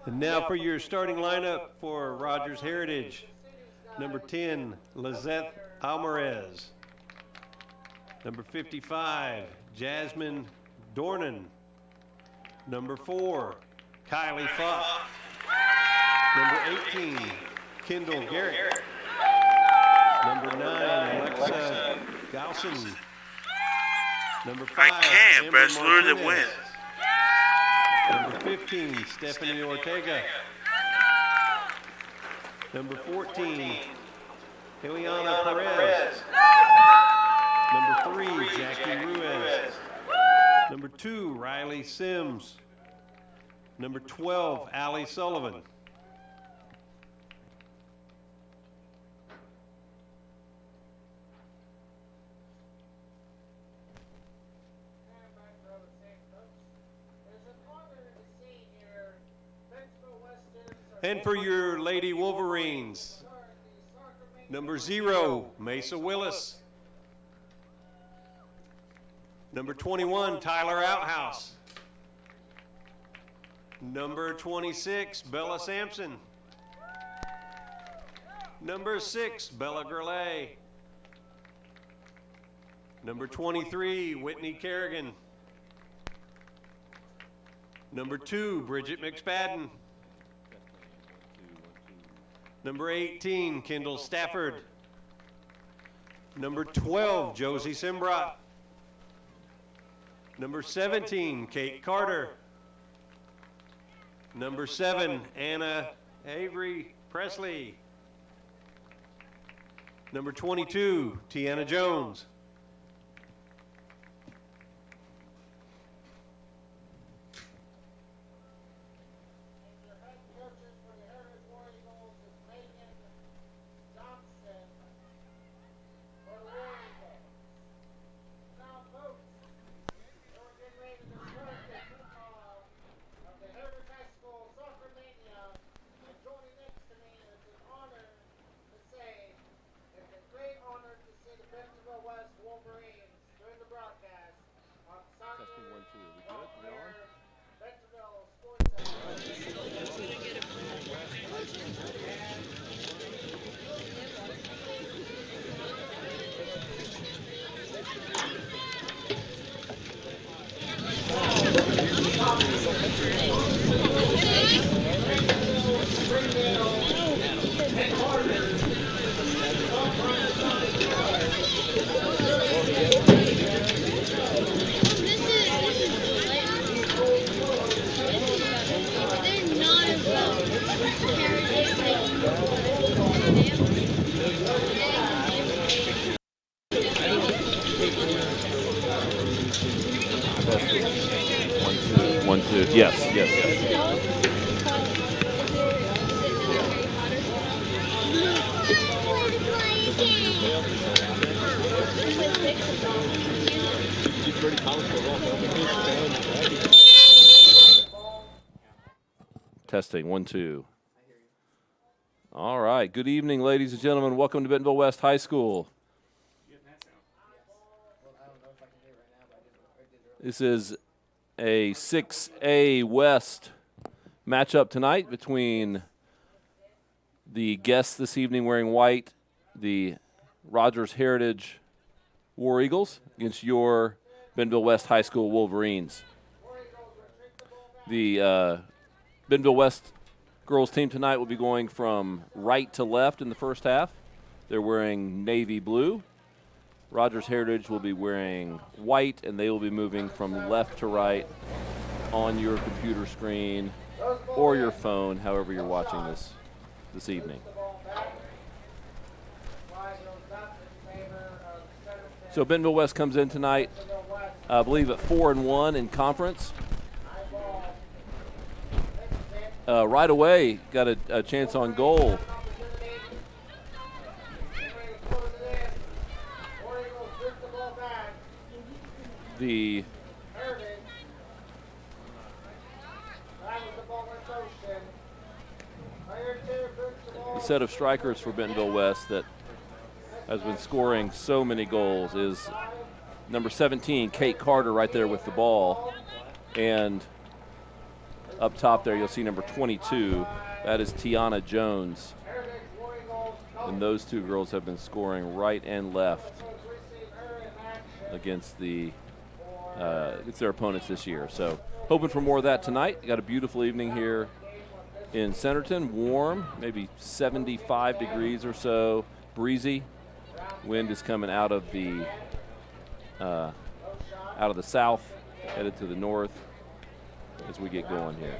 And now for your starting lineup for Rogers Heritage. Number 10, Lizeth Alvarez. Number 55, Jasmine Dornan. Number 4, Kylie Fopp. Number 18, Kendall Garrett. Number 9, Alexa Galson. Number 5, I can't, but it's literally the win. Number 15, Stephanie Ortega. Number 14, Ileana Perez. Number 3, Jackie Ruiz. Number 2, Riley Sims. Number 12, Allie Sullivan. And for your Lady Wolverines, number 0, Mesa Willis. Number 21, Tyler Outhouse. Number 26, Bella Sampson. Number 6, Bella Gurley. Number 23, Whitney Kerrigan. Number 2, Bridget McSpadden. Number 18, Kendall Stafford. Number 12, Josie Simbrot. Number 17, Kate Carter. Number 7, Anna Avery Presley. Number 22, Tiana Jones. Wolverines during the broadcast on Sunday. Testing 1, 2. We good? We on? Bentonville One, two. Yes, yes. Testing 1, 2. All right. Good evening, ladies and gentlemen. Welcome to Bentonville West High School. This is a 6A West matchup tonight between the guests this evening wearing white, the Rogers Heritage War Eagles, against your Bentonville West High School Wolverines. The Bentonville West girls team tonight will be going from right to left in the first half. They're wearing navy blue. Rogers Heritage will be wearing white, and they will be moving from left to right on your computer screen or your phone, however you're watching this evening. So Bentonville West comes in tonight, I believe, at 4-1 in conference. Right away, got a chance on goal. The set of strikers for Bentonville West that has been scoring so many goals is number 17, Kate Carter, right there with the ball. And Up top there, you'll see number 22. That is Tiana Jones. And those two girls have been scoring right and left against their opponents this year. So hoping for more of that tonight. Got a beautiful evening here in Centerton. Warm, maybe 75 degrees or so. Breezy. Wind is coming out of the south, headed to the north as we get going here.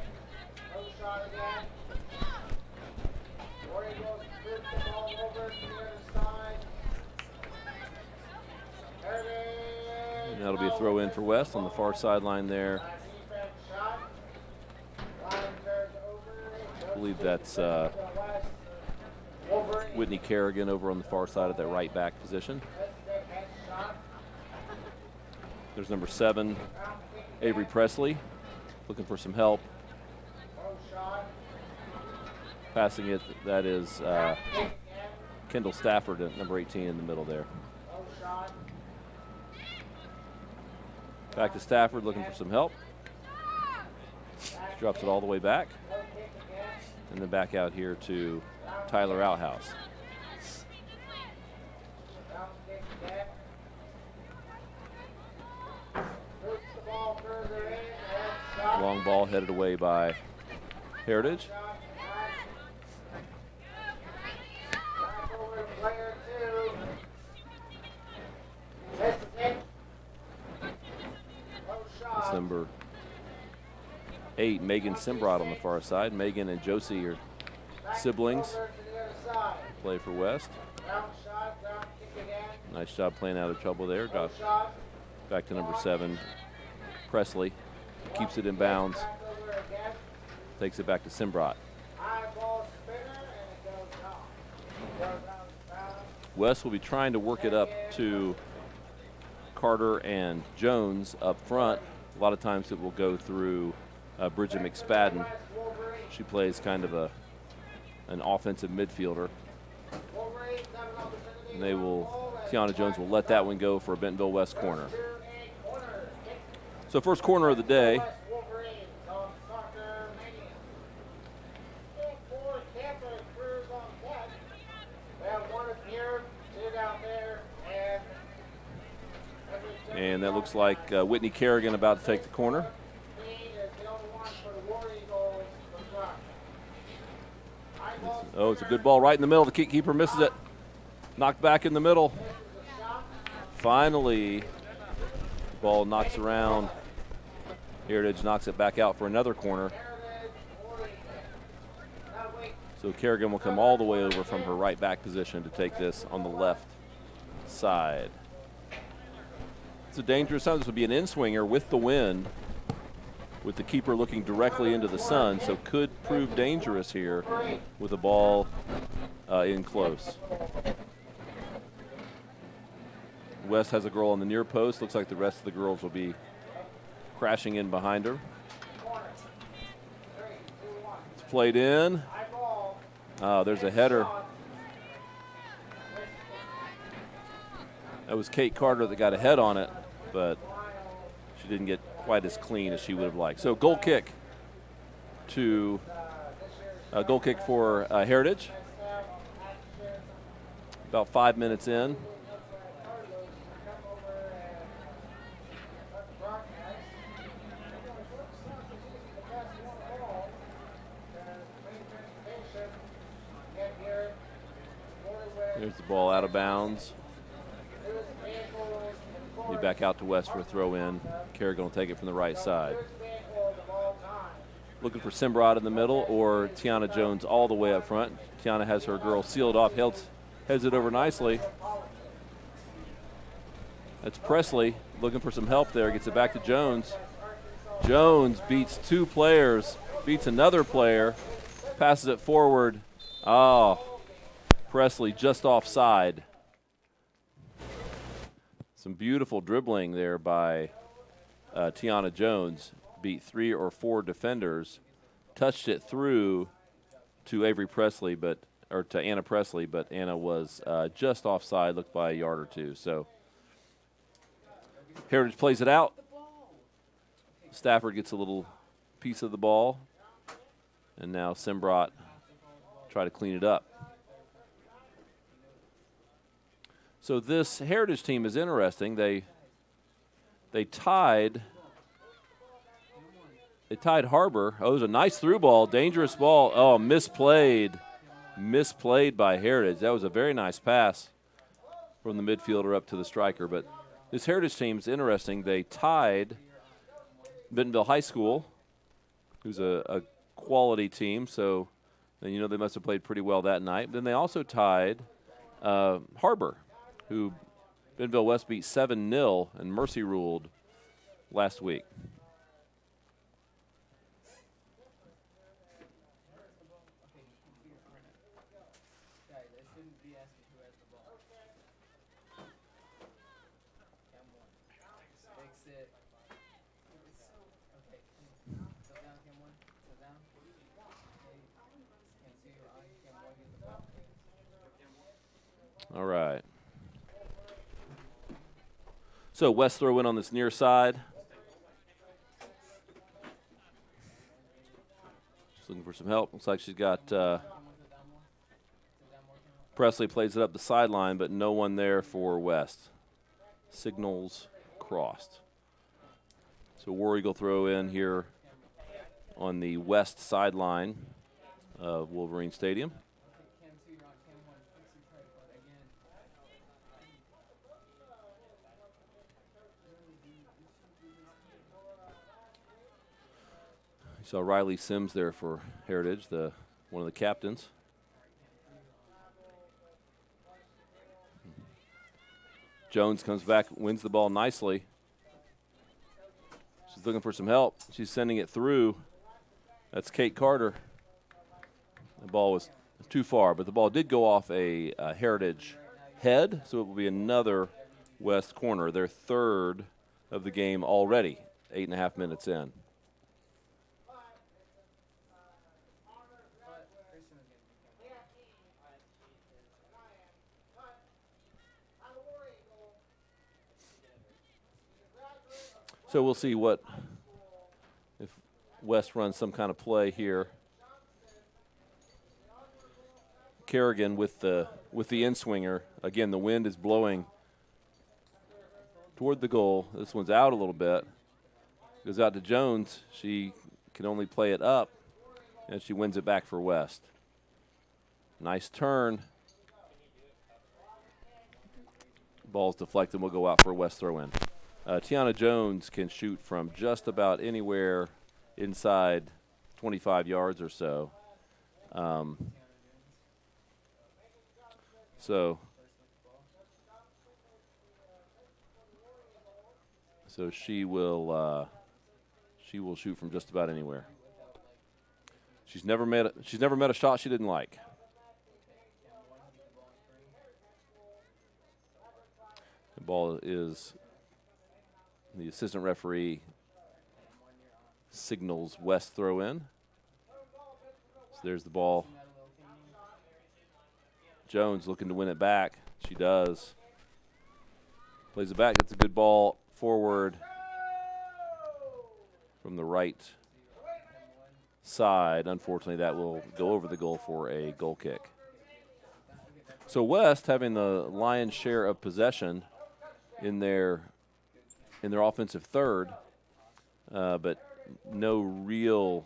And that'll be a throw in for West on the far sideline there. I believe that's Whitney Kerrigan over on the far side of that right back position. There's number 7, Avery Presley, looking for some help. Passing it, that is Kendall Stafford at number 18 in the middle there. Back to Stafford, looking for some help. She drops it all the way back. And then back out here to Tyler Outhouse. Long ball headed away by Heritage. That's number 8, Megan Simbrot on the far side. Megan and Josie are siblings. Play for West. Nice job playing out of trouble there. Back to number 7, Presley. Keeps it in bounds. Takes it back to Simbrot. West will be trying to work it up to Carter and Jones up front. A lot of times it will go through Bridget McSpadden. She plays kind of an offensive midfielder. And Tiana Jones will let that one go for a Bentonville West corner. So first corner of the day. And that looks like Whitney Kerrigan about to take the corner. It's a good ball right in the middle. The keeper misses it. Knocked back in the middle. Finally, the ball knocks around. Heritage knocks it back out for another corner. So Kerrigan will come all the way over from her right back position to take this on the left side. It's a dangerous time. This would be an in-swinger with the wind, with the keeper looking directly into the sun, so could prove dangerous here with the ball in close. West has a girl on the near post. Looks like the rest of the girls will be crashing in behind her. It's played in. There's a header. That was Kate Carter that got a head on it, but she didn't get quite as clean as she would have liked. So goal kick for Heritage. About 5 minutes in. There's the ball out of bounds. Be back out to West for a throw in. Kerrigan will take it from the right side. Looking for Simbrot in the middle or Tiana Jones all the way up front. Tiana has her girl sealed off, heads it over nicely. That's Presley looking for some help there. Gets it back to Jones. Jones beats 2 players, beats another player, passes it forward. Presley just offside. Some beautiful dribbling there by Tiana Jones. Beat 3 or 4 defenders. Touched it through to Avery Presley, to Anna Presley, but Anna was just offside, looked by a yard or 2. So Heritage plays it out. Stafford gets a little piece of the ball. And now Simbrot try to clean it up. So this Heritage team is interesting. They tied Harbor. Oh, there's a nice through ball, dangerous ball. Oh, misplayed by Heritage. That was a very nice pass from the midfielder up to the striker. But this Heritage team is interesting. They tied Bentonville High School, who's a quality team, so you know they must have played pretty well that night. Then they also tied Harbor, who Bentonville West beat 7-0 and mercy ruled last week. All right. So West throw in on this near side. Just looking for some help. Looks like she's got Presley plays it up the sideline, but no one there for West. Signals crossed. So War Eagle throw in here on the west sideline of Wolverine Stadium. You saw Riley Sims there for Heritage, one of the captains. Jones comes back, wins the ball nicely. She's looking for some help. She's sending it through. That's Kate Carter. The ball was too far, but the ball did go off a Heritage head, so it will be another West corner, their third of the game already, 8.5 minutes in. So we'll see if West runs some kind of play here. Kerrigan with the in-swinger. Again, the wind is blowing toward the goal. This one's out a little bit. Goes out to Jones. She can only play it up, and she wins it back for West. Nice turn. Ball's deflected. We'll go out for a West throw-in. Tiana Jones can shoot from just about anywhere inside 25 yards or so. So she will shoot from just about anywhere. She's never met a shot she didn't like. The ball is. The assistant referee signals West throw in. So there's the ball. Jones looking to win it back. She does. Plays it back. It's a good ball forward from the right side. Unfortunately, that will go over the goal for a goal kick. So West having the lion's share of possession in their offensive third, but no real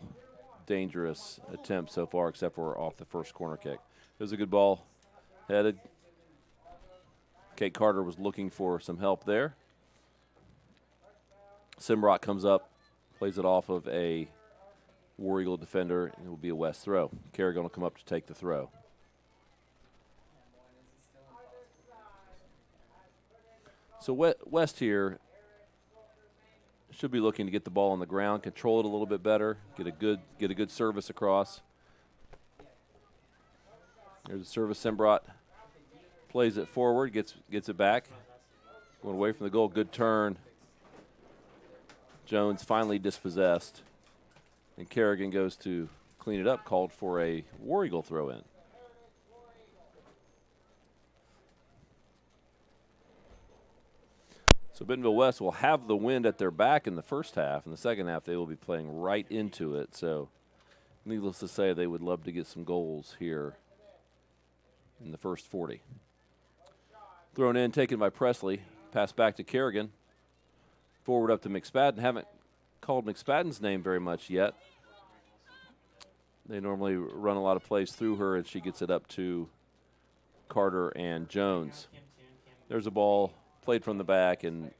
dangerous attempt so far except for off the first corner kick. It was a good ball headed. Kate Carter was looking for some help there. Simbrot comes up, plays it off of a War Eagle defender, and it will be a West throw. Kerrigan will come up to take the throw. So West here should be looking to get the ball on the ground, control it a little bit better, get a good service across. There's a service. Simbrot plays it forward, gets it back, going away from the goal. Good turn. Jones finally dispossessed, and Kerrigan goes to clean it up. Called for a War Eagle throw in. So Bentonville West will have the wind at their back in the first half. In the second half, they will be playing right into it. So needless to say, they would love to get some goals here in the first 40. Thrown in, taken by Presley. Pass back to Kerrigan. Forward up to McSpadden. Haven't called McSpadden's name very much yet. They normally run a lot of plays through her, and she gets it up to Carter and Jones. There's a ball played from the back, and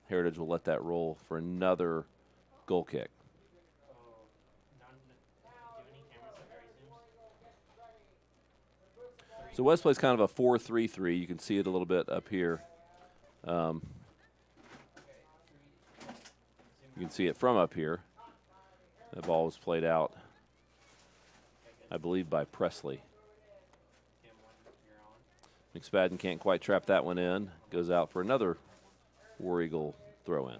Heritage will let that roll for another goal kick. So West plays kind of a 4-3-3. You can see it a little bit up here. You can see it from up here. The ball was played out, I believe, by Presley. McSpadden can't quite trap that one in. Goes out for another War Eagle throw in.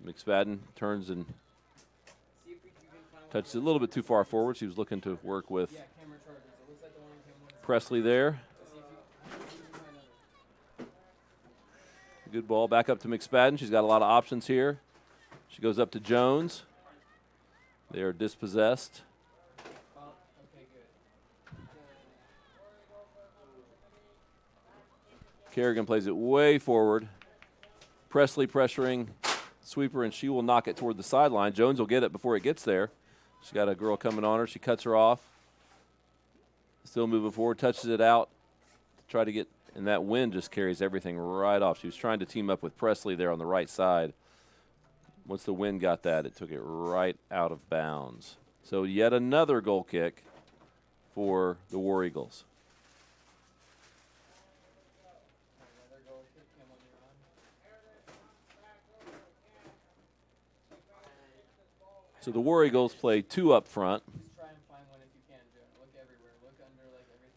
McSpadden turns and touches a little bit too far forward. She was looking to work with Presley there. Good ball back up to McSpadden. She's got a lot of options here. She goes up to Jones. They are dispossessed. Kerrigan plays it way forward. Presley pressuring sweeper, and she will knock it toward the sideline. Jones will get it before it gets there. She's got a girl coming on her. She cuts her off. Still moving forward, touches it out to try to get, and that wind just carries everything right off. She was trying to team up with Presley there on the right side. Once the wind got that, it took it right out of bounds. So yet another goal kick for the War Eagles. So the War Eagles play two up front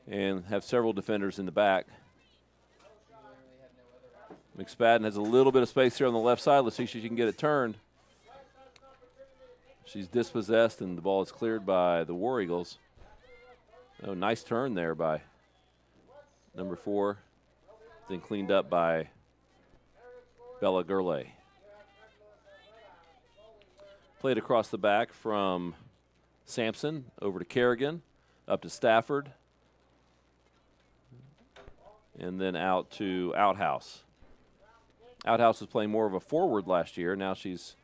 and have several defenders in the back. McSpadden has a little bit of space here on the left side. Let's see if she can get it turned. She's dispossessed, and the ball is cleared by the War Eagles. Oh, nice turn there by number 4. Then cleaned up by Bella Gurley. Played across the back from Sampson over to Kerrigan, up to Stafford, and then out to Outhouse. Outhouse was playing more of a forward last year. Now she's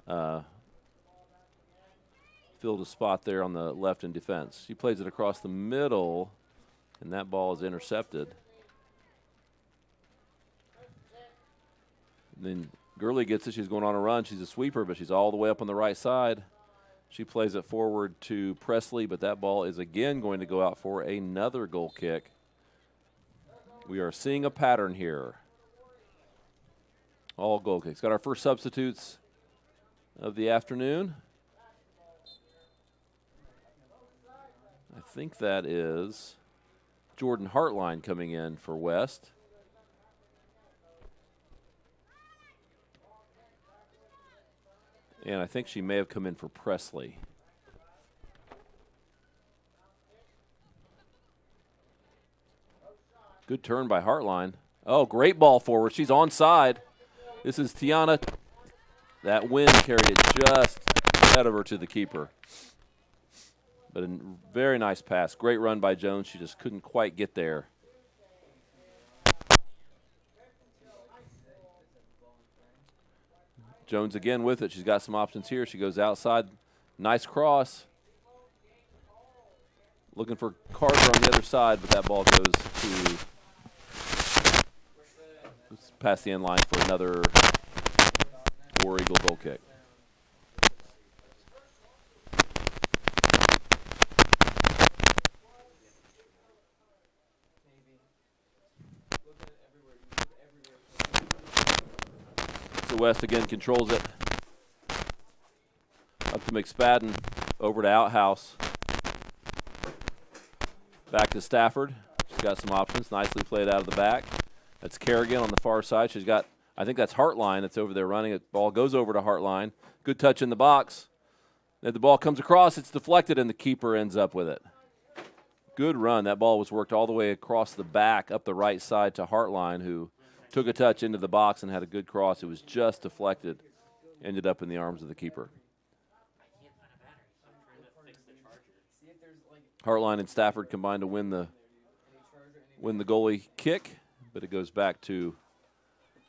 filled a spot there on the left in defense. She plays it across the middle, and that ball is intercepted. And then Gurley gets it. She's going on a run. She's a sweeper, but she's all the way up on the right side. She plays it forward to Presley, but that ball is again going to go out for another goal kick. We are seeing a pattern here. All goal kicks. Got our first substitutes of the afternoon. I think that is Jordan Hartline coming in for West. And I think she may have come in for Presley. Good turn by Hartline. Oh, great ball forward. She's onside. This is Tiana. That wind carried it just ahead of her to the keeper. But a very nice pass. Great run by Jones. She just couldn't quite get there. Jones again with it. She's got some options here. She goes outside. Nice cross. Looking for Carter on the other side, but that ball goes to past the end line for another War Eagle goal kick. So West again controls it. Up to McSpadden, over to Outhouse. Back to Stafford. She's got some options. Nicely played out of the back. That's Kerrigan on the far side. She's got, I think that's Hartline that's over there running it. Ball goes over to Hartline. Good touch in the box. Then the ball comes across. It's deflected, and the keeper ends up with it. Good run. That ball was worked all the way across the back up the right side to Hartline, who took a touch into the box and had a good cross. It was just deflected. Ended up in the arms of the keeper. Hartline and Stafford combined to win the goalie kick, but it goes back to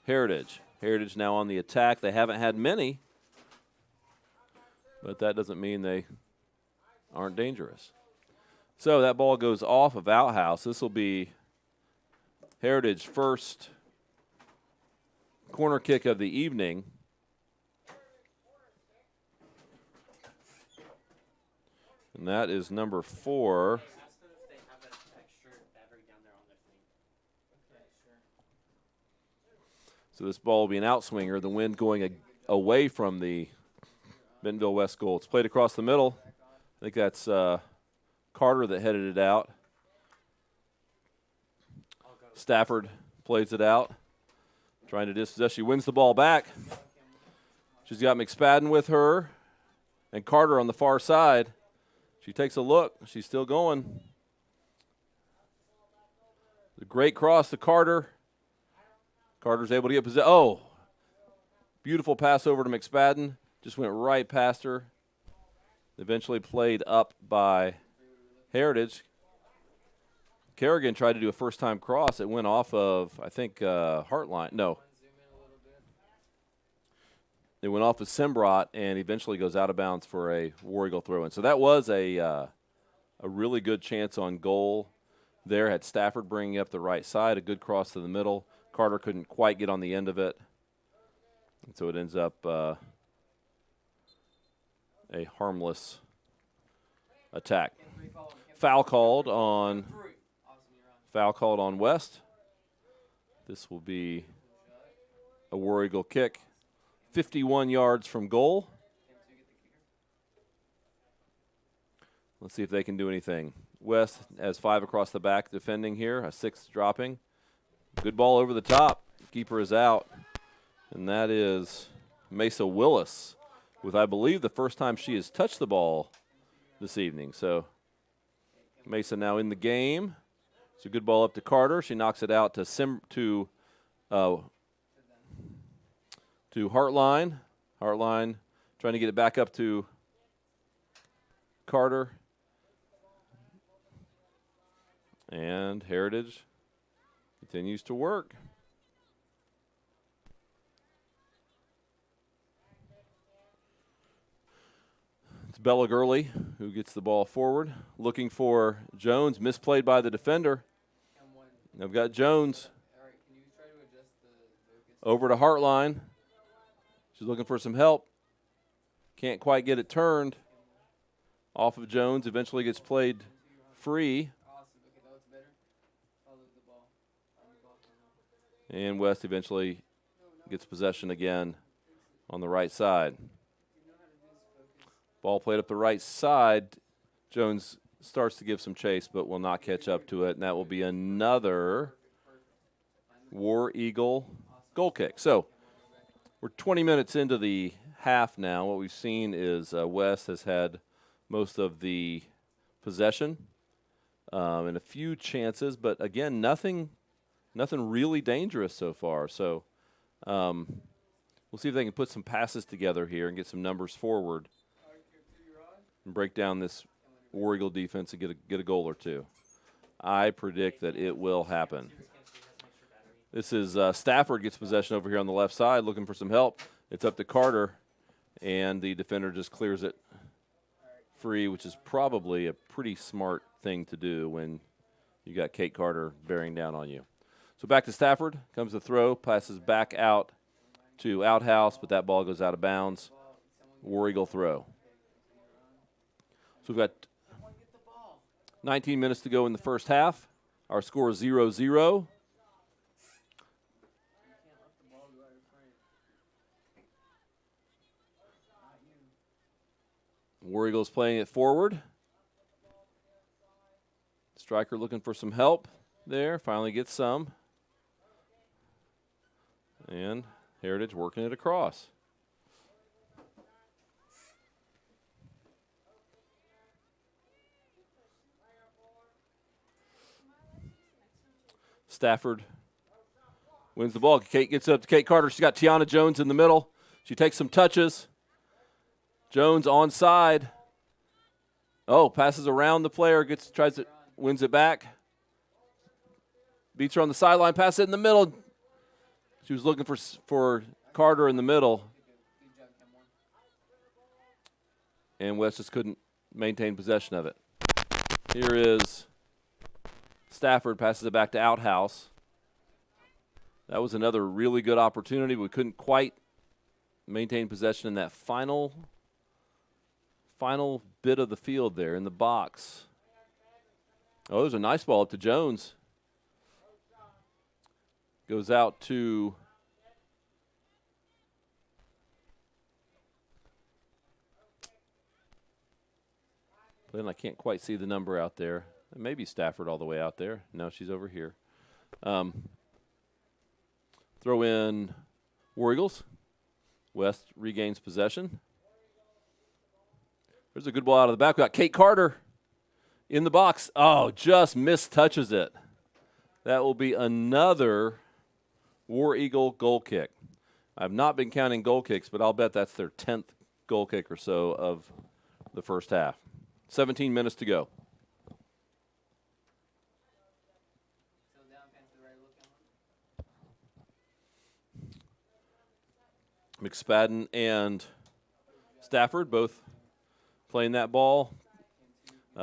Heritage. Heritage now on the attack. They haven't had many, but that doesn't mean they aren't dangerous. So that ball goes off of outhouse. This will be Heritage first corner kick of the evening. And that is number 4. So this ball will be an outswinger. The wind going away from the Bentonville West goal. It's played across the middle. I think that's Carter that headed it out. Stafford plays it out, trying to dispossess. She wins the ball back. She's got McSpadden with her and Carter on the far side. She takes a look. She's still going. The great cross to Carter. Carter's able to get possession. Oh, beautiful pass over to McSpadden. Just went right past her. Eventually played up by Heritage. Kerrigan tried to do a first-time cross. It went off of, I think, Hartline. No. It went off of Simbrot and eventually goes out of bounds for a War Eagle throw-in. So that was a really good chance on goal there. Had Stafford bringing up the right side, a good cross to the middle. Carter couldn't quite get on the end of it. And so it ends up a harmless attack. Foul called on West. This will be a War Eagle kick. 51 yards from goal. Let's see if they can do anything. West has 5 across the back defending here, a 6th dropping. Good ball over the top. Keeper is out. And that is Mesa Willis with, I believe, the first time she has touched the ball this evening. So Mesa now in the game. It's a good ball up to Carter. She knocks it out to Hartline. Hartline trying to get it back up to Carter. And Heritage continues to work. It's Bella Gurley who gets the ball forward. Looking for Jones, misplayed by the defender. I've got Jones over to Hartline. She's looking for some help. Can't quite get it turned. Off of Jones, eventually gets played free. And West eventually gets possession again on the right side. Ball played up the right side. Jones starts to give some chase, but will not catch up to it. And that will be another War Eagle goal kick. So we're 20 minutes into the half now. What we've seen is West has had most of the possession and a few chances, but again, nothing really dangerous so far. So we'll see if they can put some passes together here and get some numbers forward and break down this War Eagle defense and get a goal or two. I predict that it will happen. This is Stafford gets possession over here on the left side, looking for some help. It's up to Carter, and the defender just clears it free, which is probably a pretty smart thing to do when you got Kate Carter bearing down on you. So back to Stafford. Comes the throw, passes back out to Outhouse, but that ball goes out of bounds. War Eagle throw. So we've got 19 minutes to go in the first half. Our score is 0-0. War Eagles playing it forward. Striker looking for some help there. Finally gets some. And Heritage working it across. Stafford wins the ball. Kate gets up to Kate Carter. She's got Tiana Jones in the middle. She takes some touches. Jones onside. Oh, passes around the player, wins it back. Beats her on the sideline, passes it in the middle. She was looking for Carter in the middle. And West just couldn't maintain possession of it. Here is Stafford, passes it back to Outhouse. That was another really good opportunity. We couldn't quite maintain possession in that final bit of the field there in the box. Oh, there's a nice ball up to Jones. Goes out to then I can't quite see the number out there. Maybe Stafford all the way out there. No, she's over here. Throw in War Eagles. West regains possession. There's a good ball out of the back. We got Kate Carter in the box. Oh, just mistouches it. That will be another War Eagle goal kick. I've not been counting goal kicks, but I'll bet that's their 10th goal kick or so of the first half. 17 minutes to go. McSpadden and Stafford both playing that ball.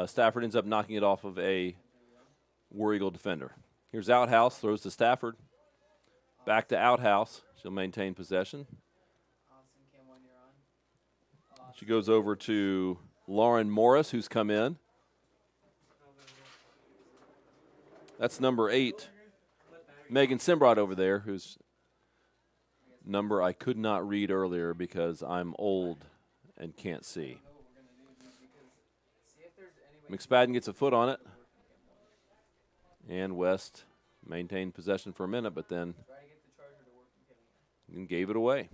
Stafford ends up knocking it off of a War Eagle defender. Here's Outhouse, throws to Stafford. Back to Outhouse. She'll maintain possession. She goes over to Lauren Morris, who's come in. That's number 8. Megan Simbrot over there, whose number I could not read earlier because I'm old and can't see. McSpadden gets a foot on it. And West maintained possession for a minute, but then gave it away.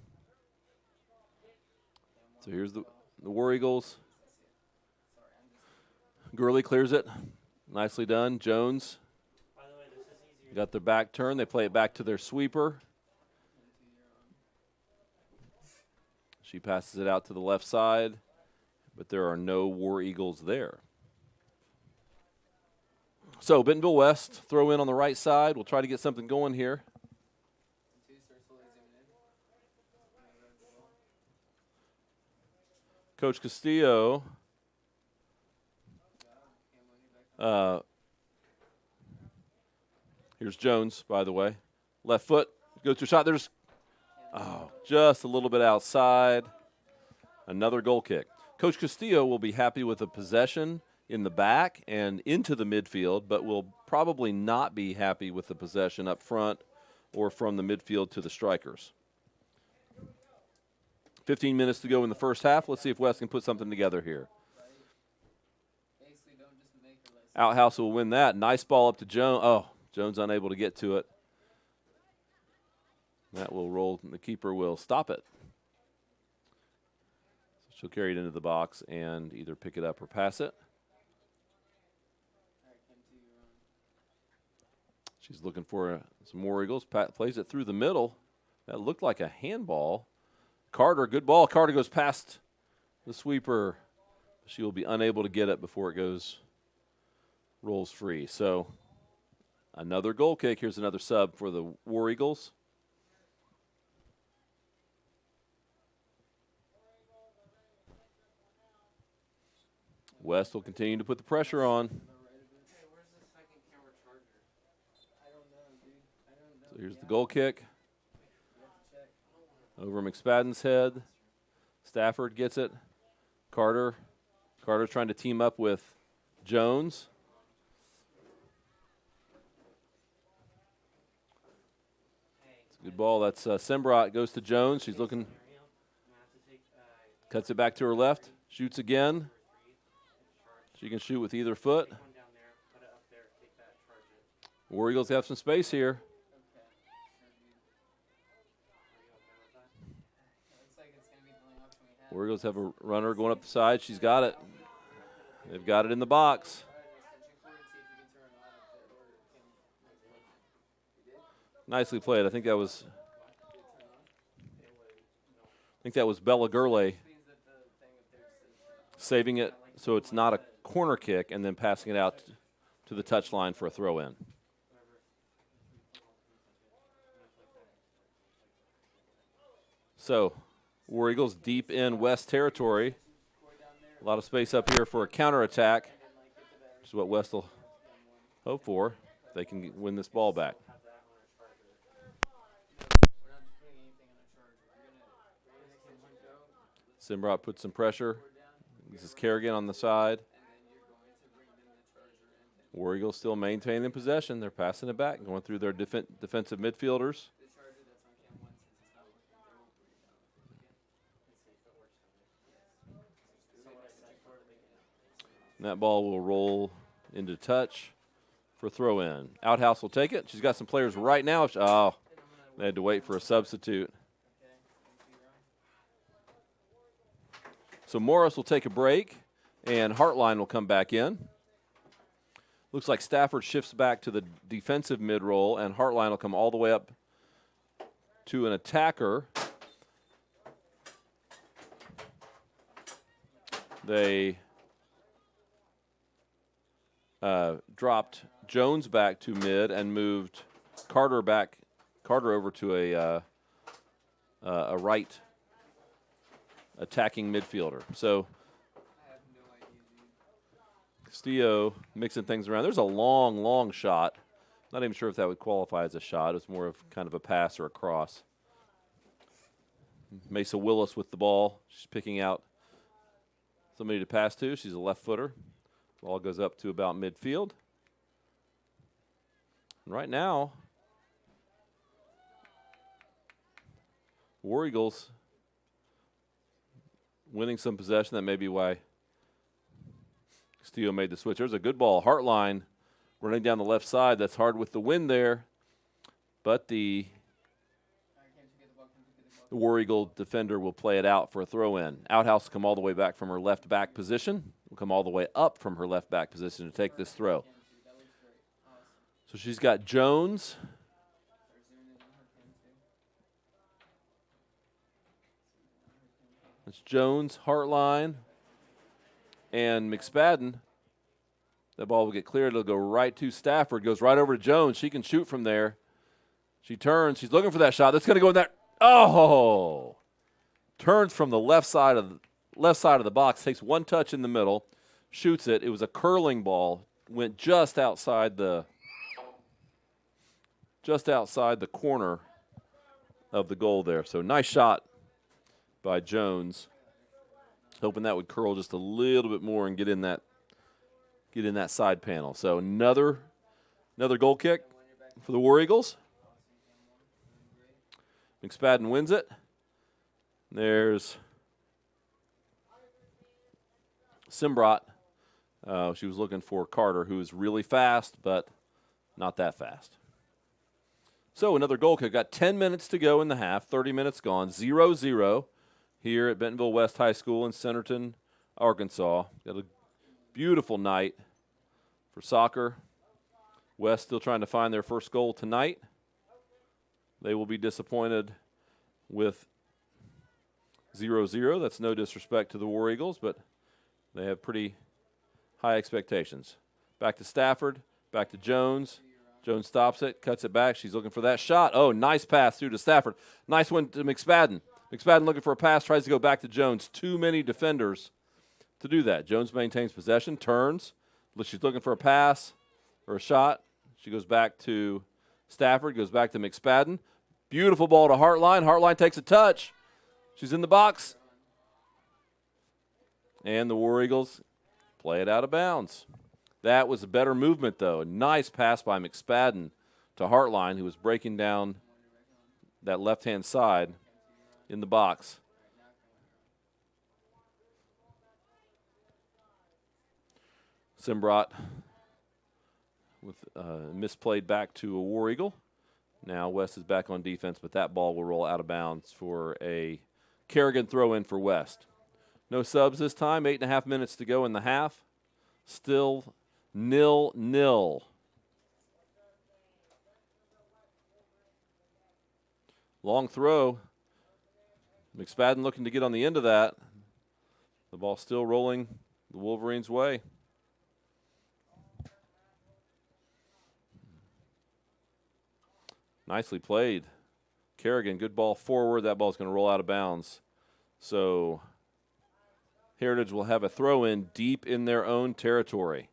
So here's the War Eagles. Gurley clears it. Nicely done. Jones got their back turn. They play it back to their sweeper. She passes it out to the left side, but there are no War Eagles there. So Bentonville West throw in on the right side. We'll try to get something going here. Coach Castillo here's Jones, by the way. Left foot goes to a shot. There's just a little bit outside. Another goal kick. Coach Castillo will be happy with a possession in the back and into the midfield, but will probably not be happy with the possession up front or from the midfield to the strikers. 15 minutes to go in the first half. Let's see if West can put something together here. Outhouse will win that. Nice ball up to Jones. Oh, Jones unable to get to it. That will roll. The keeper will stop it. So she'll carry it into the box and either pick it up or pass it. She's looking for some more Eagles. Plays it through the middle. That looked like a handball. Carter, good ball. Carter goes past the sweeper. She will be unable to get it before it rolls free. So another goal kick. Here's another sub for the War Eagles. West will continue to put the pressure on. So here's the goal kick. Over McSpadden's head. Stafford gets it. Carter's trying to team up with Jones. It's a good ball. That's Simbrot goes to Jones. She's looking. Cuts it back to her left. Shoots again. She can shoot with either foot. War Eagles have some space here. War Eagles have a runner going up the side. She's got it. They've got it in the box. Nicely played. I think that was Bella Gurley saving it so it's not a corner kick and then passing it out to the touchline for a throw-in. So, War Eagles deep in West territory. A lot of space up here for a counterattack, which is what West will hope for. If they can win this ball back. Simbrat puts some pressure. This is Kerrigan on the side. War Eagles still maintaining possession. They're passing it back, going through their defensive midfielders. And that ball will roll into touch for throw-in. Outhouse will take it. She's got some players right now. Oh, they had to wait for a substitute. So Morris will take a break, and Hartline will come back in. Looks like Stafford shifts back to the defensive mid-roll, and Hartline will come all the way up to an attacker. They dropped Jones back to mid and moved Carter over to a right attacking midfielder. So Castillo mixing things around. There's a long shot. Not even sure if that would qualify as a shot. It's more of kind of a pass or a cross. Mesa Willis with the ball. She's picking out somebody to pass to. She's a left footer. Ball goes up to about midfield. And right now, War Eagles winning some possession. That may be why Castillo made the switch. There's a good ball. Hartline running down the left side. That's hard with the wind there. But the War Eagle defender will play it out for a throw-in. Outhouse will come all the way back from her left back position. Will come all the way up from her left back position to take this throw. So she's got Jones. It's Jones, Hartline, and McSpadden. That ball will get cleared. It'll go right to Stafford. Goes right over to Jones. She can shoot from there. She turns. She's looking for that shot. That's going to go in there. Oh! Turns from the left side of the box. Takes one touch in the middle. Shoots it. It was a curling ball. Went just outside the corner of the goal there. So nice shot by Jones. Hoping that would curl just a little bit more and get in that side panel. So another goal kick for the War Eagles. McSpadden wins it. There's Simbrat. She was looking for Carter, who is really fast, but not that fast. So another goal kick. Got 10 minutes to go in the half, 30 minutes gone, 0-0 here at Bentonville West High School in Centerton, Arkansas. Got a beautiful night for soccer. West still trying to find their first goal tonight. They will be disappointed with 0-0. That's no disrespect to the War Eagles, but they have pretty high expectations. Back to Stafford, back to Jones. Jones stops it, cuts it back. She's looking for that shot. Oh, nice pass through to Stafford. Nice one to McSpadden. McSpadden looking for a pass, tries to go back to Jones. Too many defenders to do that. Jones maintains possession, turns. She's looking for a pass or a shot. She goes back to Stafford, goes back to McSpadden. Beautiful ball to Hartline. Hartline takes a touch. She's in the box. And the War Eagles play it out of bounds. That was a better movement, though. A nice pass by McSpadden to Hartline, who was breaking down that left-hand side in the box. Simbrat with misplayed back to a War Eagle. Now West is back on defense, but that ball will roll out of bounds for a Kerrigan throw-in for West. No subs this time. 8.5 minutes to go in the half. Still 0-0. Long throw. McSpadden looking to get on the end of that. The ball still rolling the Wolverines' way. Nicely played. Kerrigan, good ball forward. That ball's going to roll out of bounds. So Heritage will have a throw in deep in their own territory.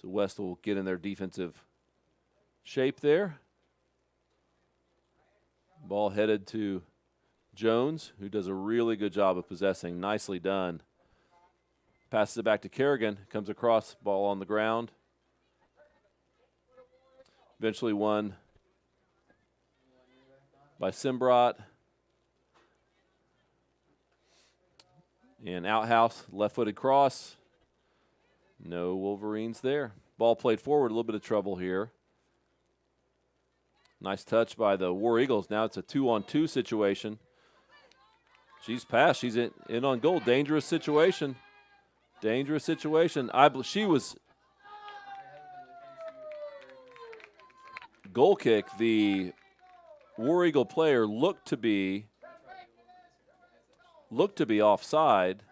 So West will get in their defensive shape there. Ball headed to Jones, who does a really good job of possessing. Nicely done. Passes it back to Kerrigan. Comes across, ball on the ground. Eventually won by Simbrot. And Outhouse, left-footed cross. No Wolverines there. Ball played forward, a little bit of trouble here. Nice touch by the War Eagles. Now it's a 2-on-2 situation. She's passed. She's in on goal. Dangerous situation. Dangerous situation. She was goal kick. The War Eagle player looked to be offside.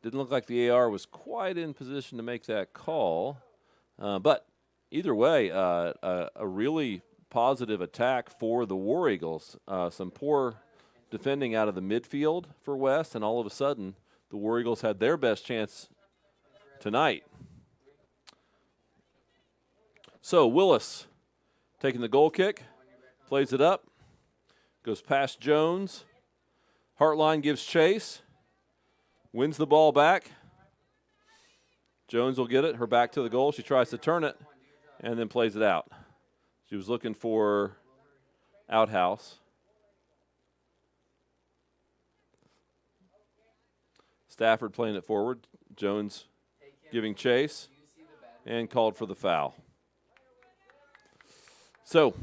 Didn't look like the AR was quite in position to make that call. But either way, a really positive attack for the War Eagles. Some poor defending out of the midfield for West, and all of a sudden the War Eagles had their best chance tonight. So Willis taking the goal kick, plays it up, goes past Jones. Hartline gives chase. Wins the ball back. Jones will get it, her back to the goal. She tries to turn it and then plays it out. She was looking for Outhouse. Stafford playing it forward. Jones giving chase and called for the foul. So,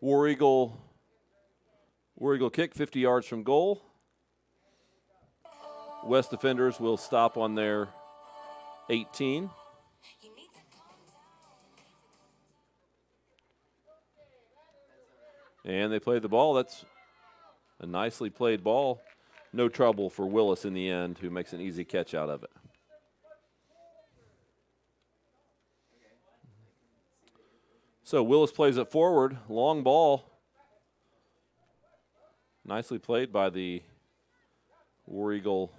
War Eagle kick 50 yards from goal. West defenders will stop on their 18. And they played the ball. That's a nicely played ball. No trouble for Willis in the end, who makes an easy catch out of it. So Willis plays it forward. Long ball. Nicely played by the War Eagle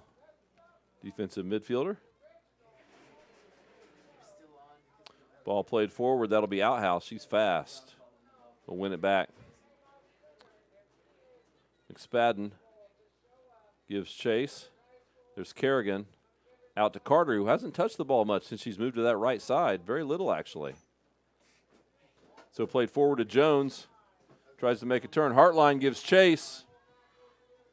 defensive midfielder. Ball played forward. That'll be Outhouse. She's fast. We'll win it back. McSpadden gives chase. There's Kerrigan out to Carter, who hasn't touched the ball much since she's moved to that right side. Very little, actually. So played forward to Jones. Tries to make a turn. Hartline gives chase.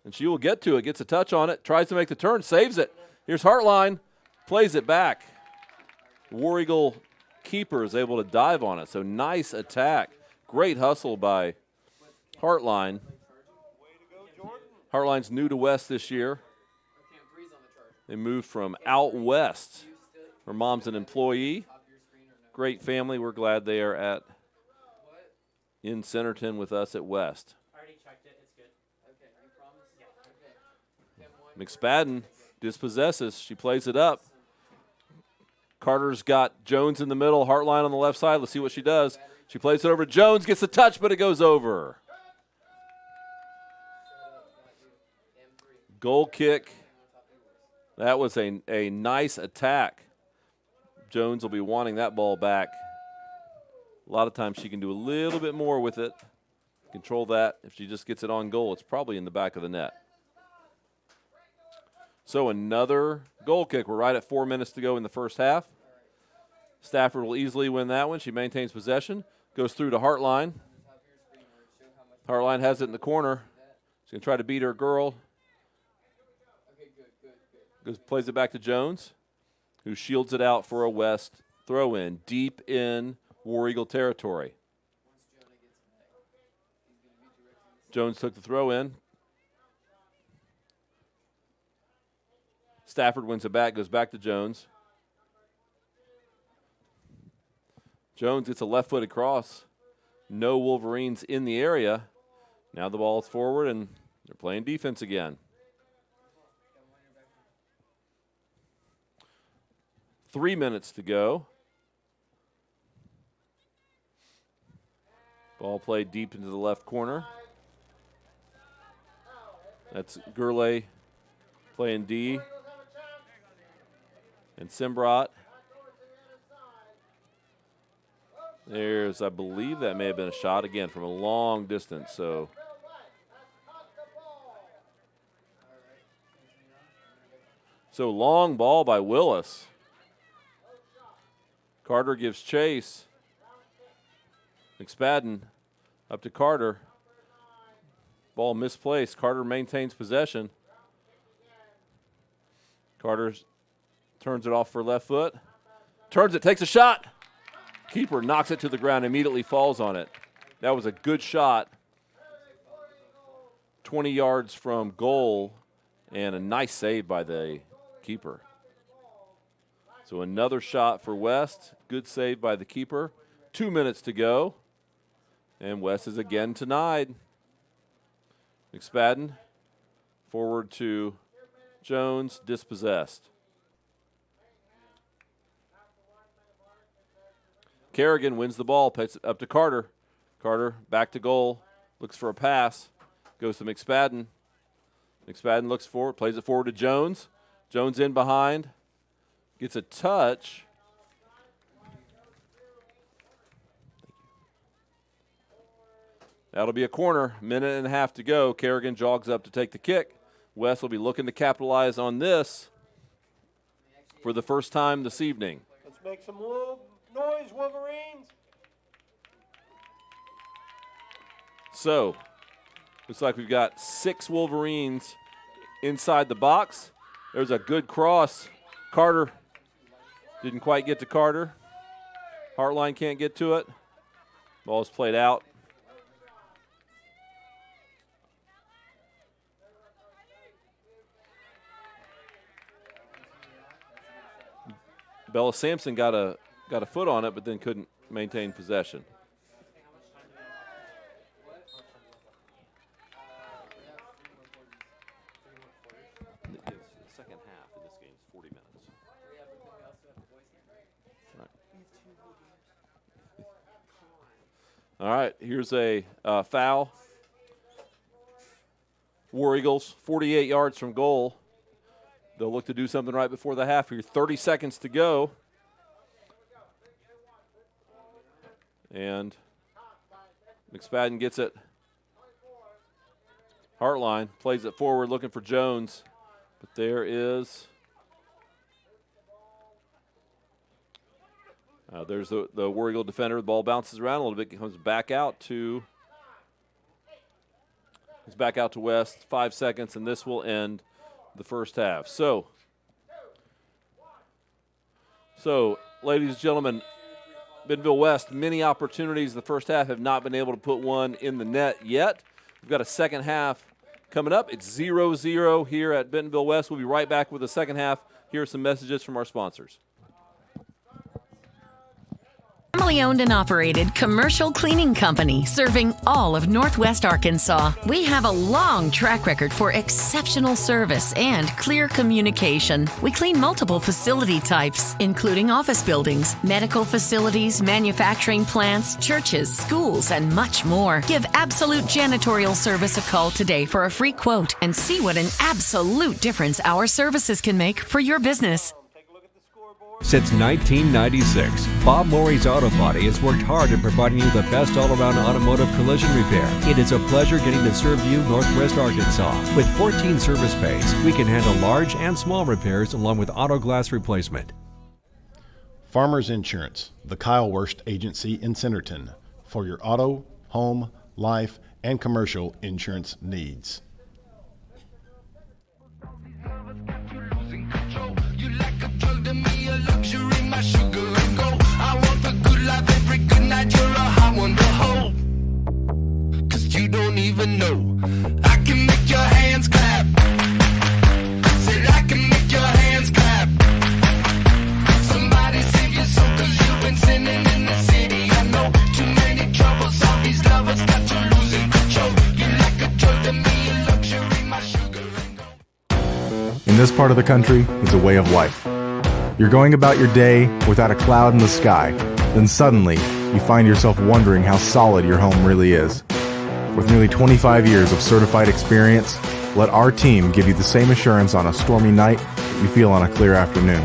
And she will get to it. Gets a touch on it. Tries to make the turn. Saves it. Here's Hartline. Plays it back. War Eagle keeper is able to dive on it. So nice attack. Great hustle by Hartline. Hartline's new to West this year. They moved from out west. Her mom's an employee. Great family. We're glad they are in Centerton with us at West. McSpadden dispossesses. She plays it up. Carter's got Jones in the middle, Hartline on the left side. Let's see what she does. She plays it over to Jones, gets the touch, but it goes over. Goal kick. That was a nice attack. Jones will be wanting that ball back. A lot of times she can do a little bit more with it. Control that. If she just gets it on goal, it's probably in the back of the net. So another goal kick. We're right at 4 minutes to go in the first half. Stafford will easily win that one. She maintains possession. Goes through to Hartline. Hartline has it in the corner. She's going to try to beat her girl. Plays it back to Jones, who shields it out for a West throw-in, deep in War Eagle territory. Jones took the throw-in. Stafford wins it back, goes back to Jones. Jones gets a left-footed cross. No Wolverines in the area. Now the ball is forward, and they're playing defense again. 3 minutes to go. Ball played deep into the left corner. That's Gurley playing D. And Simbrat. There's, I believe that may have been a shot again from a long distance. So long ball by Willis. Carter gives chase. McSpadden up to Carter. Ball misplaced. Carter maintains possession. Carter turns it off for left foot. Turns it, takes a shot. Keeper knocks it to the ground, immediately falls on it. That was a good shot. 20 yards from goal, and a nice save by the keeper. So another shot for West. Good save by the keeper. 2 minutes to go. And West is again denied. McSpadden forward to Jones, dispossessed. Kerrigan wins the ball, puts it up to Carter. Carter back to goal, looks for a pass, goes to McSpadden. McSpadden looks forward, plays it forward to Jones. Jones in behind, gets a touch. That'll be a corner, minute and a half to go. Kerrigan jogs up to take the kick. West will be looking to capitalize on this for the first time this evening. Let's make some noise, Wolverines. So, looks like we've got 6 Wolverines inside the box. There's a good cross. Carter didn't quite get to Carter. Hartline can't get to it. Ball's played out. Bella Sampson got a foot on it, but then couldn't maintain possession. The second half of this game is 40 minutes. All right, here's a foul. War Eagles, 48 yards from goal. They'll look to do something right before the half here. 30 seconds to go. And McSpadden gets it. Hartline plays it forward, looking for Jones. But there is... there's the War Eagle defender. The ball bounces around a little bit. Comes back out to... It's back out to West. 5 seconds, and this will end the first half. So, ladies and gentlemen, Bentonville West, many opportunities in the first half, have not been able to put one in the net yet. We've got a second half coming up. It's 0-0 here at Bentonville West. We'll be right back with the second half. Here are some messages from our sponsors. Family owned and operated commercial cleaning company serving all of Northwest Arkansas. We have a long track record for exceptional service and clear communication. We clean multiple facility types, including office buildings, medical facilities, manufacturing plants, churches, schools, and much more. Give Absolute Janitorial Service a call today for a free quote and see what an absolute difference our services can make for your business. Since 1996, Bob Morey's Auto Body has worked hard at providing you the best all-around automotive collision repair. It is a pleasure getting to serve you Northwest Arkansas. With 14 service bays, we can handle large and small repairs along with auto glass replacement. Farmers Insurance, the Kyle Wurst Agency in Centerton, for your auto, home, life, and commercial insurance needs. My sugar and gold. I want the good life every good night. You're a hot one to hold. 'Cause you don't even know. I can make your hands clap. Said I can make your hands In this part of the country, it's a way of life. You're going about your day without a cloud in the sky, then suddenly you find yourself wondering how solid your home really is. With nearly 25 years of certified experience, let our team give you the same assurance on a stormy night you feel on a clear afternoon.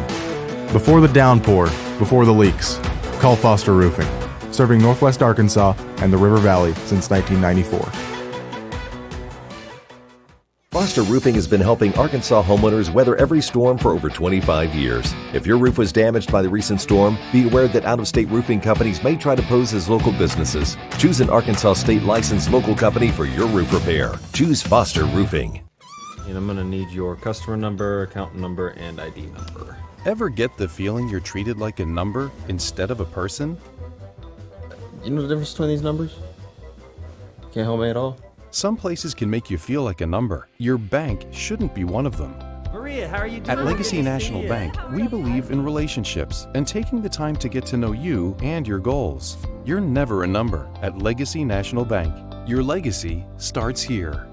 Before the downpour, before the leaks, call Foster Roofing, serving Northwest Arkansas and the River Valley since 1994. Foster Roofing has been helping Arkansas homeowners weather every storm for over 25 years. If your roof was damaged by the recent storm, be aware that out-of-state roofing companies may try to pose as local businesses. Choose an Arkansas state-licensed local company for your roof repair. Choose Foster Roofing. And I'm going to need your customer number, account number, and ID number. Ever get the feeling you're treated like a number instead of a person? You know the difference between these numbers? Can't help me at all? Some places can make you feel like a number. Your bank shouldn't be one of them. Maria, how are you doing? At Legacy National Bank, we believe in relationships and taking the time to get to know you and your goals. You're never a number at Legacy National Bank. Your legacy starts here.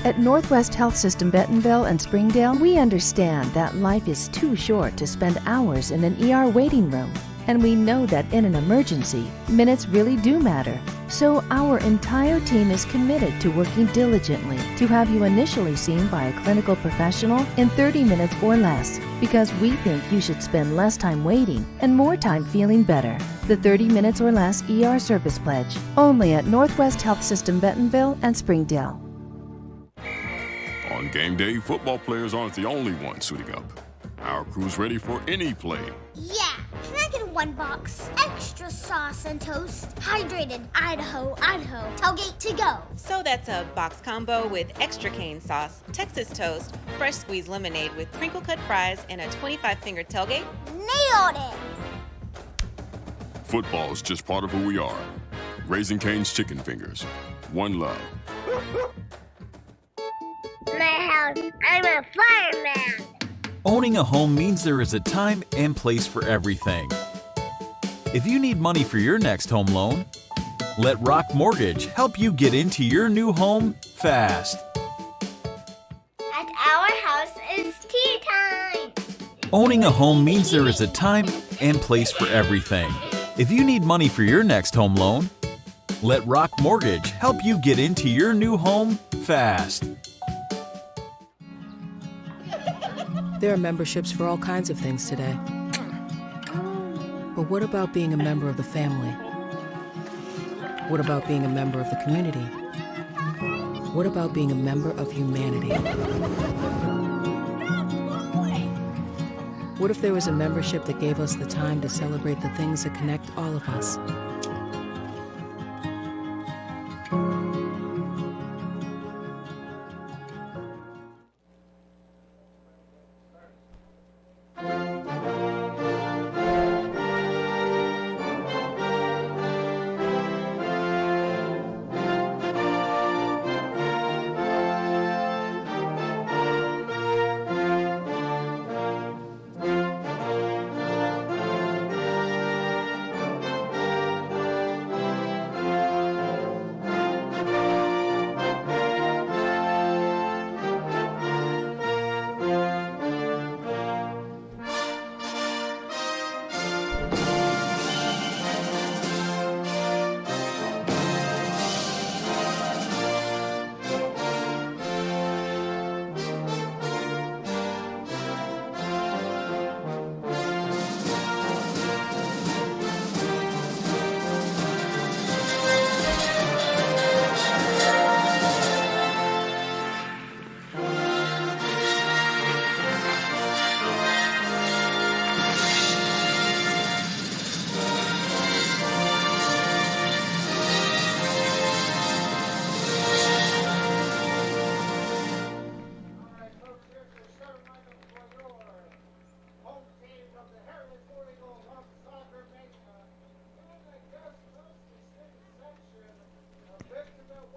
At Northwest Health System Bentonville and Springdale, we understand that life is too short to spend hours in an ER waiting room. And we know that in an emergency, minutes really do matter. So our entire team is committed to working diligently to have you initially seen by a clinical professional in 30 minutes or less, because we think you should spend less time waiting and more time feeling better. The 30 minutes or less ER service pledge, only at Northwest Health System Bentonville and Springdale. On game day, football players aren't the only ones suiting up. Our crew's ready for any play. Yeah, can I get 1 box? Extra sauce and toast. Hydrated Idaho, Idaho. Tailgate to go. So that's a box combo with extra cane sauce, Texas toast, fresh squeezed lemonade with crinkle cut fries, and a 25-finger tailgate? Nailed it! Football's just part of who we are. Raising Cane's Chicken Fingers. One love. My house, I'm a fireman. Owning a home means there is a time and place for everything. If you need money for your next home loan, let Rock Mortgage help you get into your new home fast. At our house is tea time. Owning a home means there is a time and place for everything. If you need money for your next home loan, let Rock Mortgage help you get into your new home fast. There are memberships for all kinds of things today. But what about being a member of the family? What about being a member of the community? What about being a member of humanity? What if there was a membership that gave us the time to celebrate the things that connect all of us?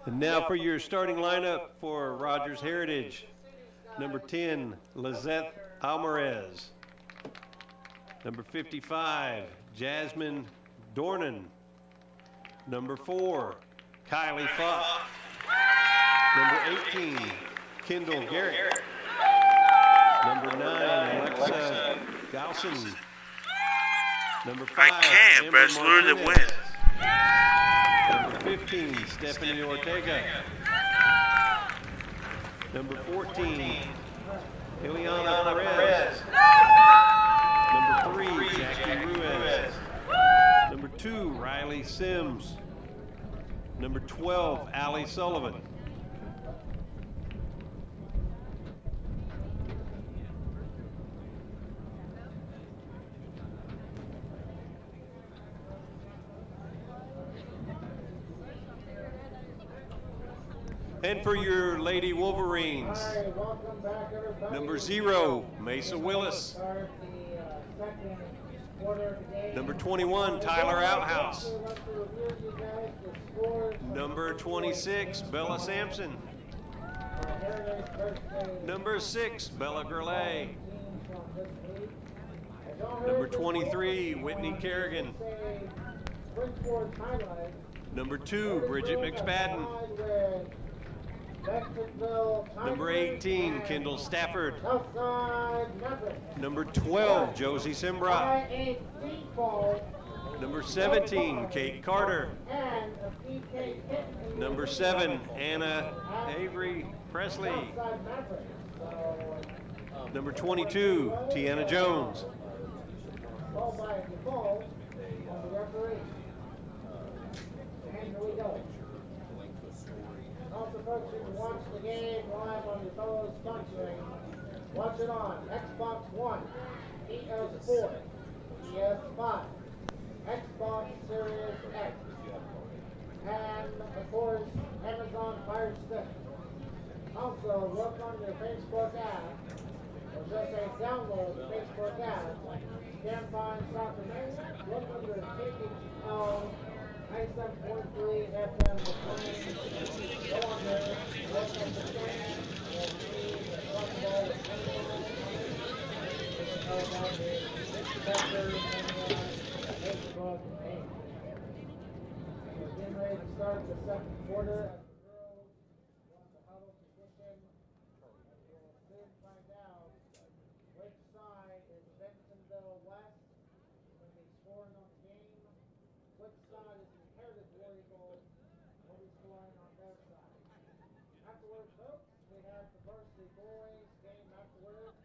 And now for your starting lineup for Rogers Heritage. Number 10, Lizeth Alvarez. Number 55, Jasmine Dornan. Number 4, Kylie Fox. Number 18, Kendall Garrett. Number 9, Alexa Galson. Number 5, I can't, but it's lure that wins. Number 15, Stephanie Ortega. Number 14, Ileana Perez. Number 3, Jackie Ruiz. Number 2, Riley Sims. Number 12, Allie Sullivan. And for your Lady Wolverines, number 0, Mesa Willis. Number 21, Tyler Outhouse. Number 26, Bella Sampson. Number 6, Bella Gurley. Number 23, Whitney Kerrigan. Number 2, Bridget McSpadden. Number 18, Kendall Stafford. Number 12, Josie Simbra. Number 17, Kate Carter. Number 7, Anna Avery Presley. Number 22, Tiana Jones. Also, folks, you can watch the game live on your fellow sponsoring. Watch it on Xbox One, PS4, PS5, Xbox Series X, and, of course, Amazon Fire Stick. Also, look on your Facebook app, or just say download the Facebook app. You can find Soccer Mania. Look under KHL 97.3 FM. Go on there, look at the game, you'll see the Soccer Ball is about the Specters and Facebook game. We're getting ready to start the second quarter. As the girls want the huddle position, we'll soon find out which side is Bentonville West when they scoring on the game. Which side is the Heritage War Eagles will be scoring on their side. Afterwards, folks, we have the Varsity boys game afterwards,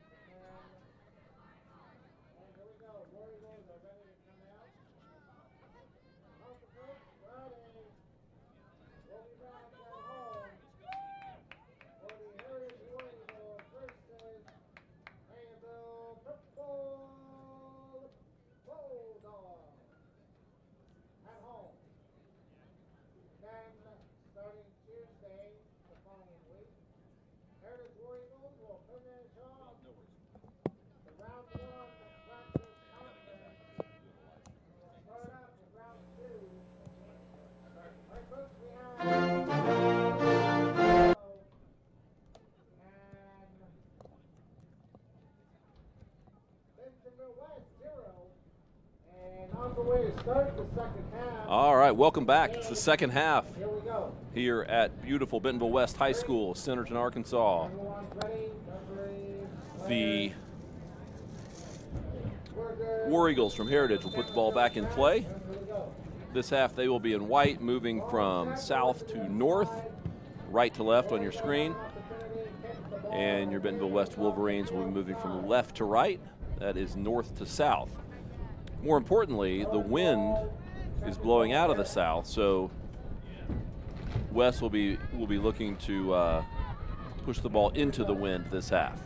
and here we go. War Eagles are ready to come out. Also, folks, Friday, we'll be back at home for the Heritage War Eagles versus Fayetteville Football Bulldogs at home. Then, starting Tuesday, the following week, Heritage War Eagles will finish off the round 1 practice conference. We'll start out with round 2. Alright, folks, we have and Bentonville West 0. And on the way to start the second half. All right, welcome back. It's the second half Here we go. here at beautiful Bentonville West High School, Centerton, Arkansas. Everyone's ready. The War Eagles from Heritage will put the ball back in play. This half they will be in white, moving from south to north, right to left on your screen. And your Bentonville West Wolverines will be moving from left to right. That is north to south. More importantly, the wind is blowing out of the south, so West will be looking to push the ball into the wind this half.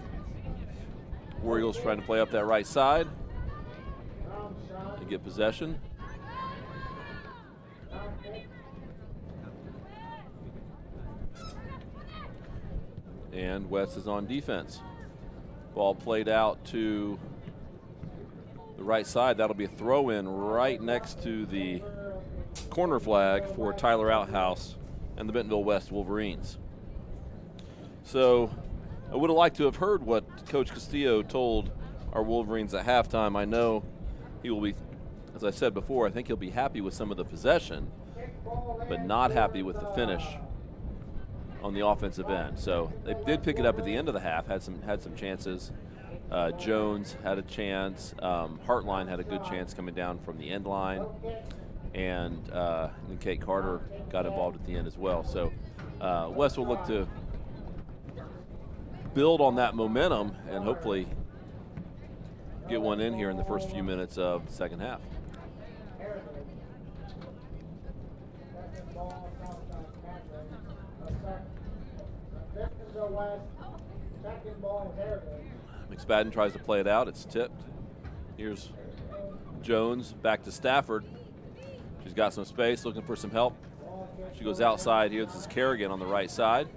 War Eagles trying to play up that right side to get possession. And West is on defense. Ball played out to the right side. That'll be a throw-in right next to the corner flag for Tyler Outhouse and the Bentonville West Wolverines. So I would have liked to have heard what Coach Castillo told our Wolverines at halftime. I know he will be, as I said before, I think he'll be happy with some of the possession, but not happy with the finish on the offensive end. So they did pick it up at the end of the half, had some chances, Jones had a chance. Hartline had a good chance coming down from the end line. And Kate Carter got involved at the end as well. So West will look to build on that momentum and hopefully get one in here in the first few minutes of the second half. McSpadden tries to play it out. It's tipped. Here's Jones back to Stafford. She's got some space, looking for some help. She goes outside here. This is Kerrigan on the right side.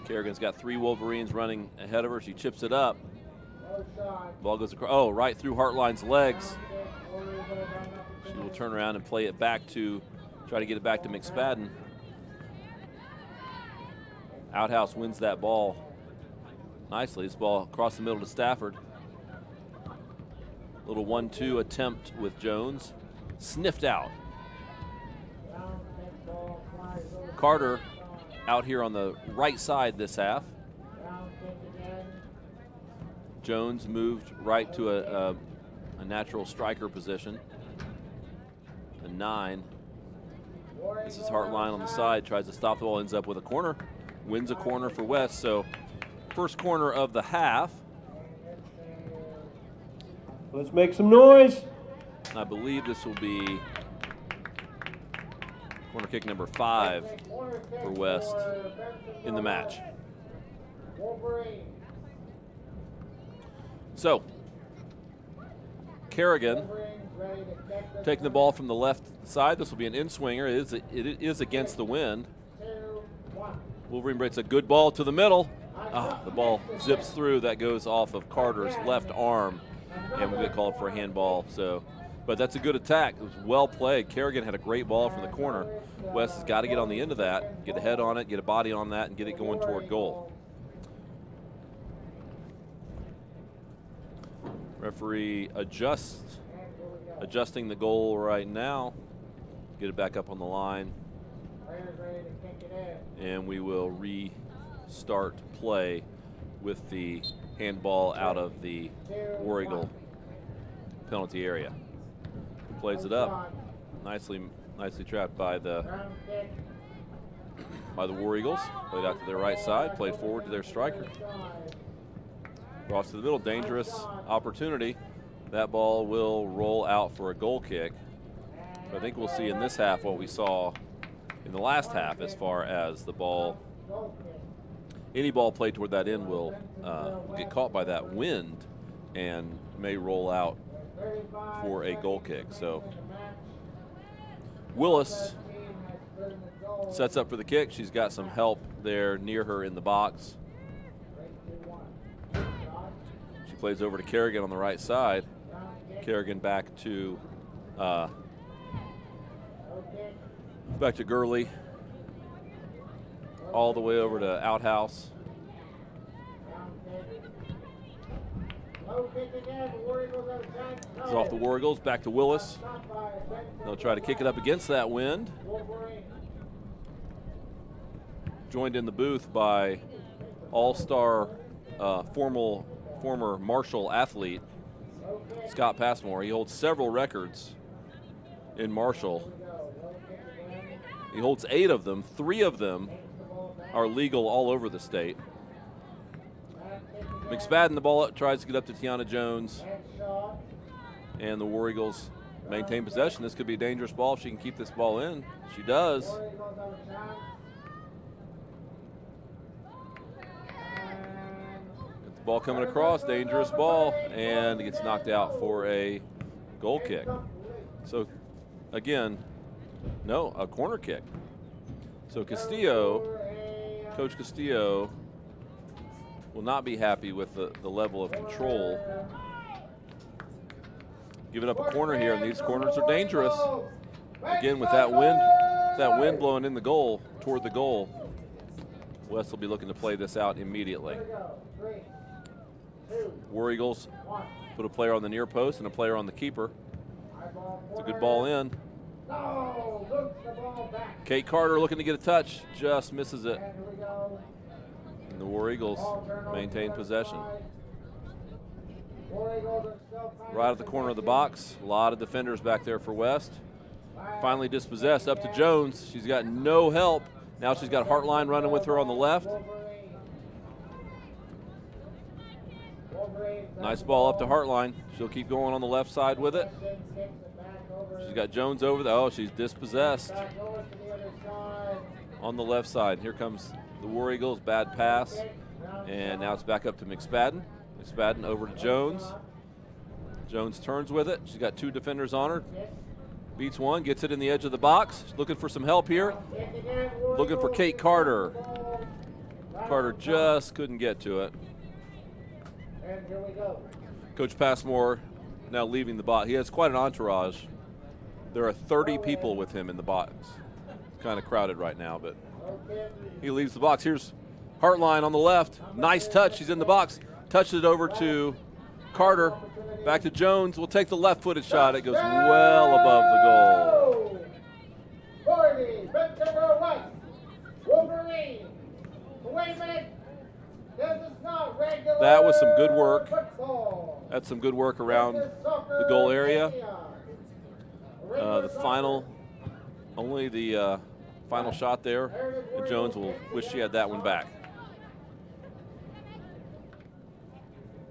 Kerrigan's got 3 Wolverines running ahead of her. She chips it up. Ball goes across, right through Hartline's legs. She will turn around and play it back to, try to get it back to McSpadden. Outhouse wins that ball nicely. This ball across the middle to Stafford. Little 1-2 attempt with Jones. Sniffed out. Carter out here on the right side this half. Jones moved right to a natural striker position. A 9. This is Hartline on the side, tries to stop the ball, ends up with a corner. Wins a corner for West, so first corner of the half. Let's make some noise. I believe this will be corner kick number 5 for West in the match. So, Kerrigan taking the ball from the left side. This will be an in-swinger. It is against the wind. Wolverine breaks a good ball to the middle. The ball zips through. That goes off of Carter's left arm, and we'll get called for a handball. So, but that's a good attack. It was well played. Kerrigan had a great ball from the corner. West has got to get on the end of that, get a head on it, get a body on that, and get it going toward goal. Referee adjusting the goal right now. Get it back up on the line. And we will restart play with the handball out of the War Eagle penalty area. Plays it up. Nicely trapped by the War Eagles. Played out to their right side, played forward to their striker. Cross to the middle, dangerous opportunity. That ball will roll out for a goal kick. But I think we'll see in this half what we saw in the last half as far as the ball. Any ball played toward that end will get caught by that wind and may roll out for a goal kick. So Willis sets up for the kick. She's got some help there near her in the box. She plays over to Kerrigan on the right side. Kerrigan back to Gurley. All the way over to Outhouse. It's off the War Eagles, back to Willis. They'll try to kick it up against that wind. Joined in the booth by all-star former Marshall athlete, Scott Passmore. He holds several records in Marshall. He holds 8 of them. 3 of them are legal all over the state. McSpadden, the ball up, tries to get up to Tiana Jones. And the War Eagles maintain possession. This could be a dangerous ball if she can keep this ball in. She does. The ball coming across, dangerous ball, and it gets knocked out for a goal kick. So, again, no, a corner kick. So Coach Castillo will not be happy with the level of control. Giving up a corner here, and these corners are dangerous. Again, with that wind blowing in the goal, toward the goal, West will be looking to play this out immediately. War Eagles put a player on the near post and a player on the keeper. It's a good ball in. Kate Carter looking to get a touch, just misses it. And the War Eagles maintain possession. Right at the corner of the box. A lot of defenders back there for West. Finally dispossessed up to Jones. She's got no help. Now she's got Hartline running with her on the left. Nice ball up to Hartline. She'll keep going on the left side with it. She's got Jones over there. Oh, she's dispossessed on the left side. Here comes the War Eagles. Bad pass. And now it's back up to McSpadden. McSpadden over to Jones. Jones turns with it. She's got two defenders on her. Beats one, gets it in the edge of the box. She's looking for some help here. Looking for Kate Carter. Carter just couldn't get to it. Coach Passmore now leaving the box. He has quite an entourage. There are 30 people with him in the box. It's kind of crowded right now, but he leaves the box. Here's Hartline on the left. Nice touch. He's in the box. Touches it over to Carter. Back to Jones. Will take the left-footed shot. It goes well above the goal. 40, Bentonville West, Wolverines. Wait a minute. This is not regular. That was some good work. Football. That's some good work around the goal area. The final, only the final shot there. And Jones will wish she had that one back.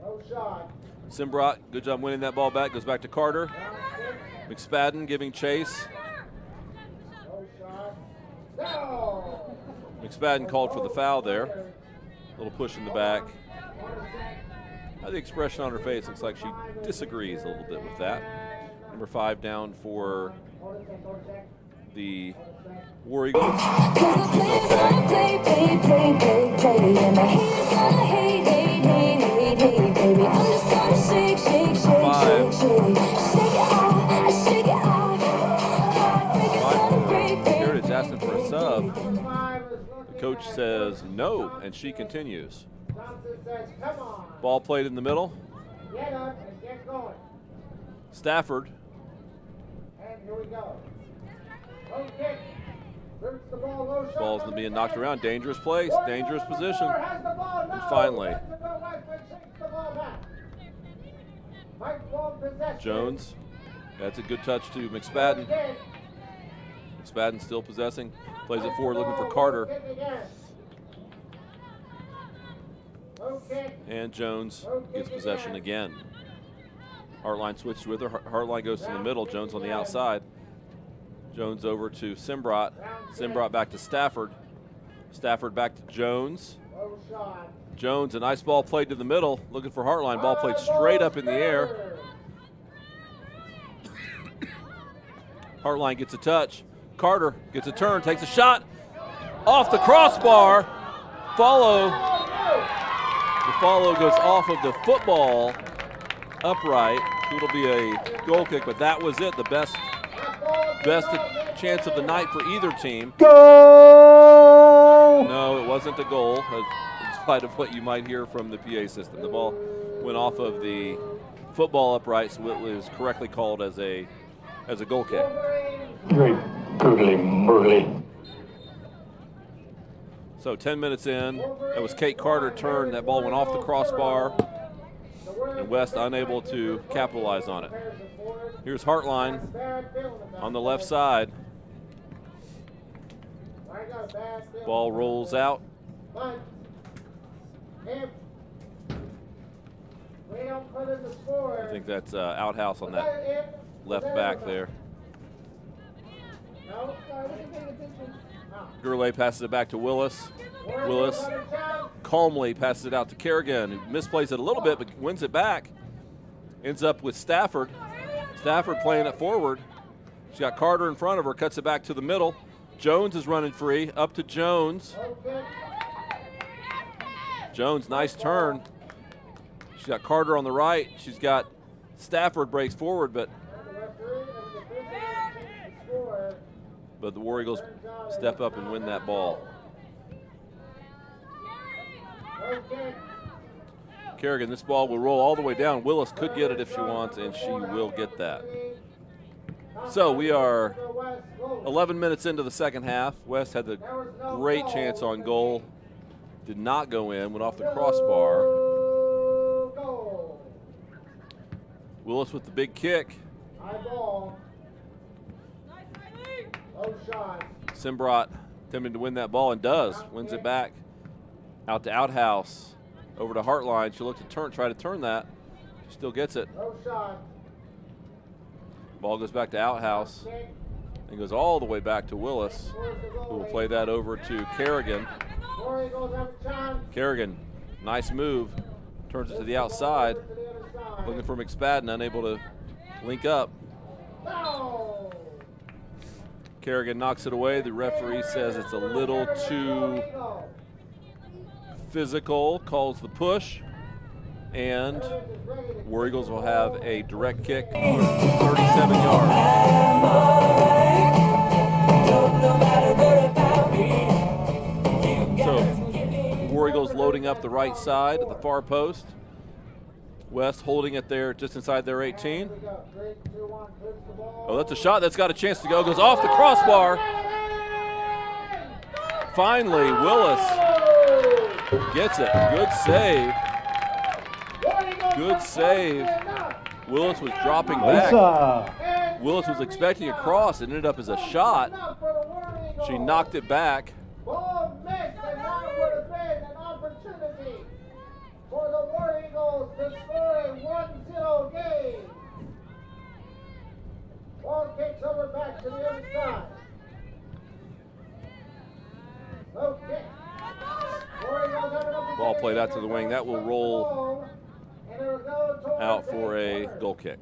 No shot. Simbrot, good job winning that ball back. Goes back to Carter. McSpadden giving chase. McSpadden called for the foul there. A little push in the back. The expression on her face looks like she disagrees a little bit with that. Number 5 down for the War Eagles. Heritage asking for a sub. The coach says no, and she continues. Ball played in the middle. Get up and get going. Stafford. And here we go. Low kick. Roots the ball, low shot. Ball's being knocked around. Dangerous place, dangerous position. And finally, Jones. That's a good touch to McSpadden. McSpadden still possessing. Plays it forward looking for Carter. And Jones gets possession again. Hartline switches with her. Hartline goes to the middle. Jones on the outside. Jones over to Simbrot. Simbrot back to Stafford. Stafford back to Jones. Jones, a nice ball played to the middle. Looking for Hartline. Ball played straight up in the air. Hartline gets a touch. Carter gets a turn, takes a shot. Off the crossbar. The follow goes off of the football upright. It'll be a goal kick, but that was it. The best chance of the night for either team. Goal! No, it wasn't a goal, in spite of what you might hear from the PA system. The ball went off of the football upright, so it was correctly called as a goal kick. Very brutally. So 10 minutes in, that was Kate Carter turn. That ball went off the crossbar, and West unable to capitalize on it. Here's Hartline on the left side. Ball rolls out. I think that's outhouse on that left back there. Gurley passes it back to Willis. Willis calmly passes it out to Kerrigan, who misplays it a little bit but wins it back. Ends up with Stafford. Stafford playing it forward. She's got Carter in front of her, cuts it back to the middle. Jones is running free, up to Jones. Jones, nice turn. She's got Carter on the right. She's got Stafford breaks forward, but the War Eagles step up and win that ball. Kerrigan, this ball will roll all the way down. Willis could get it if she wants, and she will get that. So we are 11 minutes into the second half. West had the great chance on goal. Did not go in, went off the crossbar. Willis with the big kick. High ball. Low shot. Simbrot attempting to win that ball and does. Wins it back. Out to Outhouse. Over to Heartline. She'll look to try to turn that. She still gets it. Low shot. Ball goes back to Outhouse. And goes all the way back to Willis, who will play that over to Kerrigan. Kerrigan, nice move. Turns it to the outside. Looking for McSpadden, unable to link up. Kerrigan knocks it away. The referee says it's a little too physical, calls the push, and War Eagles will have a direct kick, 37 yards. So, War Eagles loading up the right side of the far post. West holding it there just inside their 18. Oh, that's a shot that's got a chance to go. Goes off the crossbar. Finally, Willis gets it. Good save. Good save. Willis was dropping back. Willis was expecting a cross. It ended up as a shot. She knocked it back. Ball missed, and now would have been an opportunity for the War Eagles to score a 1-0 game. Ball kicks over back to the other side. Low kick. War Eagles have an opportunity. Ball played out to the wing. That will roll out for a goal kick.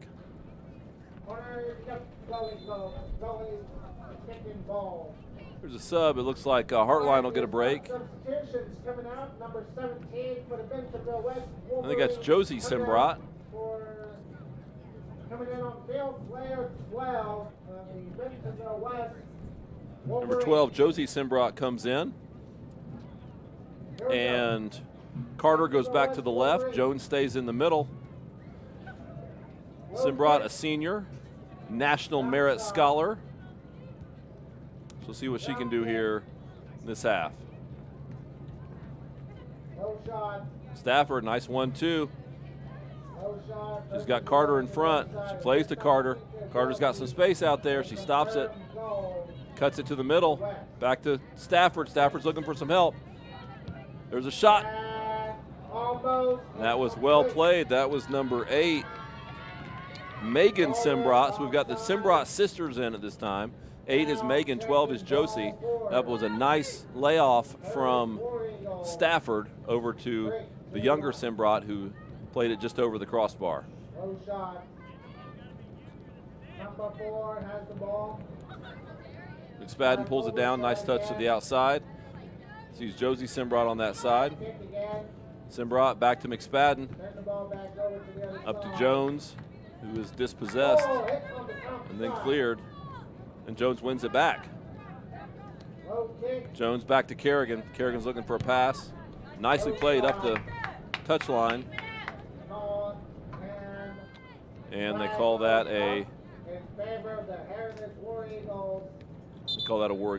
There's a sub. It looks like Heartline will get a break. Substitutions coming out. Number 17 for the Bentonville West. I think that's Josie Simbrot. Coming in on field player 12, the Bentonville West. Number 12, Josie Simbrot comes in. And Carter goes back to the left. Jones stays in the middle. Simbrot, a senior, National Merit Scholar. So see what she can do here this half. Stafford, nice 1-2. She's got Carter in front. She plays to Carter. Carter's got some space out there. She stops it, cuts it to the middle. Back to Stafford. Stafford's looking for some help. There's a shot. That was well played. That was number 8, Megan Simbrot. So we've got the Simbrot sisters in at this time. 8 is Megan, 12 is Josie. That was a nice layoff from Stafford over to the younger Simbrot, who played it just over the crossbar. Low shot. Number 4 has the ball. McSpadden pulls it down. Nice touch to the outside. Sees Josie Simbrot on that side. Simbrot back to McSpadden. Up to Jones, who is dispossessed and then cleared. And Jones wins it back. Jones back to Kerrigan. Kerrigan's looking for a pass. Nicely played up the touchline. And they call that a War Eagle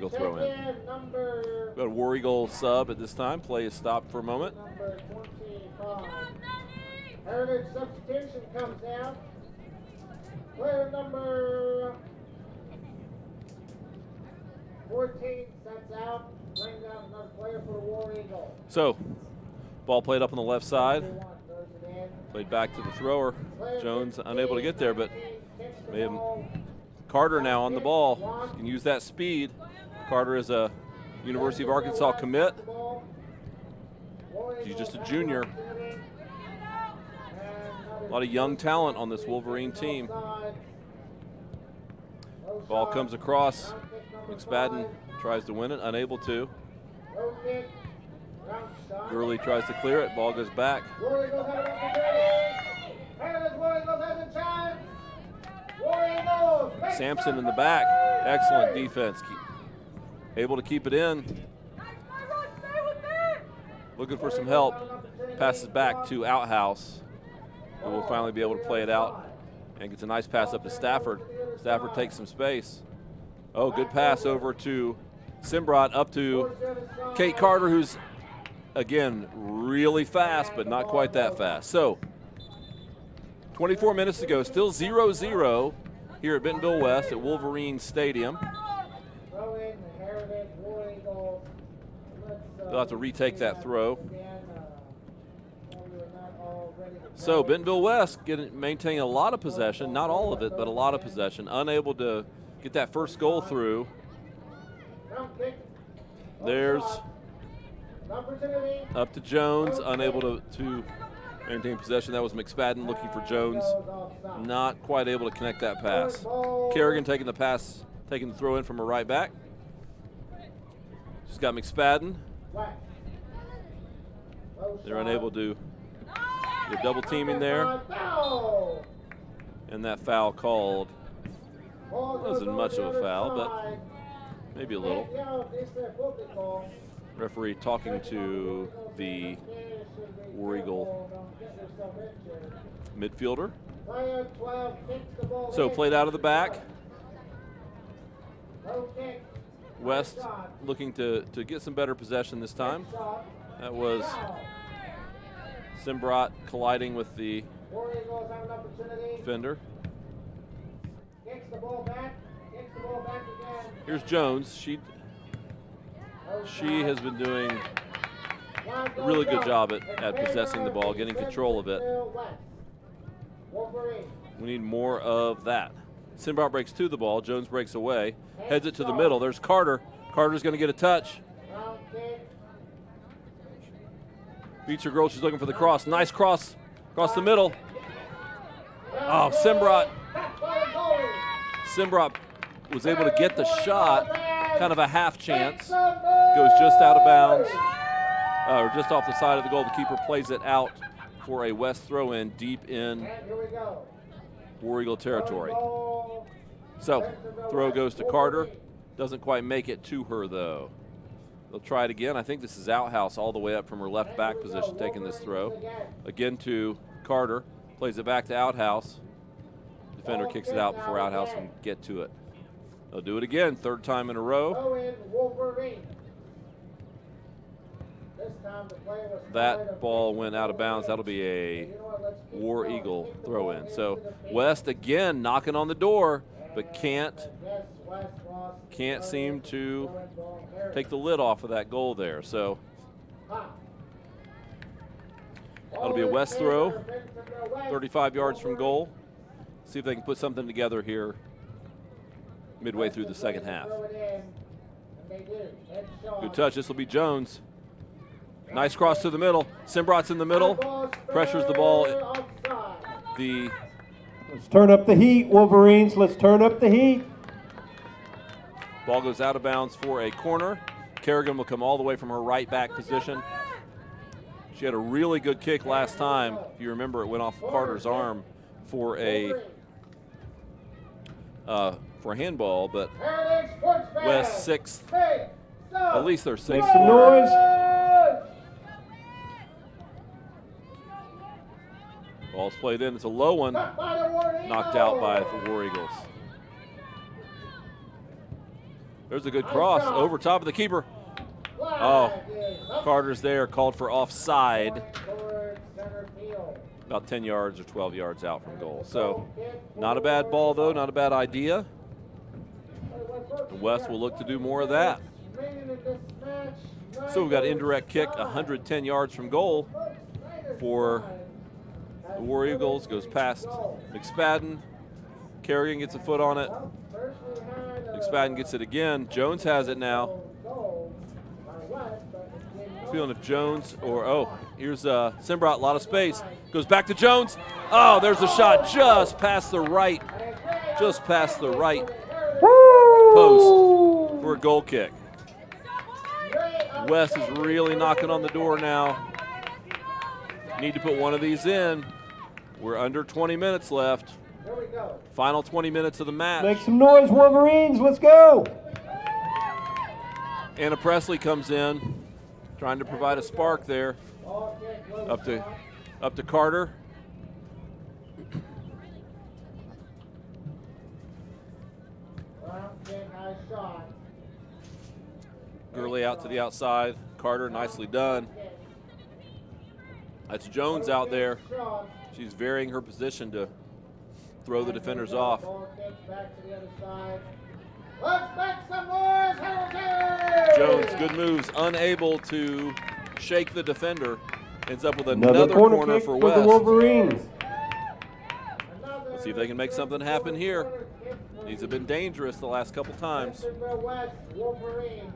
throw in. Got a War Eagle sub at this time. Play is stopped for a moment. Number 25. Heritage substitution comes out. Player number 14 sets out. Brings out another player for the War Eagle. So, ball played up on the left side. Played back to the thrower. Jones unable to get there, but Carter now on the ball. Can use that speed. Carter is a University of Arkansas commit. She's just a junior. A lot of young talent on this Wolverine team. Ball comes across. McSpadden tries to win it, unable to. Gurley tries to clear it. Ball goes back. Sampson in the back. Excellent defense. Able to keep it in. Looking for some help. Passes back to Outhouse. And we'll finally be able to play it out. And gets a nice pass up to Stafford. Stafford takes some space. Oh, good pass over to Simbrot, up to Kate Carter, who's, again, really fast, but not quite that fast. So, 24 minutes to go. Still 0-0 here at Bentonville West at Wolverines Stadium. They'll have to retake that throw. So Bentonville West maintaining a lot of possession, not all of it, but a lot of possession. Unable to get that first goal through. There's up to Jones, unable to maintain possession. That was McSpadden looking for Jones. Not quite able to connect that pass. Kerrigan taking the pass, taking the throw in from her right back. She's got McSpadden. They're unable to get double teaming there. And that foul called wasn't much of a foul, but maybe a little. Referee talking to the War Eagle midfielder. So played out of the back. West looking to get some better possession this time. That was Simbrat colliding with the defender. Here's Jones. She has been doing a really good job at possessing the ball, getting control of it. We need more of that. Simbrat breaks to the ball. Jones breaks away. Heads it to the middle. There's Carter. Carter's going to get a touch. Beats her girl. She's looking for the cross. Nice cross across the middle. Oh, Simbrat was able to get the shot. Kind of a half chance. Goes just out of bounds. Or just off the side of the goal. The keeper plays it out for a West throw-in deep in War Eagle territory. So, throw goes to Carter. Doesn't quite make it to her, though. They'll try it again. I think this is Outhouse all the way up from her left back position taking this throw. Again to Carter. Plays it back to Outhouse. Defender kicks it out before Outhouse can get to it. They'll do it again, third time in a row. That ball went out of bounds. That'll be a War Eagle throw in. So West again knocking on the door, but can't seem to take the lid off of that goal there. So that'll be a West throw, 35 yards from goal. See if they can put something together here midway through the second half. Good touch. This will be Jones. Nice cross to the middle. Simbrat's in the middle. Pressures the ball. Let's turn up the heat, Wolverines. Let's turn up the heat. Ball goes out of bounds for a corner. Kerrigan will come all the way from her right back position. She had a really good kick last time. If you remember, it went off Carter's arm for a handball, but West sixth. At least they're sixth. Make some noise. Ball's played in. It's a low one. Knocked out by the War Eagles. There's a good cross over top of the keeper. Oh, Carter's there, called for offside. About 10 yards or 12 yards out from goal. So not a bad ball, though, not a bad idea. West will look to do more of that. So we've got indirect kick, 110 yards from goal for the War Eagles. Goes past McSpadden. Kerrigan gets a foot on it. McSpadden gets it again. Jones has it now. Feeling if Jones or, here's Simbrat, a lot of space. Goes back to Jones. Oh, there's the shot just past the right post for a goal kick. West is really knocking on the door now. Need to put one of these in. We're under 20 minutes left. Final 20 minutes of the match. Make some noise, Wolverines. Let's go. Anna Presley comes in, trying to provide a spark there. Up to Carter. Gurley out to the outside. Carter, nicely done. That's Jones out there. She's varying her position to throw the defenders off. Let's make some noise, Heritage! Jones, good moves, unable to shake the defender. Ends up with Another corner kick for the West. Wolverines. Let's see if they can make something happen here. These have been dangerous the last couple times. West, Wolverines,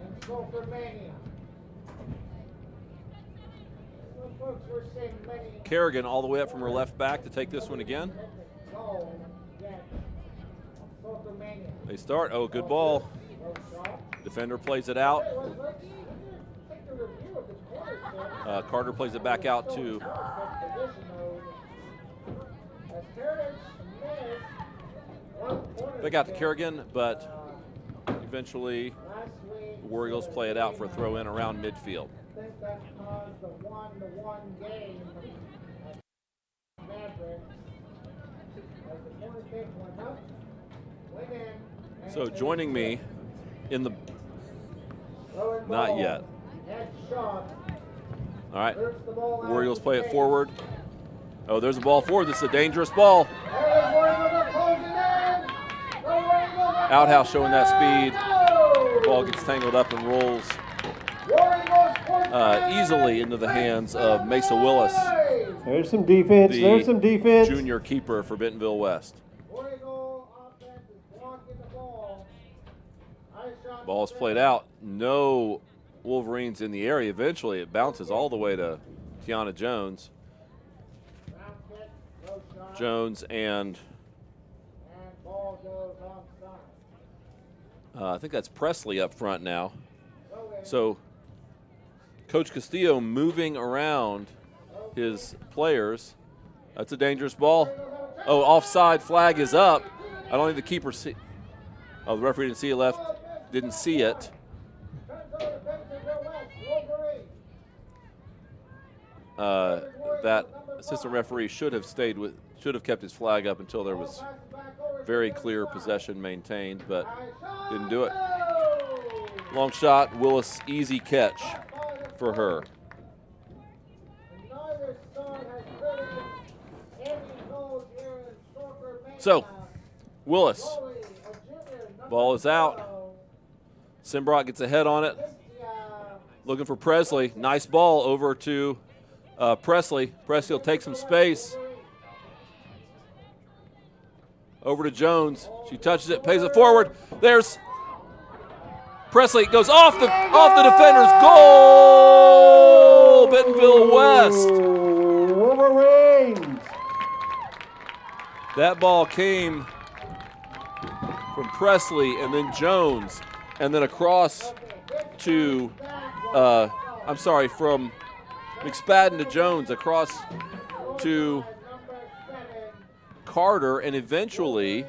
and Soccer Mania. Folks, we're seeing many Kerrigan all the way up from her left back to take this one again. They start. Oh, good ball. Defender plays it out. Carter plays it back out to Kerrigan, but eventually the War Eagles play it out for a throw in around midfield. I think that caused the 1-1 game at Mavericks. As the corner kick went up, went in. So joining me in the not yet. All right, War Eagles play it forward. Oh, there's a ball forward. This is a dangerous ball. Outhouse showing that speed. The ball gets tangled up and rolls easily into the hands of Mesa Willis. There's some defense. There's some defense. Junior keeper for Bentonville West. Ball's played out. No Wolverines in the area. Eventually, it bounces all the way to Tiana Jones. Jones and I think that's Presley up front now. So Coach Castillo moving around his players. That's a dangerous ball. Oh, offside flag is up. I don't think the keeper see. Oh, the referee didn't see it left. Didn't see it. That assistant referee should have kept his flag up until there was very clear possession maintained, but didn't do it. Long shot, Willis, easy catch for her. So, Willis, ball is out. Simbrock gets a head on it. Looking for Presley. Nice ball over to Presley. Presley will take some space. Over to Jones. She touches it, pays it forward. There's Presley. Goes off the defender's goal. Bentonville West. Wolverines. That ball came from Presley and then Jones, and then across to from McSpadden to Jones, across to Carter, and eventually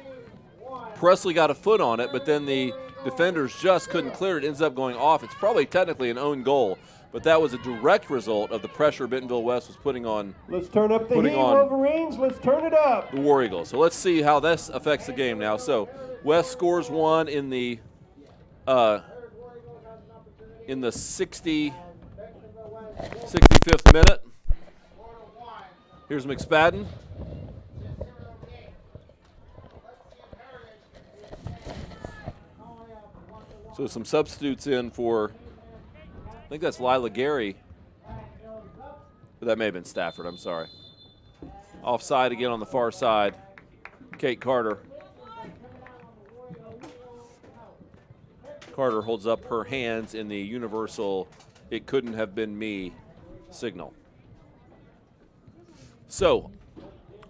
Presley got a foot on it, but then the defenders just couldn't clear it. It ends up going off. It's probably technically an own goal, but that was a direct result of the pressure Bentonville West was putting on. Let's turn up the heat, Wolverines. Let's turn it up. The War Eagles. So let's see how this affects the game now. So West scores one in the 65th minute. Here's McSpadden. So some substitutes in for, I think that's Lila Gary. That may have been Stafford, I'm sorry. Offside again on the far side. Kate Carter. Carter holds up her hands in the universal "it couldn't have been me" signal. So,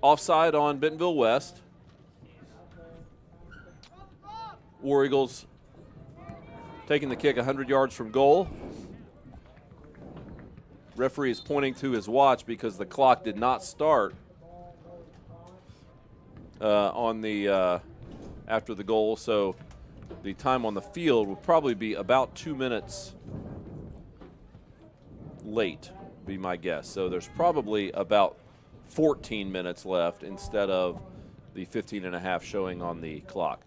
offside on Bentonville West. War Eagles taking the kick 100 yards from goal. Referee is pointing to his watch because the clock did not start on the after the goal, so the time on the field will probably be about 2 minutes late, be my guess. So there's probably about 14 minutes left instead of the 15 and a half showing on the clock.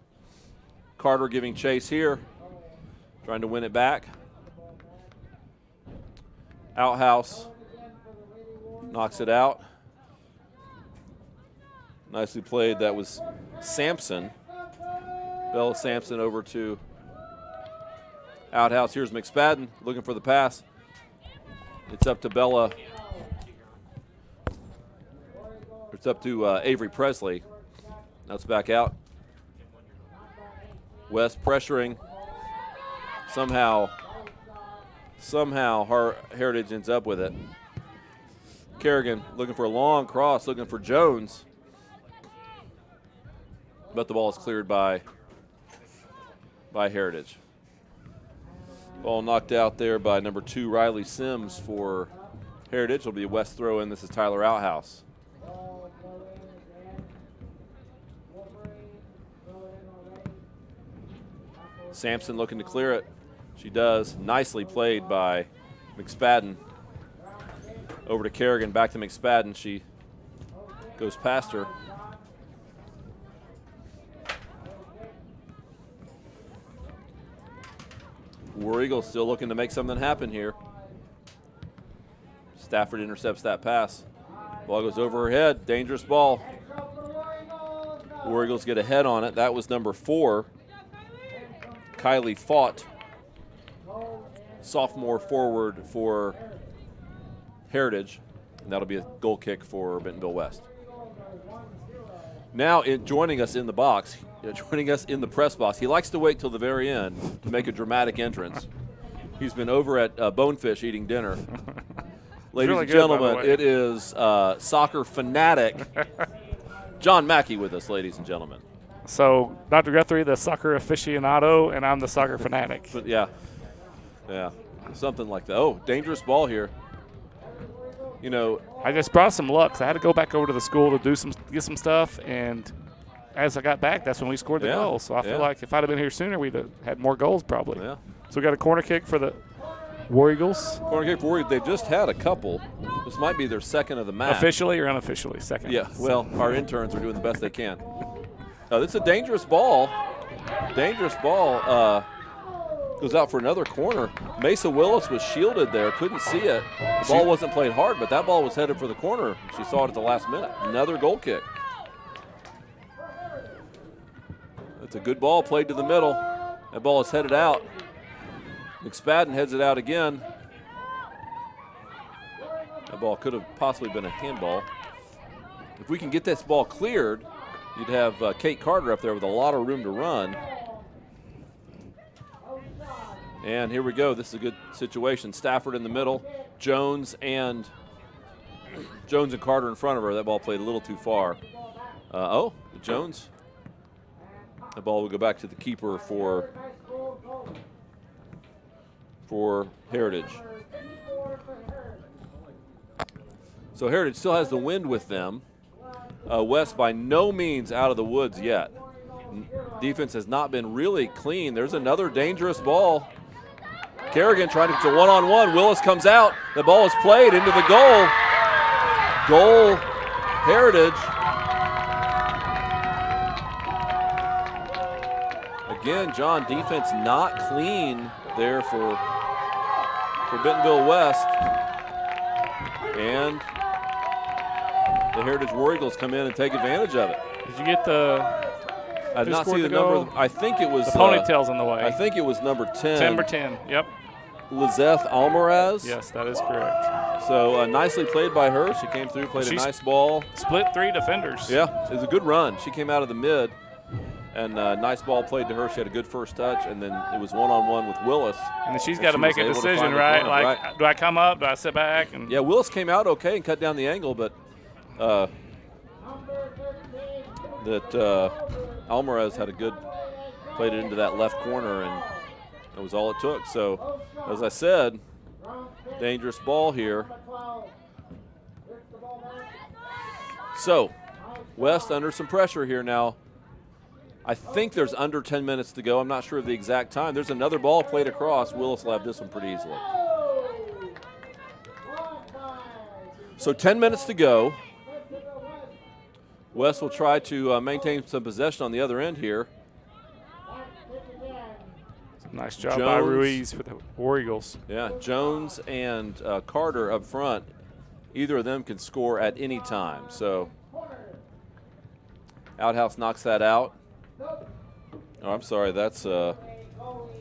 Carter giving chase here, trying to win it back. Outhouse knocks it out. Nicely played. That was Sampson. Bella Sampson over to outhouse. Here's McSpadden looking for the pass. It's up to Bella. It's up to Avery Presley. Now it's back out. West pressuring. Somehow Heritage ends up with it. Kerrigan looking for a long cross, looking for Jones. But the ball is cleared by Heritage. Ball knocked out there by number 2, Riley Sims for Heritage. It'll be a West throw in. This is Tyler Outhouse. Sampson looking to clear it. She does. Nicely played by McSpadden. Over to Kerrigan, back to McSpadden. She goes past her. War Eagles still looking to make something happen here. Stafford intercepts that pass. Ball goes over her head. Dangerous ball. War Eagles get a head on it. That was number 4. Kylie Fought, sophomore forward for Heritage, and that'll be a goal kick for Bentonville West. Now, joining us in the box, joining us in the press box, he likes to wait till the very end to make a dramatic entrance. He's been over at Bonefish eating dinner. Ladies and gentlemen, it is soccer fanatic John Mackey with us, ladies and gentlemen. So, Dr. Guthrie, the soccer aficionado, and I'm the soccer fanatic. But yeah, something like that. Oh, dangerous ball here. You know, I just brought some luck. So I had to go back over to the school to get some stuff, and as I got back, that's when we scored the goal. So I feel like if I'd have been here sooner, we'd have had more goals probably. Yeah. So we got a corner kick for the War Eagles. Corner kick for War Eagles. They've just had a couple. This might be their second of the match. Officially or unofficially? Second. Yeah. Well, our interns are doing the best they can. This is a dangerous ball. Dangerous ball. Goes out for another corner. Mesa Willis was shielded there. Couldn't see it. The ball wasn't played hard, but that ball was headed for the corner. She saw it at the last minute. Another goal kick. It's a good ball played to the middle. That ball is headed out. McSpadden heads it out again. That ball could have possibly been a handball. If we can get this ball cleared, you'd have Kate Carter up there with a lot of room to run. And here we go. This is a good situation. Stafford in the middle. Jones and Carter in front of her. That ball played a little too far. Jones. The ball will go back to the keeper for Heritage. So Heritage still has the wind with them. West by no means out of the woods yet. Defense has not been really clean. There's another dangerous ball. Kerrigan trying to get a one-on-one. Willis comes out. The ball is played into the goal. Goal, Heritage. Again, John, defense not clean there for Bentonville West. And the Heritage War Eagles come in and take advantage of it. Did you get the... I did not see the number. I think it was... The ponytail's in the way. I think it was number 10. Number 10, yep. Lizeth Almaraz. Yes, that is correct. So nicely played by her. She came through, played a nice ball. Split 3 defenders. Yeah, it was a good run. She came out of the mid, and nice ball played to her. She had a good first touch, and then it was one-on-one with Willis. And then she's got to make a decision, right? Like, do I come up? Do I sit back? And yeah, Willis came out okay and cut down the angle, but Almaraz had a good, played it into that left corner, and that was all it took. So, as I said, dangerous ball here. So, West under some pressure here now. I think there's under 10 minutes to go. I'm not sure of the exact time. There's another ball played across. Willis will have this one pretty easily. So 10 minutes to go. West will try to maintain some possession on the other end here. Nice job by Ruiz for the War Eagles. Yeah, Jones and Carter up front. Either of them can score at any time. So Outhouse knocks that out. Oh, I'm sorry. That's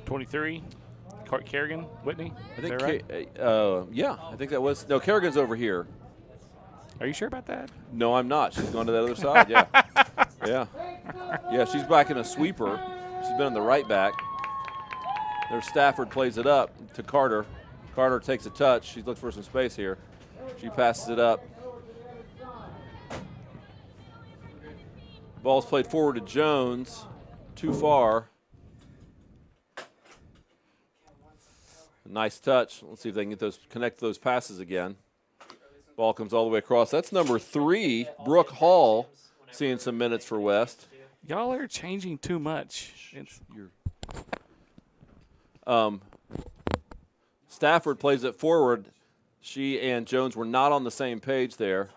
23. Kerrigan, Whitney. I think. Right? Yeah, I think that was. No, Kerrigan's over here. Are you sure about that? No, I'm not. She's going to the other side. Yeah. Yeah, she's back in a sweeper. She's been on the right back. There's Stafford, plays it up to Carter. Carter takes a touch. She's looking for some space here. She passes it up. Ball's played forward to Jones. Too far. Nice touch. Let's see if they can get connect those passes again. Ball comes all the way across. That's number 3, Brooke Hall, seeing some minutes for West. Y'all are changing too much. Stafford plays it forward. She and Jones were not on the same page there.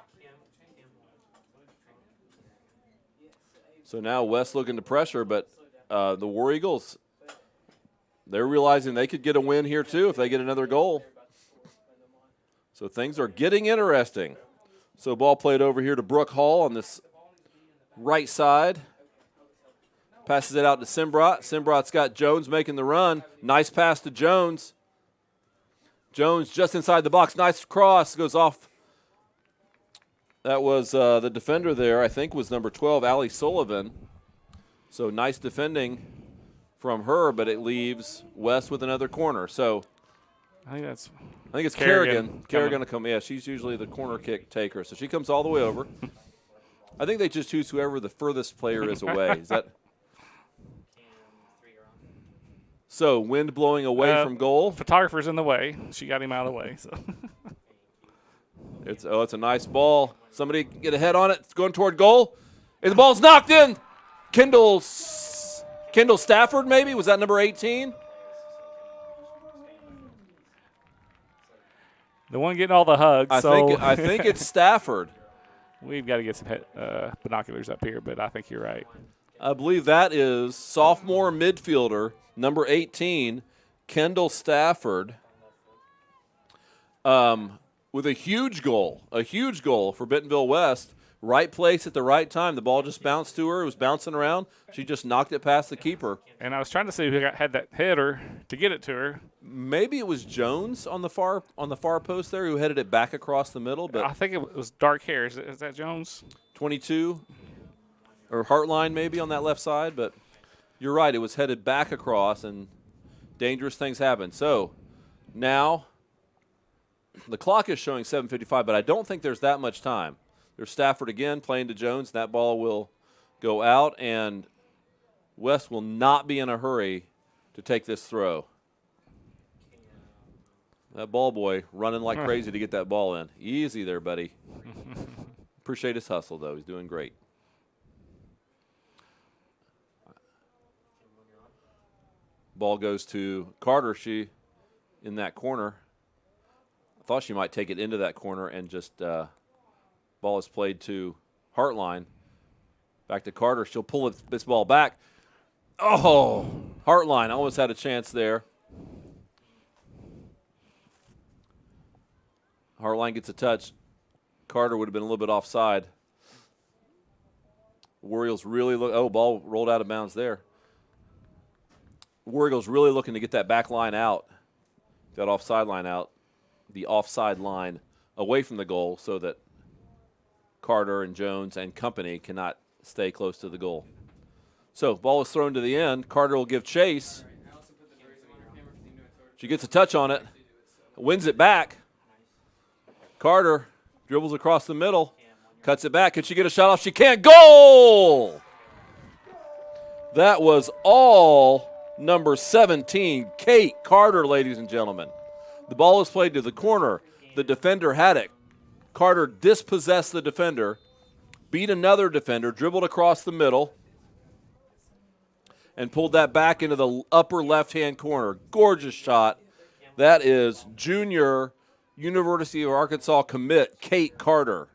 So now West looking to pressure, but the War Eagles, they're realizing they could get a win here too if they get another goal. So things are getting interesting. So ball played over here to Brooke Hall on this right side. Passes it out to Simbrot. Simbrot's got Jones making the run. Nice pass to Jones. Jones just inside the box. Nice cross. Goes off. That was the defender there, I think, was number 12, Allie Sullivan. So nice defending from her, but it leaves West with another corner. So I think it's Kerrigan. Kerrigan to come. Yeah, she's usually the corner kick taker. So she comes all the way over. I think they just choose whoever the furthest player is away. Is that? So wind blowing away from goal. Photographer's in the way. She got him out of the way. So it's a nice ball. Somebody get a head on it. It's going toward goal. And the ball's knocked in. Kendall Stafford, maybe? Was that number 18? The one getting all the hugs. I think it's Stafford. We've got to get some binoculars up here, but I think you're right. I believe that is sophomore midfielder, number 18, Kendall Stafford, with a huge goal for Bentonville West. Right place at the right time. The ball just bounced to her. It was bouncing around. She just knocked it past the keeper. And I was trying to see who had that header to get it to her. Maybe it was Jones on the far post there who headed it back across the middle. But I think it was dark hair. Is that Jones? 22 or Hartline maybe on that left side. But you're right. It was headed back across, and dangerous things happen. So now the clock is showing 7:55, but I don't think there's that much time. There's Stafford again playing to Jones. That ball will go out, and West will not be in a hurry to take this throw. That ball boy running like crazy to get that ball in. Easy there, buddy. Appreciate his hustle, though. He's doing great. Ball goes to Carter. She in that corner. I thought she might take it into that corner and just ball is played to Hartline. Back to Carter. She'll pull this ball back. Oh, Hartline almost had a chance there. Hartline gets a touch. Carter would have been a little bit offside. War Eagles really look. Oh, ball rolled out of bounds there. War Eagles really looking to get that back line out, that offside line out, the offside line away from the goal so that Carter and Jones and company cannot stay close to the goal. So ball is thrown to the end. Carter will give chase. She gets a touch on it, wins it back. Carter dribbles across the middle, cuts it back. Can she get a shot off? She can. Goal! That was all number 17, Kate Carter, ladies and gentlemen. The ball is played to the corner. The defender had it. Carter dispossessed the defender, beat another defender, dribbled across the middle, and pulled that back into the upper left-hand corner. Gorgeous shot. That is junior University of Arkansas commit Kate Carter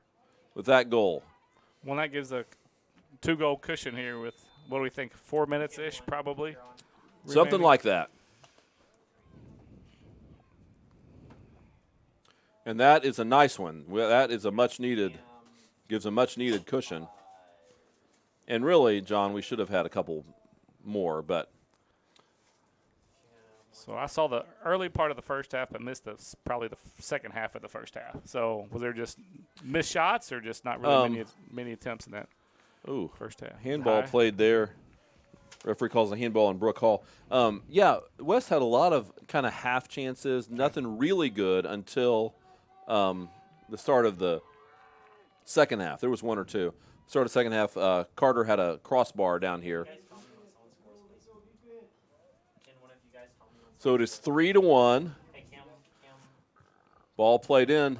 with that goal. Well, that gives a 2-goal cushion here with, what do we think, 4 minutes-ish probably? Something remaining. like that. And that is a nice one. That is a much-needed, gives a much-needed cushion. And really, John, we should have had a couple more, but. So I saw the early part of the first half, but missed probably the second half of the first half. So was there just missed shots or just not really many attempts in that first half? Handball played there. Referee calls a handball on Brook Hall. Yeah, West had a lot of kind of half chances, nothing really good until the start of the second half. There was one or two. Start of the second half, Carter had a crossbar down here. So it is 3-1. Ball played in.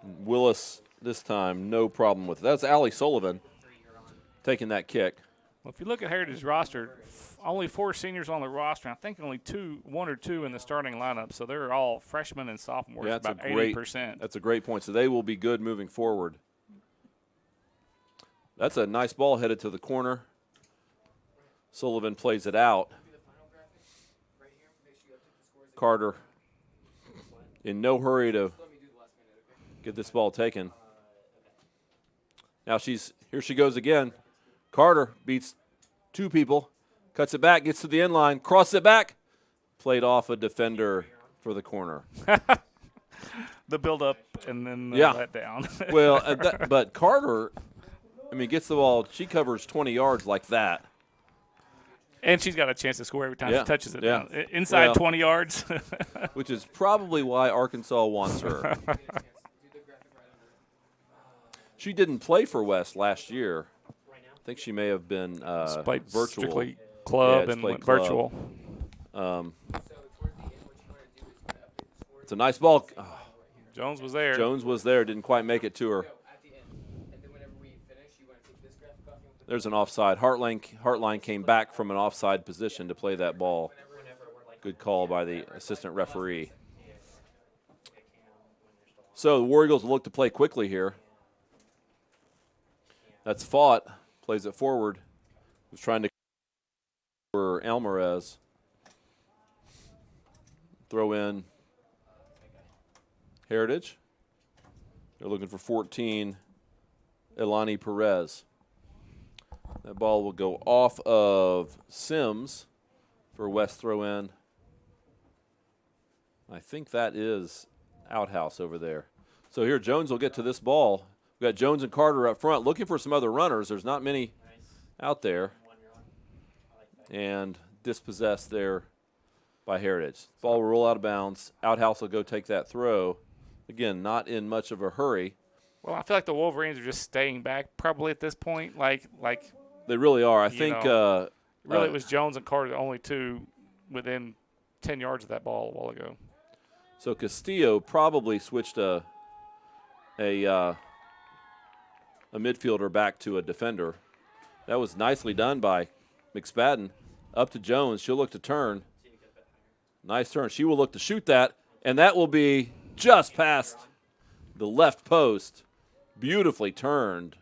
Willis this time, no problem with it. That's Allie Sullivan taking that kick. Well, if you look at Heritage's roster, only 4 seniors on the roster. I think only 1 or 2 in the starting lineup. So they're all freshmen and sophomores, Yeah, about 80%. That's a great point. So they will be good moving forward. That's a nice ball headed to the corner. Sullivan plays it out. Carter in no hurry to get this ball taken. Now here she goes again. Carter beats 2 people, cuts it back, gets to the end line, crosses it back, played off a defender for the corner. The build-up and then the let down. Well, but Carter, gets the ball. She covers 20 yards like that. And she's got a chance to score every time she touches it. Yeah. Inside 20 yards. Which is probably why Arkansas wants her. She didn't play for West last year. I think she may have been virtual. Strictly club and went virtual. It's a nice ball. Oh. Jones was there. Didn't quite make it to her. There's an offside. Hartline came back from an offside position to play that ball. Good call by the assistant referee. So the War Eagles will look to play quickly here. That's Fought. Plays it forward. Was trying to for Alvarez. Throw in Heritage. They're looking for 14. Elani Perez. That ball will go off of Sims for West throw in. I think that is Outhouse over there. So here Jones will get to this ball. We've got Jones and Carter up front looking for some other runners. There's not many out there. And dispossessed there by Heritage. Ball will roll out of bounds. Outhouse will go take that throw. Again, not in much of a hurry. Well, I feel like the Wolverines are just staying back probably at this point. Like they really are. I think really it was Jones and Carter, the only 2 within 10 yards of that ball a while ago. So Castillo probably switched a midfielder back to a defender. That was nicely done by McSpadden. Up to Jones. She'll look to turn. Nice turn. She will look to shoot that, and that will be just past the left post. Beautifully turned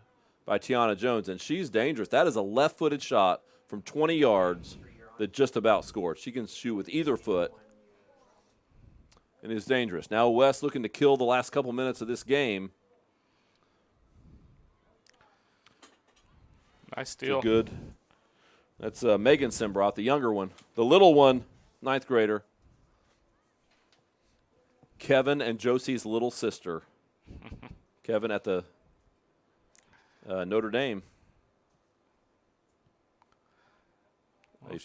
by Tiana Jones, and she's dangerous. That is a left-footed shot from 20 yards that just about scored. She can shoot with either foot and is dangerous. Now West looking to kill the last couple minutes of this game. Nice steal. Good. That's Megan Simbrot, the younger one. The little one, 9th grader. Kevin and Josie's little sister. Kevin at the Notre Dame. A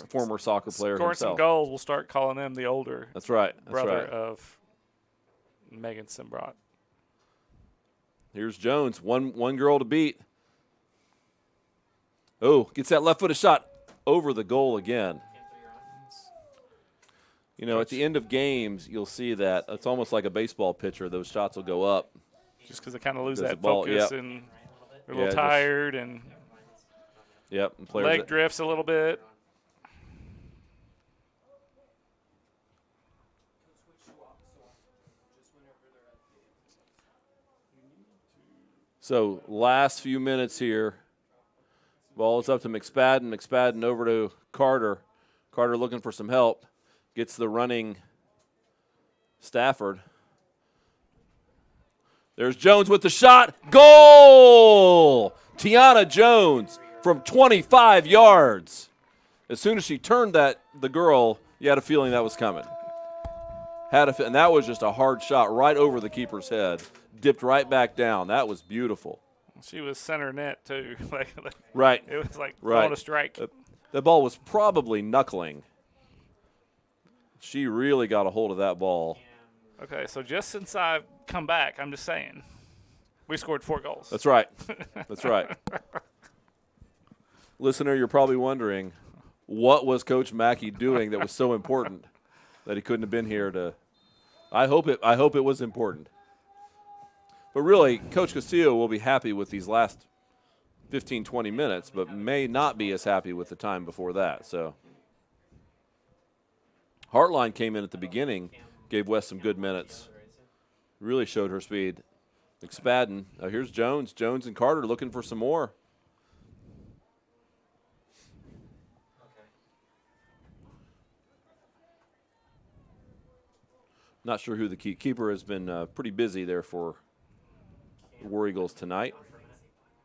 former soccer player scoring himself. Some goals, we'll start calling him the older brother of Megan Simbrot. Here's Jones, one girl to beat. Oh, gets that left-footed shot over the goal again. At the end of games, you'll see that it's almost like a baseball pitcher. Those shots will go up. Just because they kind of lose that focus and they're a little tired and leg drifts a little bit. So last few minutes here. Ball is up to McSpadden. McSpadden over to Carter. Carter looking for some help. Gets the running Stafford. There's Jones with the shot. Goal! Tiana Jones from 25 yards. As soon as she turned the girl, you had a feeling that was coming. And that was just a hard shot right over the keeper's head. Dipped right back down. That was beautiful. She was center net, too. Right. It was like throwing a strike. The ball was probably knuckling. She really got a hold of that ball. Okay, so just since I've come back, I'm just saying, we scored 4 goals. That's right. That's right. Listener, you're probably wondering, what was Coach Mackey doing that was so important that he couldn't have been here to – I hope it was important. But really, Coach Castillo will be happy with these last 15, 20 minutes, but may not be as happy with the time before that. So Hartline came in at the beginning, gave West some good minutes, really showed her speed. McSpadden, here's Jones. Jones and Carter looking for some more. Not sure who the keeper has been pretty busy there for the War Eagles tonight.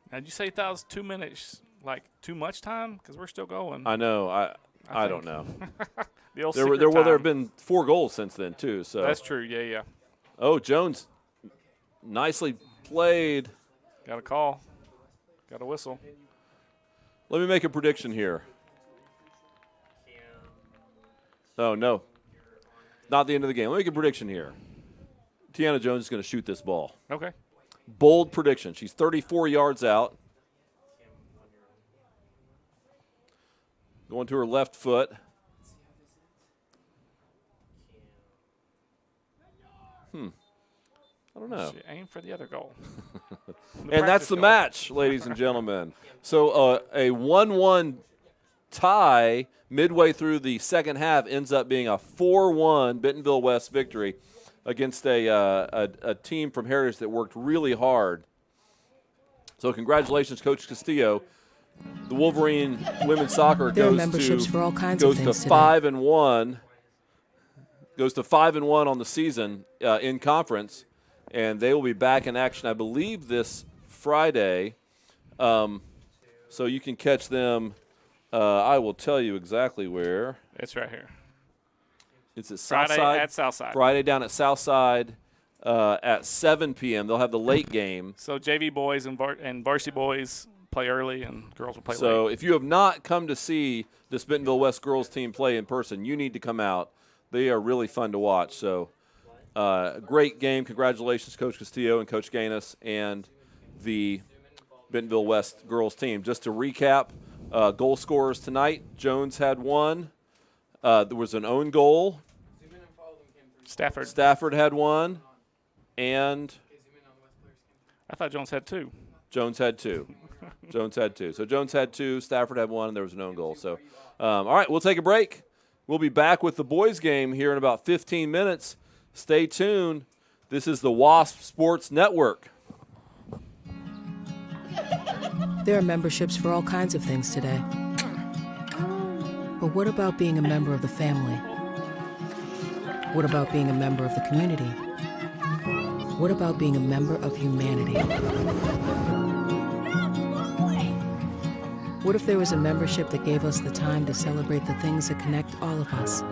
Now, did you say that was 2 minutes, like too much time? Because we're still going. I know. I don't know. The old there have been 4 goals since then too. So that's true. Yeah. Oh, Jones, nicely played. Got a call. Got a whistle. Let me make a prediction here. Oh no. Not the end of the game. Let me make a prediction here. Tiana Jones is going to shoot this ball. Okay. Bold prediction. She's 34 yards out. Going to her left foot. I don't know. She aimed for the other goal. And that's the match, ladies and gentlemen. So a 1-1 tie midway through the second half ends up being a 4-1 Bentonville West victory against a team from Heritage that worked really hard. So congratulations, Coach Castillo. The Wolverine women's soccer goes to 5-1. Goes to 5-1 on the season in conference, and they will be back in action, I believe, this Friday. So you can catch them. I will tell you exactly where. It's right here. It's at Friday Southside. at Southside. Friday down at Southside at 7 p.m. They'll have the late game. So JV boys and varsity boys play early, and girls will play late. So if you have not come to see this Bentonville West girls team play in person, you need to come out. They are really fun to watch. So great game. Congratulations, Coach Castillo and Coach Gaines and the Bentonville West girls team. Just to recap, goal scorers tonight, Jones had 1. There was an own goal. Stafford had 1. And I thought Jones had 2. Jones had 2. Jones had 2. So Jones had 2, Stafford had 1, and there was an own goal. So, all right, we'll take a break. We'll be back with the boys' game here in about 15 minutes. Stay tuned. This is the WASP Sports Network. There are memberships for all kinds of things today. But what about being a member of the family? What about being a member of the community? What about being a member of humanity? What if there was a membership that gave us the time to celebrate the things that connect all of us?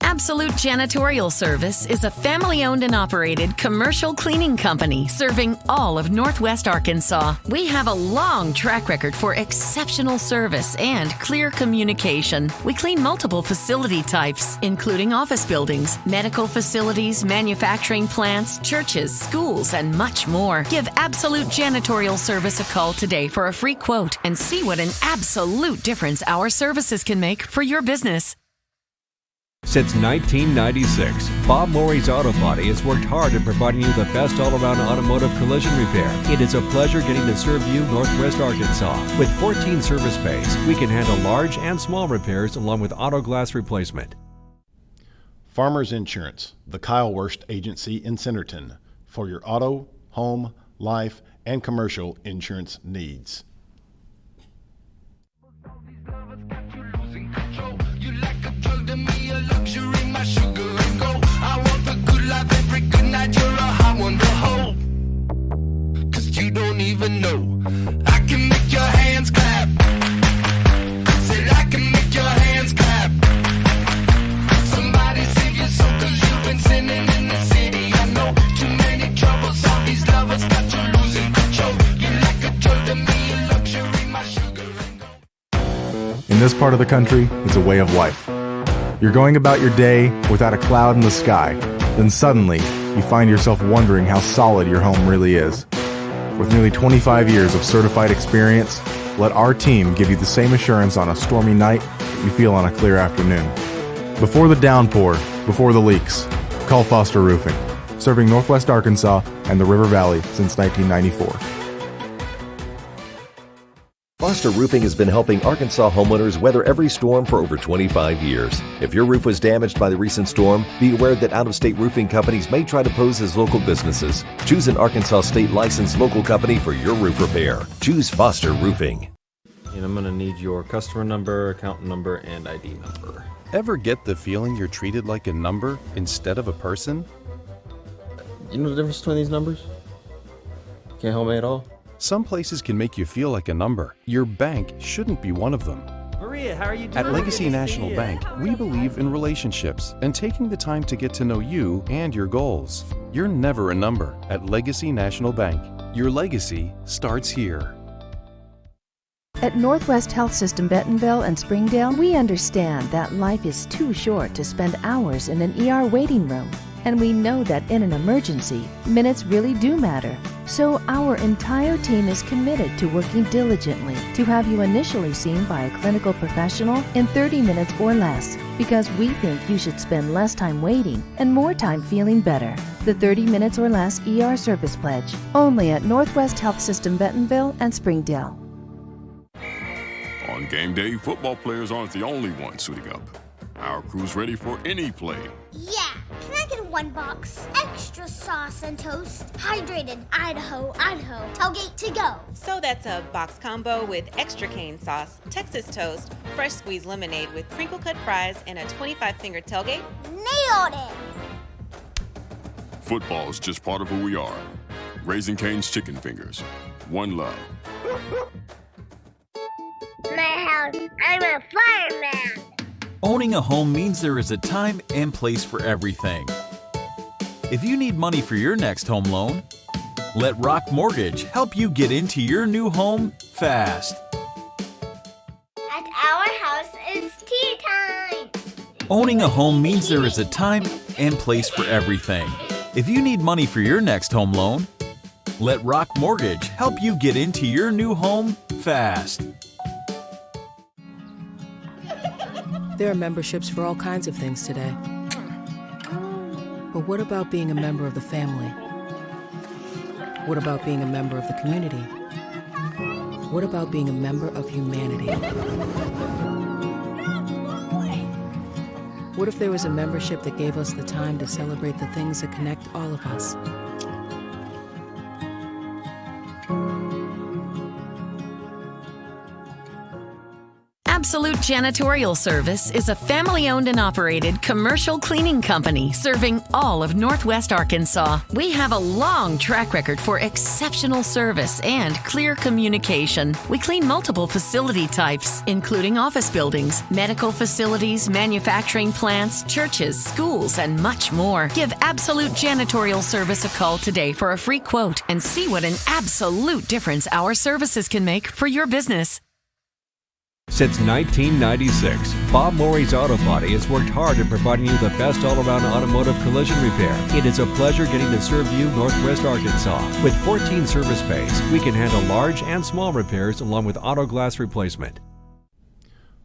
Absolute Janitorial Service is a family-owned and operated commercial cleaning company serving all of Northwest Arkansas. We have a long track record for exceptional service and clear communication. We clean multiple facility types, including office buildings, medical facilities, manufacturing plants, churches, schools, and much more. Give Absolute Janitorial Service a call today for a free quote and see what an absolute difference our services can make for your business. Since 1996, Bob Morey's Auto Body has worked hard at providing you the best all-around automotive collision repair. It is a pleasure getting to serve you Northwest Arkansas. With 14 service bays, we can handle large and small repairs along with auto glass replacement. Farmers Insurance, the Kyle Wurst Agency in Centerton, for your auto, home, life, and commercial insurance needs. You like a drug to me, a luxury, my sugar and gold. I want this part of the country, it's a way of life. You're going about your day without a cloud in the sky, then suddenly you find yourself wondering how solid your home really is. With nearly 25 years of certified experience, let our team give you the same assurance on a stormy night that you feel on a clear afternoon. Before the downpour, before the leaks, call Foster Roofing, serving Northwest Arkansas and the River Valley since 1994. Foster Roofing has been helping Arkansas homeowners weather every storm for over 25 years. If your roof was damaged by the recent storm, be aware that out-of-state roofing companies may try to pose as local businesses. Choose an Arkansas state licensed local company for your roof repair. Choose Foster Roofing. And I'm going to need your customer number, account number, and ID number. Ever get the feeling you're treated like a number instead of a person? You know the difference between these numbers? Can't help me at all? Some places can make you feel like a number. Your bank shouldn't be one of them. Maria, how are you doing? At Legacy National Bank, we believe in relationships and taking the time to get to know you and your goals. You're never a number at Legacy National Bank. Your legacy starts here. At Northwest Health System Bentonville and Springdale, we understand that life is too short to spend hours in an ER waiting room. And we know that in an emergency, minutes really do matter. So our entire team is committed to working diligently to have you initially seen by a clinical professional in 30 minutes or less, because we think you should spend less time waiting and more time feeling better. The 30 minutes or less ER service pledge, only at Northwest Health System Bentonville and Springdale. On game day, football players aren't the only ones suiting up. Our crew's ready for any play. Yeah, can I get one box? Extra sauce and toast. Hydrated Idaho, Idaho. Tailgate to go. So that's a box combo with extra cane sauce, Texas toast, fresh squeezed lemonade with crinkle cut fries, and a 25-finger tailgate? Nailed it! Football is just part of who we are. Raising Cane's Chicken Fingers. One love. My house, I'm a fireman. Owning a home means there is a time and place for everything. If you need money for your next home loan, let Rock Mortgage help you get into your new home fast. At our house, it's tea time. Owning a home means there is a time and place for everything. If you need money for your next home loan, let Rock Mortgage help you get into your new home fast. There are memberships for all kinds of things today. But what about being a member of the family? What about being a member of the community? What about being a member of humanity? What if there was a membership that gave us the time to celebrate the things that connect all of us? Absolute Janitorial Service is a family-owned and operated commercial cleaning company serving all of Northwest Arkansas. We have a long track record for exceptional service and clear communication. We clean multiple facility types, including office buildings, medical facilities, manufacturing plants, churches, schools, and much more. Give Absolute Janitorial Service a call today for a free quote and see what an absolute difference our services can make for your business. Since 1996, Bob Morey's Auto Body has worked hard at providing you the best all-around automotive collision repair. It is a pleasure getting to serve you Northwest Arkansas. With 14 service bays, we can handle large and small repairs along with auto glass replacement.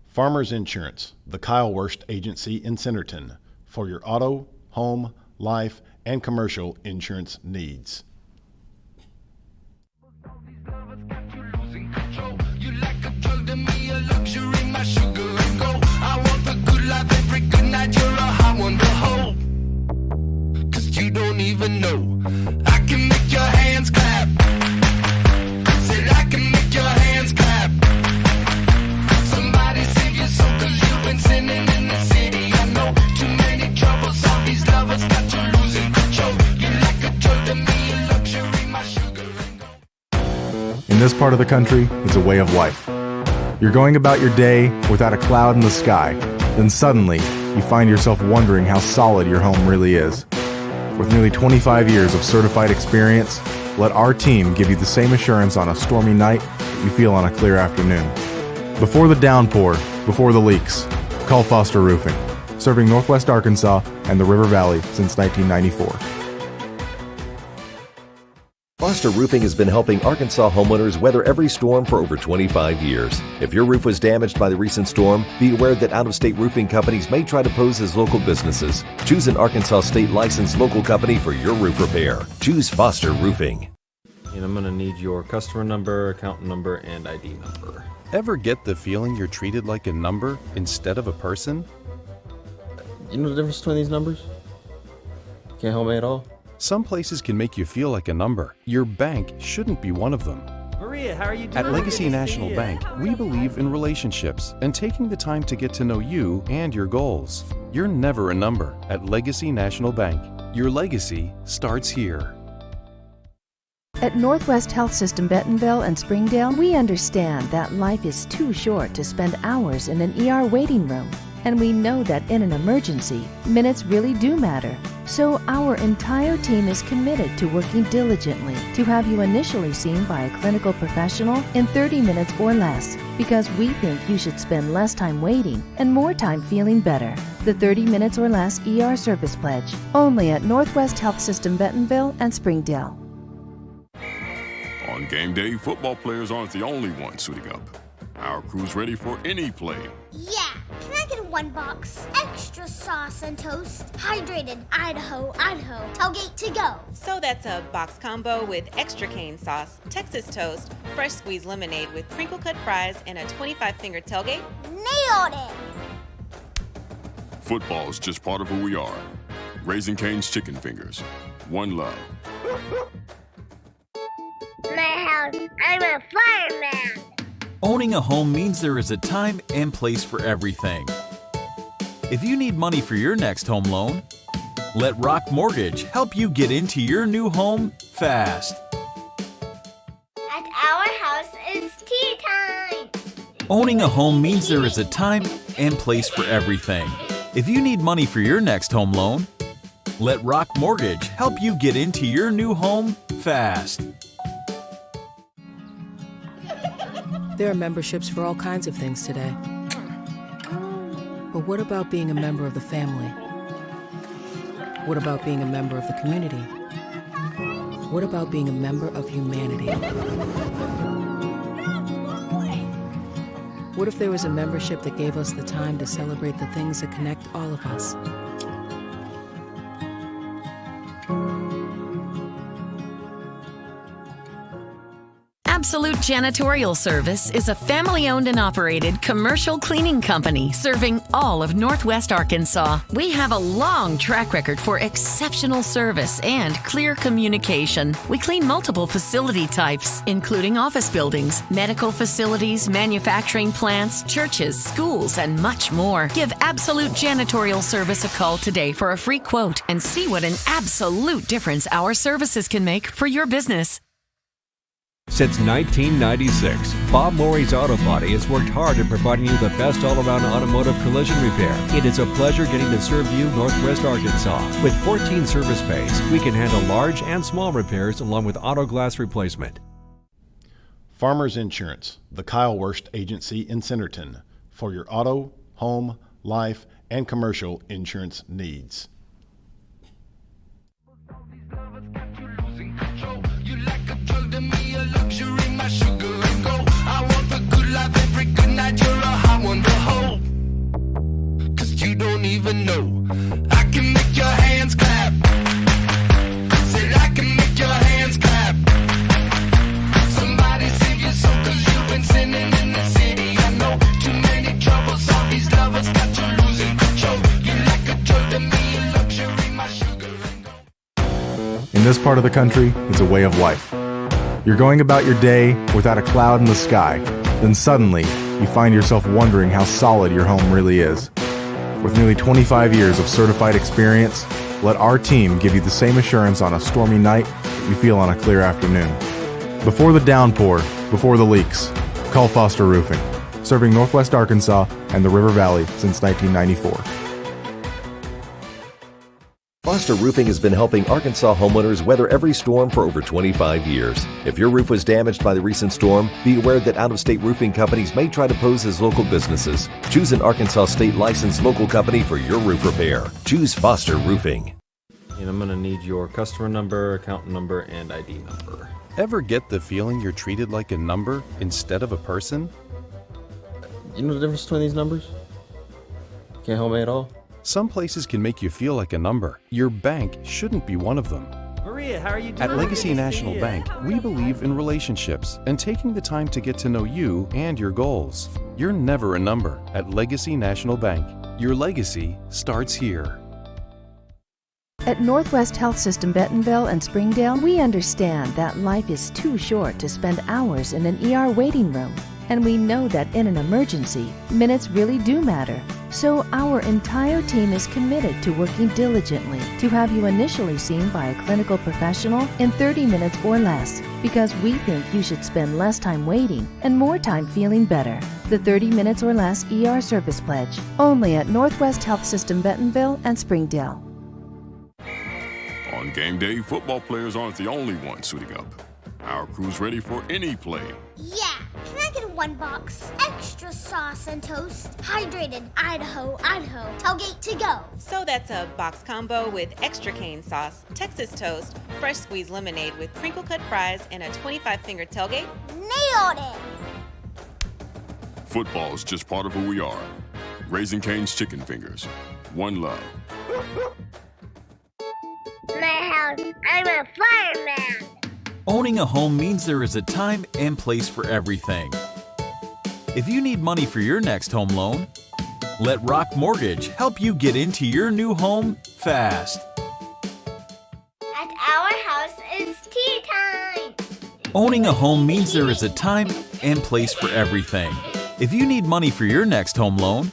Farmers Insurance, the Kyle Wurst Agency in Centerton, for your auto, home, life, and commercial insurance needs. My sugar and gold. I want the good life every good night. You're a hot one to hold. 'Cause you don't even know. I can make your hands clap. Said I can make your hands clap. Somebody save your soul 'cause you've been sinning in the city. I know too many troubles. All these lovers got you losing control. You're like a drug to me, a luxury. My sugar and gold. In this part of the country, it's a way of life. You're going about your day without a cloud in the sky, then suddenly you find yourself wondering how solid your home really is. With nearly 25 years of certified experience, let our team give you the same assurance on a stormy night you feel on a clear afternoon. Before the downpour, before the leaks. Call Foster Roofing, serving Northwest Arkansas and the River Valley since 1994. Foster Roofing has been helping Arkansas homeowners weather every storm for over 25 years. If your roof was damaged by the recent storm, be aware that out-of-state roofing companies may try to pose as local businesses. Choose an Arkansas state-licensed local company for your roof repair. Choose Foster Roofing. And I'm going to need your customer number, account number, and ID number. Ever get the feeling you're treated like a number instead of a person? You know the difference between these numbers? Can't help me at all? Some places can make you feel like a number. Your bank shouldn't be one of them. Maria, how are you doing? At Legacy National Bank, we believe in relationships and taking the time to get to know you and your goals. You're never a number at Legacy National Bank. Your legacy starts here. At Northwest Health System Bentonville and Springdale, we understand that life is too short to spend hours in an ER waiting room. And we know that in an emergency, minutes really do matter. So our entire team is committed to working diligently to have you initially seen by a clinical professional in 30 minutes or less, because we think you should spend less time waiting and more time feeling better. The 30 minutes or less ER service pledge, only at Northwest Health System Bentonville and Springdale. On game day, football players aren't the only ones suiting up. Our crew's ready for any play. Yeah, can I get one box? Extra sauce and toast. Hydrated Idaho, Idaho. Tailgate to go. So that's a box combo with extra cane sauce, Texas toast, fresh squeezed lemonade with crinkle cut fries, and a 25-finger tailgate? Nailed it! Football's just part of who we are. Raising Cane's Chicken Fingers. One love. My house, I'm a fireman. Owning a home means there is a time and place for everything. If you need money for your next home loan, let Rock Mortgage help you get into your new home fast. At our house, it's tea time. Owning a home means there is a time and place for everything. If you need money for your next home loan, let Rock Mortgage help you get into your new home fast. There are memberships for all kinds of things today. But what about being a member of the family? What about being a member of the community? What about being a member of humanity? What if there was a membership that gave us the time to celebrate the things that connect all of us? Absolute Janitorial Service is a family-owned and operated commercial cleaning company serving all of Northwest Arkansas. We have a long track record for exceptional service and clear communication. We clean multiple facility types, including office buildings, medical facilities, manufacturing plants, churches, schools, and much more. Give Absolute Janitorial Service a call today for a free quote and see what an absolute difference our services can make for your business. Since 1996, Bob Morey's Auto Body has worked hard at providing you the best all-around automotive collision repair. It is a pleasure getting to serve you Northwest Arkansas. With 14 service bays, we can handle large and small repairs along with auto glass replacement. Farmers Insurance, the Kyle Worst Agency in Centerton, for your auto, home, life, and commercial insurance needs. Luxury, my sugar and gold. I want the good life every good night. You're a hot one to hold. 'Cause you don't even know. I can make your hands clap. Said I can make your hands clap. Somebody save your soul 'cause you've been sinning in the city. I know too many troubles. All these lovers got you losing control. You like a drug to me, a luxury, my sugar and gold. In this part of the country, it's a way of life. You're going about your day without a cloud in the sky. Then suddenly, you find yourself wondering how solid your home really is. With nearly 25 years of certified experience, let our team give you the same assurance on a stormy night that you feel on a clear afternoon. Before the downpour, before the leaks, call Foster Roofing, serving Northwest Arkansas and the River Valley since 1994. Foster Roofing has been helping Arkansas homeowners weather every storm for over 25 years. If your roof was damaged by the recent storm, be aware that out-of-state roofing companies may try to pose as local businesses. Choose an Arkansas state licensed local company for your roof repair. Choose Foster Roofing. And I'm gonna need your customer number, account number, and ID number. Ever get the feeling you're treated like a number instead of a person? You know the difference between these numbers? Can't help me at all? Some places can make you feel like a number. Your bank shouldn't be one of them. Maria, how are you doing? At Legacy National Bank, we believe in relationships and taking the time to get to know you and your goals. You're never a number at Legacy National Bank. Your legacy starts here. At Northwest Health System Bentonville and Springdale, we understand that life is too short to spend hours in an ER waiting room. And we know that in an emergency, minutes really do matter. So our entire team is committed to working diligently to have you initially seen by a clinical professional in 30 minutes or less, because we think you should spend less time waiting and more time feeling better. The 30 minutes or less ER service pledge, only at Northwest Health System Bentonville and Springdale. On game day, football players aren't the only ones suiting up. Our crew's ready for any play. Yeah, can I get one box? Extra sauce and toast. Hydrated Idaho, Idaho. Tailgate to go. So that's a box combo with extra cane sauce, Texas toast, fresh squeezed lemonade with crinkle cut fries, and a 25-finger tailgate. Nailed it! Football's just part of who we are. Raising Cane's Chicken Fingers. One love. My house, I'm a fireman. Owning a home means there is a time and place for everything. If you need money for your next home loan, let Rock Mortgage help you get into your new home fast. At our house, it's tea time. Owning a home means there is a time and place for everything. If you need money for your next home loan,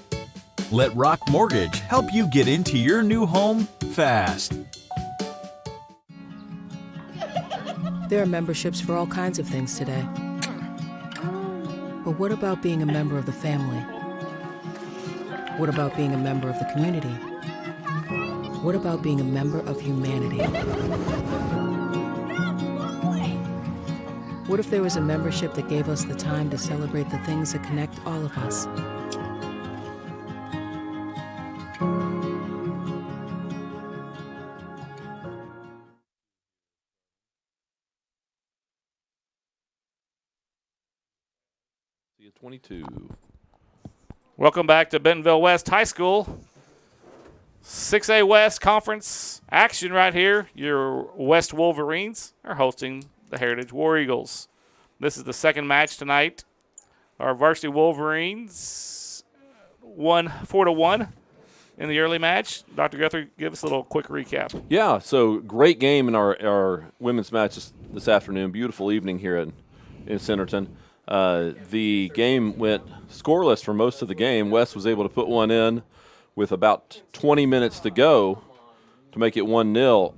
let Rock Mortgage help you get into your new home fast. There are memberships for all kinds of things today. But what about being a member of the family? What about being a member of the community? What about being a member of humanity? What if there was a membership that gave us the time to celebrate the things that connect all of us? See you 22. Welcome back to Bentonville West High School. 6A West Conference action right here. Your West Wolverines are hosting the Heritage War Eagles. This is the second match tonight. Our Varsity Wolverines won 4-1 in the early match. Dr. Guthrie, give us a little quick recap. Yeah, so great game in our women's match this afternoon. Beautiful evening here in Centerton. The game went scoreless for most of the game. West was able to put one in with about 20 minutes to go to make it 1-0.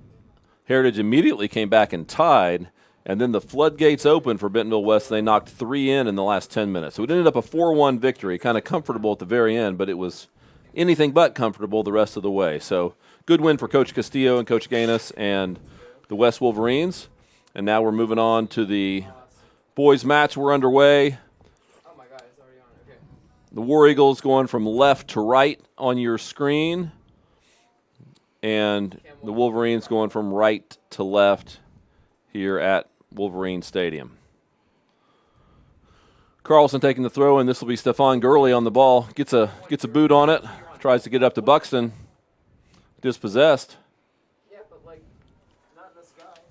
Heritage immediately came back and tied, and then the floodgates opened for Bentonville West. They knocked 3 in the last 10 minutes. So it ended up a 4-1 victory, kind of comfortable at the very end, but it was anything but comfortable the rest of the way. So good win for Coach Castillo and Coach Gaines and the West Wolverines. And now we're moving on to the boys match. We're underway. The War Eagles going from left to right on your screen, and the Wolverines going from right to left here at Wolverine Stadium. Carlson taking the throw, and this will be Stephon Gurley on the ball. Gets a boot on it, tries to get up to Buxton. Dispossessed.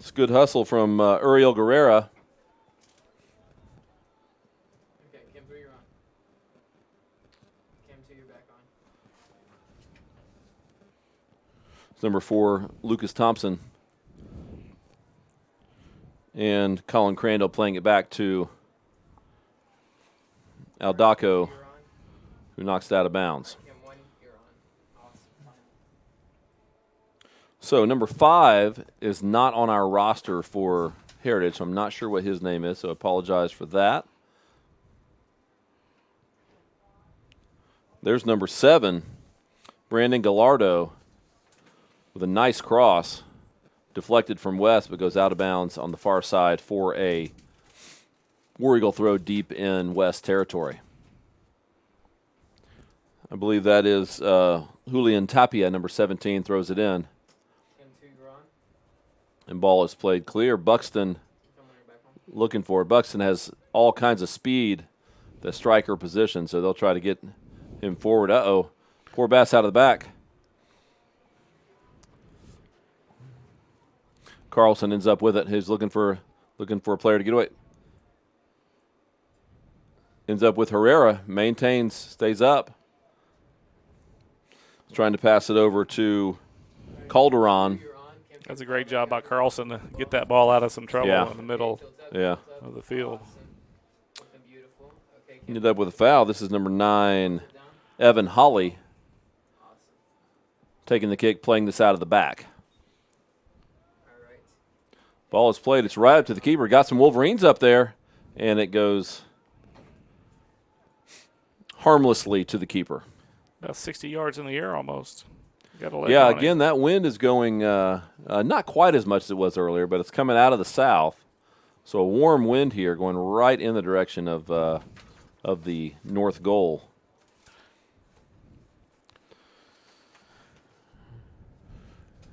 It's a good hustle from Uriel Guerrera. It's number 4, Lucas Thompson. And Colin Crandall playing it back to Aldaco, who knocks it out of bounds. So number 5 is not on our roster for Heritage, so I'm not sure what his name is, so I apologize for that. There's number 7, Brandon Gallardo. with a nice cross, deflected from West, but goes out of bounds on the far side for a War Eagle throw deep in West territory. I believe that is Julian Tapia, number 17, throws it in. And ball is played clear. Buxton looking for it. Buxton has all kinds of speed, the striker position, so they'll try to get him forward. Uh-oh. Poor Bass out of the back. Carlson ends up with it. He's looking for a player to get away. Ends up with Herrera. Maintains, stays up. Trying to pass it over to Calderon. That's a great job by Carlson to get that ball out of some trouble in the middle of the field. Ended up with a foul. This is number 9, Evan Holly, taking the kick, playing this out of the back. Ball is played. It's right up to the keeper. Got some Wolverines up there, and it goes harmlessly to the keeper. About 60 yards in the air almost. Yeah, again, that wind is going not quite as much as it was earlier, but it's coming out of the south. So a warm wind here going right in the direction of the north goal.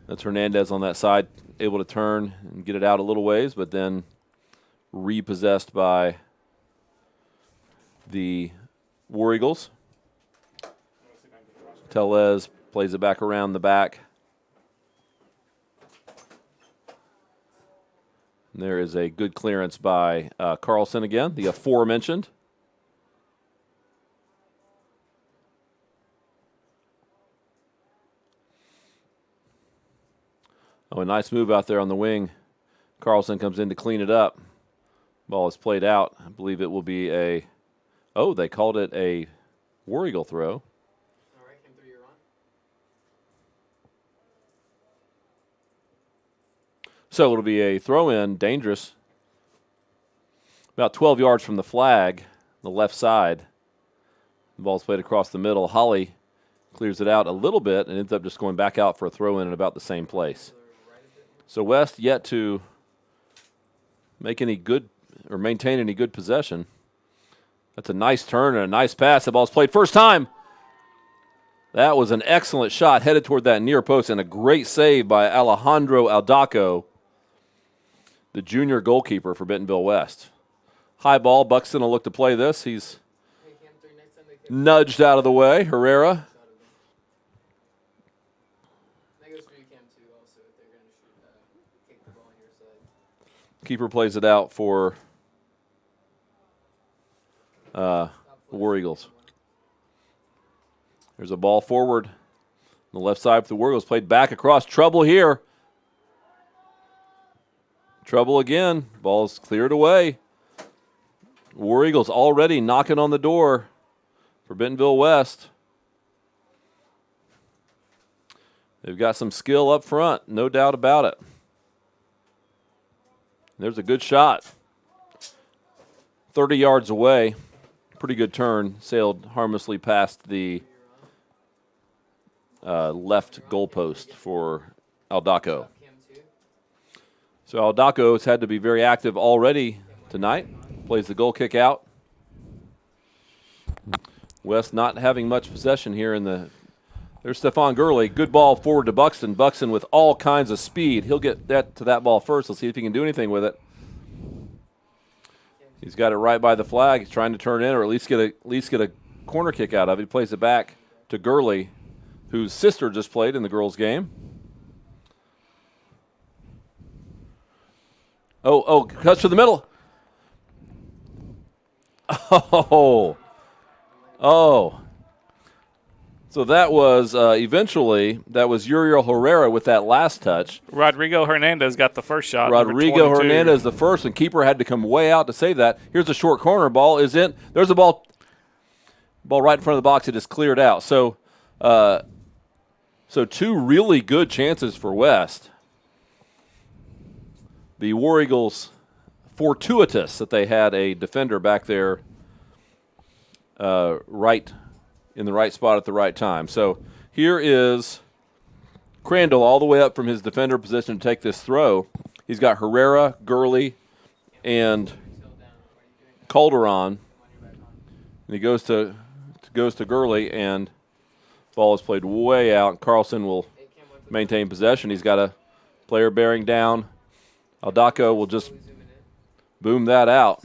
That's Hernandez on that side, able to turn and get it out a little ways, but then repossessed by the War Eagles. Tellez plays it back around the back. And there is a good clearance by Carlson again, the aforementioned. Oh, a nice move out there on the wing. Carlson comes in to clean it up. Ball is played out. I believe it will be a, they called it a War Eagle throw. So it'll be a throw-in, dangerous. About 12 yards from the flag, the left side. The ball's played across the middle. Holly clears it out a little bit and ends up just going back out for a throw-in in about the same place. So West yet to make any good or maintain any good possession. That's a nice turn and a nice pass. The ball's played first time. That was an excellent shot headed toward that near post and a great save by Alejandro Aldaco, the junior goalkeeper for Bentonville West. High ball. Buxton will look to play this. He's nudged out of the way. Herrera. Keeper plays it out for the War Eagles. There's a ball forward on the left side for the War Eagles. Played back across. Trouble here. Trouble again. Ball's cleared away. War Eagles already knocking on the door for Bentonville West. They've got some skill up front, no doubt about it. There's a good shot. 30 yards away. Pretty good turn. Sailed harmlessly past the left goalpost for Aldaco. So Aldaco has had to be very active already tonight. Plays the goal kick out. West not having much possession here in the... There's Stephon Gurley. Good ball forward to Buxton. Buxton with all kinds of speed. He'll get that ball first. Let's see if he can do anything with it. He's got it right by the flag. He's trying to turn in or at least get a corner kick out of it. He plays it back to Gurley, whose sister just played in the girls' game. Cuts to the middle. So that was that was Uriel Herrera with that last touch. Rodrigo Hernandez got the first shot. Rodrigo Hernandez the first, and keeper had to come way out to save that. Here's a short corner. Ball is in. There's a ball right in front of the box. It is cleared out. So two really good chances for West. The War Eagles, fortuitous that they had a defender back there right in the right spot at the right time. So here is Crandall all the way up from his defender position to take this throw. He's got Herrera, Gurley, and Calderon. And he goes to Gurley, and ball is played way out. Carlson will maintain possession. He's got a player bearing down. Aldaco will just boom that out.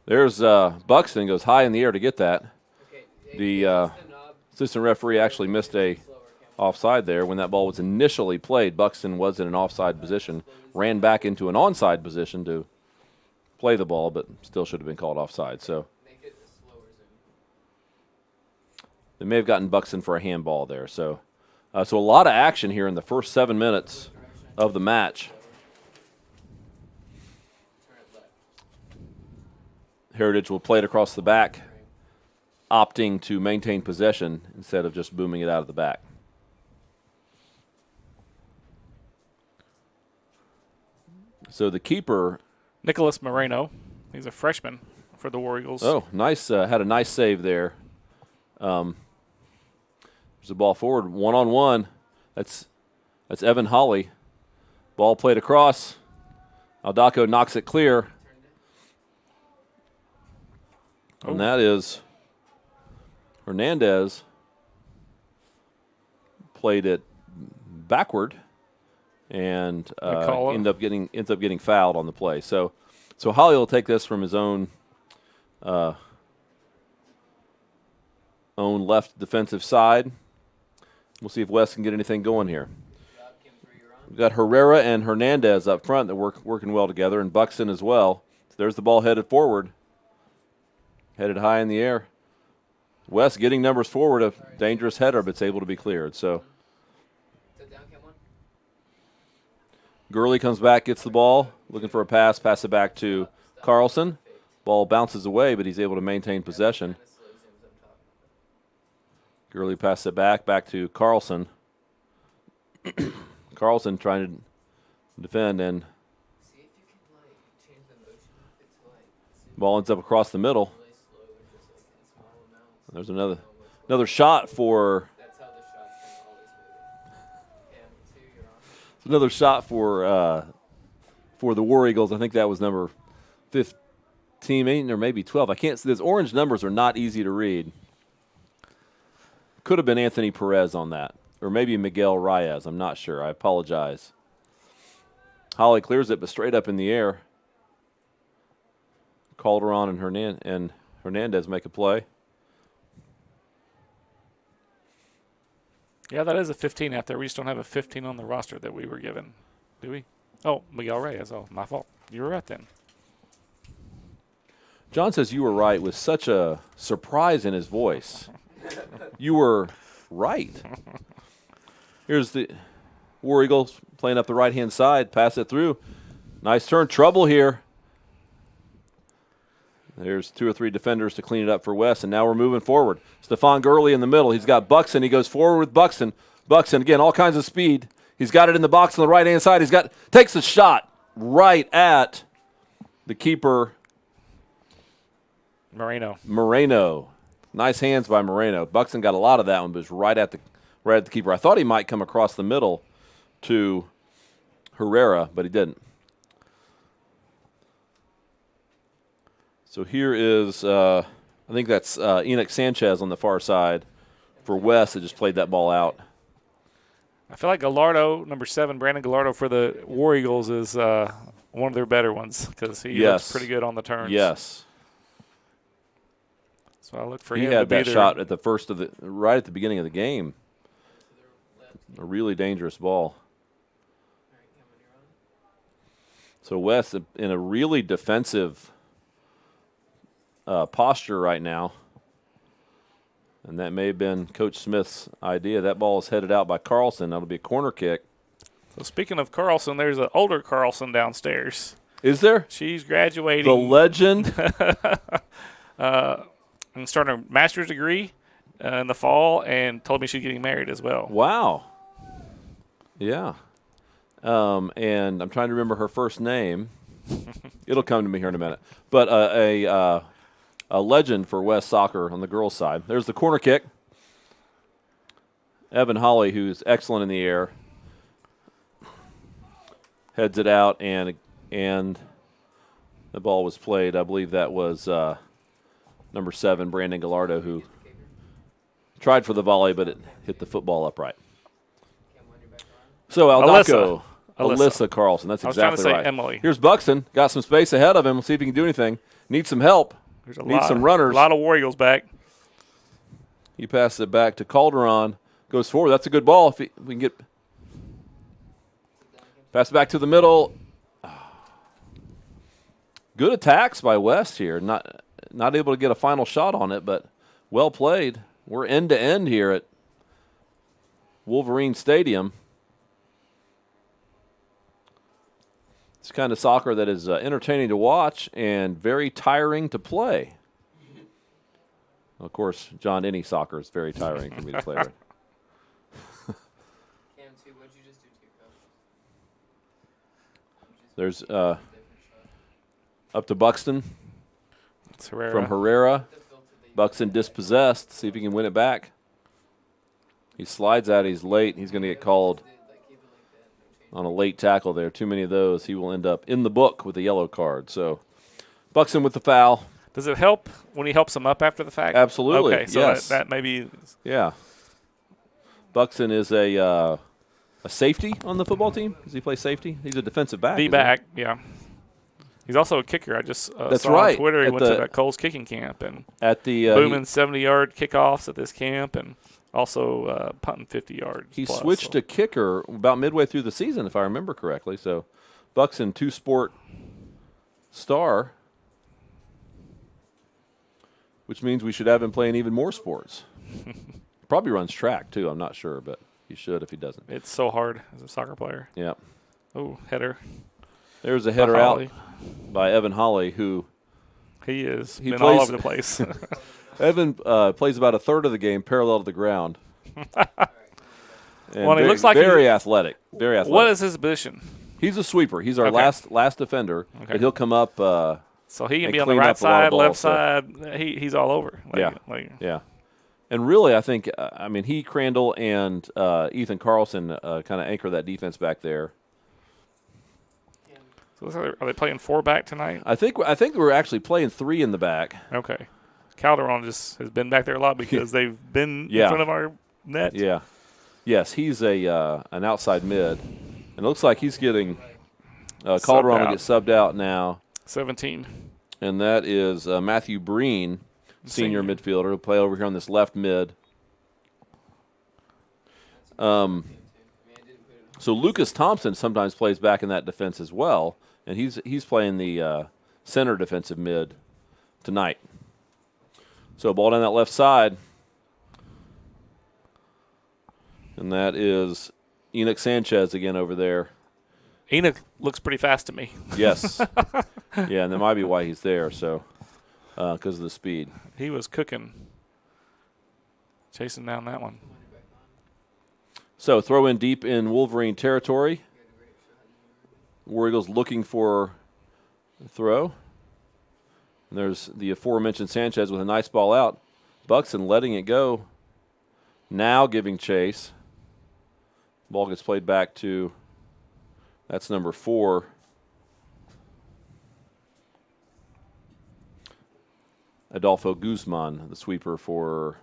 There's Buxton goes high in the air to get that. The assistant referee actually missed a offside there. When that ball was initially played, Buxton was in an offside position, ran back into an onside position to play the ball, but still should have been called offside. So they may have gotten Buxton for a handball there. So a lot of action here in the first 7 minutes of the match. Heritage will play it across the back, opting to maintain possession instead of just booming it out of the back. So the keeper, Nicholas Moreno, he's a freshman for the War Eagles. Oh, nice! Had a nice save there. There's a ball forward, 1-on-1. That's Evan Holly. Ball played across. Aldaco knocks it clear. And that is Hernandez played it backward and ends up getting fouled on the play. So Holly will take this from his own left defensive side. We'll see if West can get anything going here. We've got Herrera and Hernandez up front that working well together, and Buxton as well. So there's the ball headed forward. Headed high in the air. West getting numbers forward, a dangerous header, but it's able to be cleared. So Gurley comes back, gets the ball, looking for a pass it back to Carlson. Ball bounces away, but he's able to maintain possession. Gurley passes it back to Carlson. Carlson trying to defend, and ball ends up across the middle. There's another shot for the War Eagles. I think that was number 15 or maybe 12. I can't see. Those orange numbers are not easy to read. Could have been Anthony Perez on that, or maybe Miguel Reyes. I'm not sure. I apologize. Holly clears it, but straight up in the air. Calderon and Hernandez make a play. Yeah, that is a 15 out there. We just don't have a 15 on the roster that we were given, do we? Oh, Miguel Reyes. Oh, my fault. You were right then. John says you were right with such a surprise in his voice. You were right. Here's the War Eagles playing up the right-hand side. Pass it through. Nice turn. Trouble here. There's 2 or 3 defenders to clean it up for West, and now we're moving forward. Stephon Gurley in the middle. He's got Buxton. He goes forward with Buxton. Buxton, again, all kinds of speed. He's got it in the box on the right-hand side. Takes a shot right at the keeper. Moreno. Nice hands by Moreno. Buxton got a lot of that one, but it was right at the keeper. I thought he might come across the middle to Herrera, but he didn't. So here is, I think that's Enoch Sanchez on the far side for West that just played that ball out. I feel like Gallardo, number 7, Brandon Gallardo for the War Eagles is one of their better ones because he looks pretty good on the turns. Yes. So I look for him. He had that shot at right at the beginning of the game. A really dangerous ball. So West in a really defensive posture right now, and that may have been Coach Smith's idea. That ball is headed out by Carlson. That'll be a corner kick. So speaking of Carlson, there's an older Carlson downstairs. Is there? She's graduating. The legend. And starting a master's degree in the fall, and told me she's getting married as well. Wow. Yeah. And I'm trying to remember her first name. It'll come to me here in a minute. But a legend for West soccer on the girls' side. There's the corner kick. Evan Holly, who's excellent in the air, heads it out, and the ball was played. I believe that was number 7, Brandon Gallardo, who tried for the volley, but it hit the football upright. So Aldaco, Alyssa Carlson. That's exactly right. Emily. Here's Buxton. Got some space ahead of him. We'll see if he can do anything. Needs some help. Needs some runners. A lot of War Eagles back. He passes it back to Calderon. Goes forward. That's a good ball. If we can get pass it back to the middle. Good attacks by West here. Not able to get a final shot on it, but well played. We're end to end here at Wolverine Stadium. It's kind of soccer that is entertaining to watch and very tiring to play. Of course, John, any soccer is very tiring for me to play with. There's up to Buxton from Herrera. Buxton dispossessed. See if he can win it back. He slides out. He's late. He's going to get called on a late tackle there. Too many of those. He will end up in the book with a yellow card. So Buxton with the foul. Does it help when he helps him up after the fact? Absolutely. Okay, so yes. that maybe. Yeah. Buxton is a safety on the football team. Does he play safety? He's a defensive back. B-back, yeah. He's also a kicker. I just That's saw right. on Twitter he At went to that Cole's kicking camp and at the booming 70-yard kickoffs at this camp and also punting 50 yards. He switched to kicker about midway through the season, if I remember correctly. So Buxton, 2-sport star, which means we should have him playing even more sports. Probably runs track, too. I'm not sure, but he should if he doesn't. It's so hard as a soccer player. Yeah. Oh, header. There's a header out by Evan Holly, who he been plays all over the place. Evan plays about a third of the game parallel to the ground. Well, he looks like very athletic. Very athletic. What is his position? He's a sweeper. He's our last defender. Okay. But he'll come up. So he can be on the right side, left side. He's all over. Yeah. And really, I think, he, Crandall, and Ethan Carlson kind of anchor that defense back there. So are they playing 4-back tonight? I think we're actually playing 3 in the back. Okay. Calderon just has been back there a lot because they've been in front of our net. Yeah. Yes, he's an outside mid. And it looks like he's getting Calderon will get subbed out now. 17. And that is Matthew Breen, senior midfielder, who'll play over here on this left mid. So Lucas Thompson sometimes plays back in that defense as well, and he's playing the center defensive mid tonight. So ball down that left side, and that is Enoch Sanchez again over there. Enoch looks pretty fast to me. Yes. Yeah, and that might be why he's there, so because of the speed. He was cooking, chasing down that one. So throw in deep in Wolverine territory. War Eagles looking for a throw. And there's the aforementioned Sanchez with a nice ball out. Buxton letting it go. Now giving chase. Ball gets played back to, that's number 4. Adolfo Guzman, the sweeper for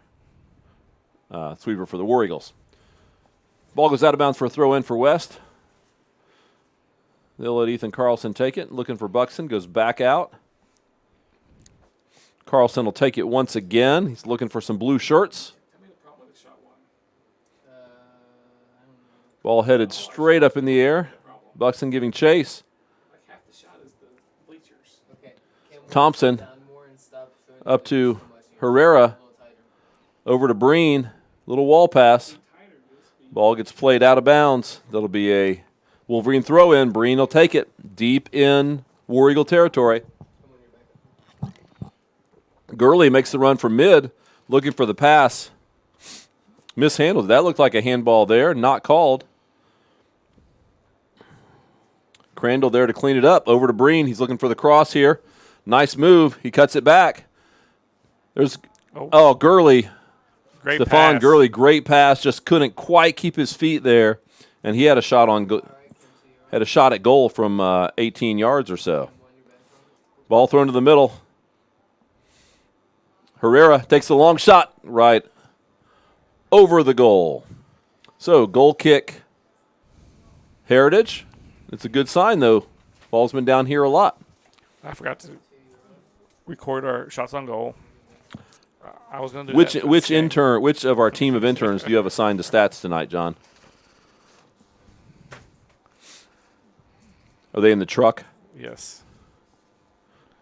the War Eagles. Ball goes out of bounds for a throw in for West. They'll let Ethan Carlson take it. Looking for Buxton. Goes back out. Carlson will take it once again. He's looking for some blue shirts. Ball headed straight up in the air. Buxton giving chase. Thompson up to Herrera. Over to Breen. Little wall pass. Ball gets played out of bounds. That'll be a Wolverine throw-in. Breen will take it deep in War Eagle territory. Gurley makes the run from mid, looking for the pass. Mishandled. That looked like a handball there. Not called. Crandall there to clean it up. Over to Breen. He's looking for the cross here. Nice move. He cuts it back. There's Gurley. Great Stephon pass. Gurley, great pass, just couldn't quite keep his feet there, and he had a shot at goal from 18 yards or so. Ball thrown to the middle. Herrera takes a long shot right over the goal. So goal kick, Heritage. It's a good sign though. Ball's been down here a lot. I forgot to record our shots on goal. I was going to do Which that. which of our team of interns do you have assigned to stats tonight, John? Are they in the truck? Yes.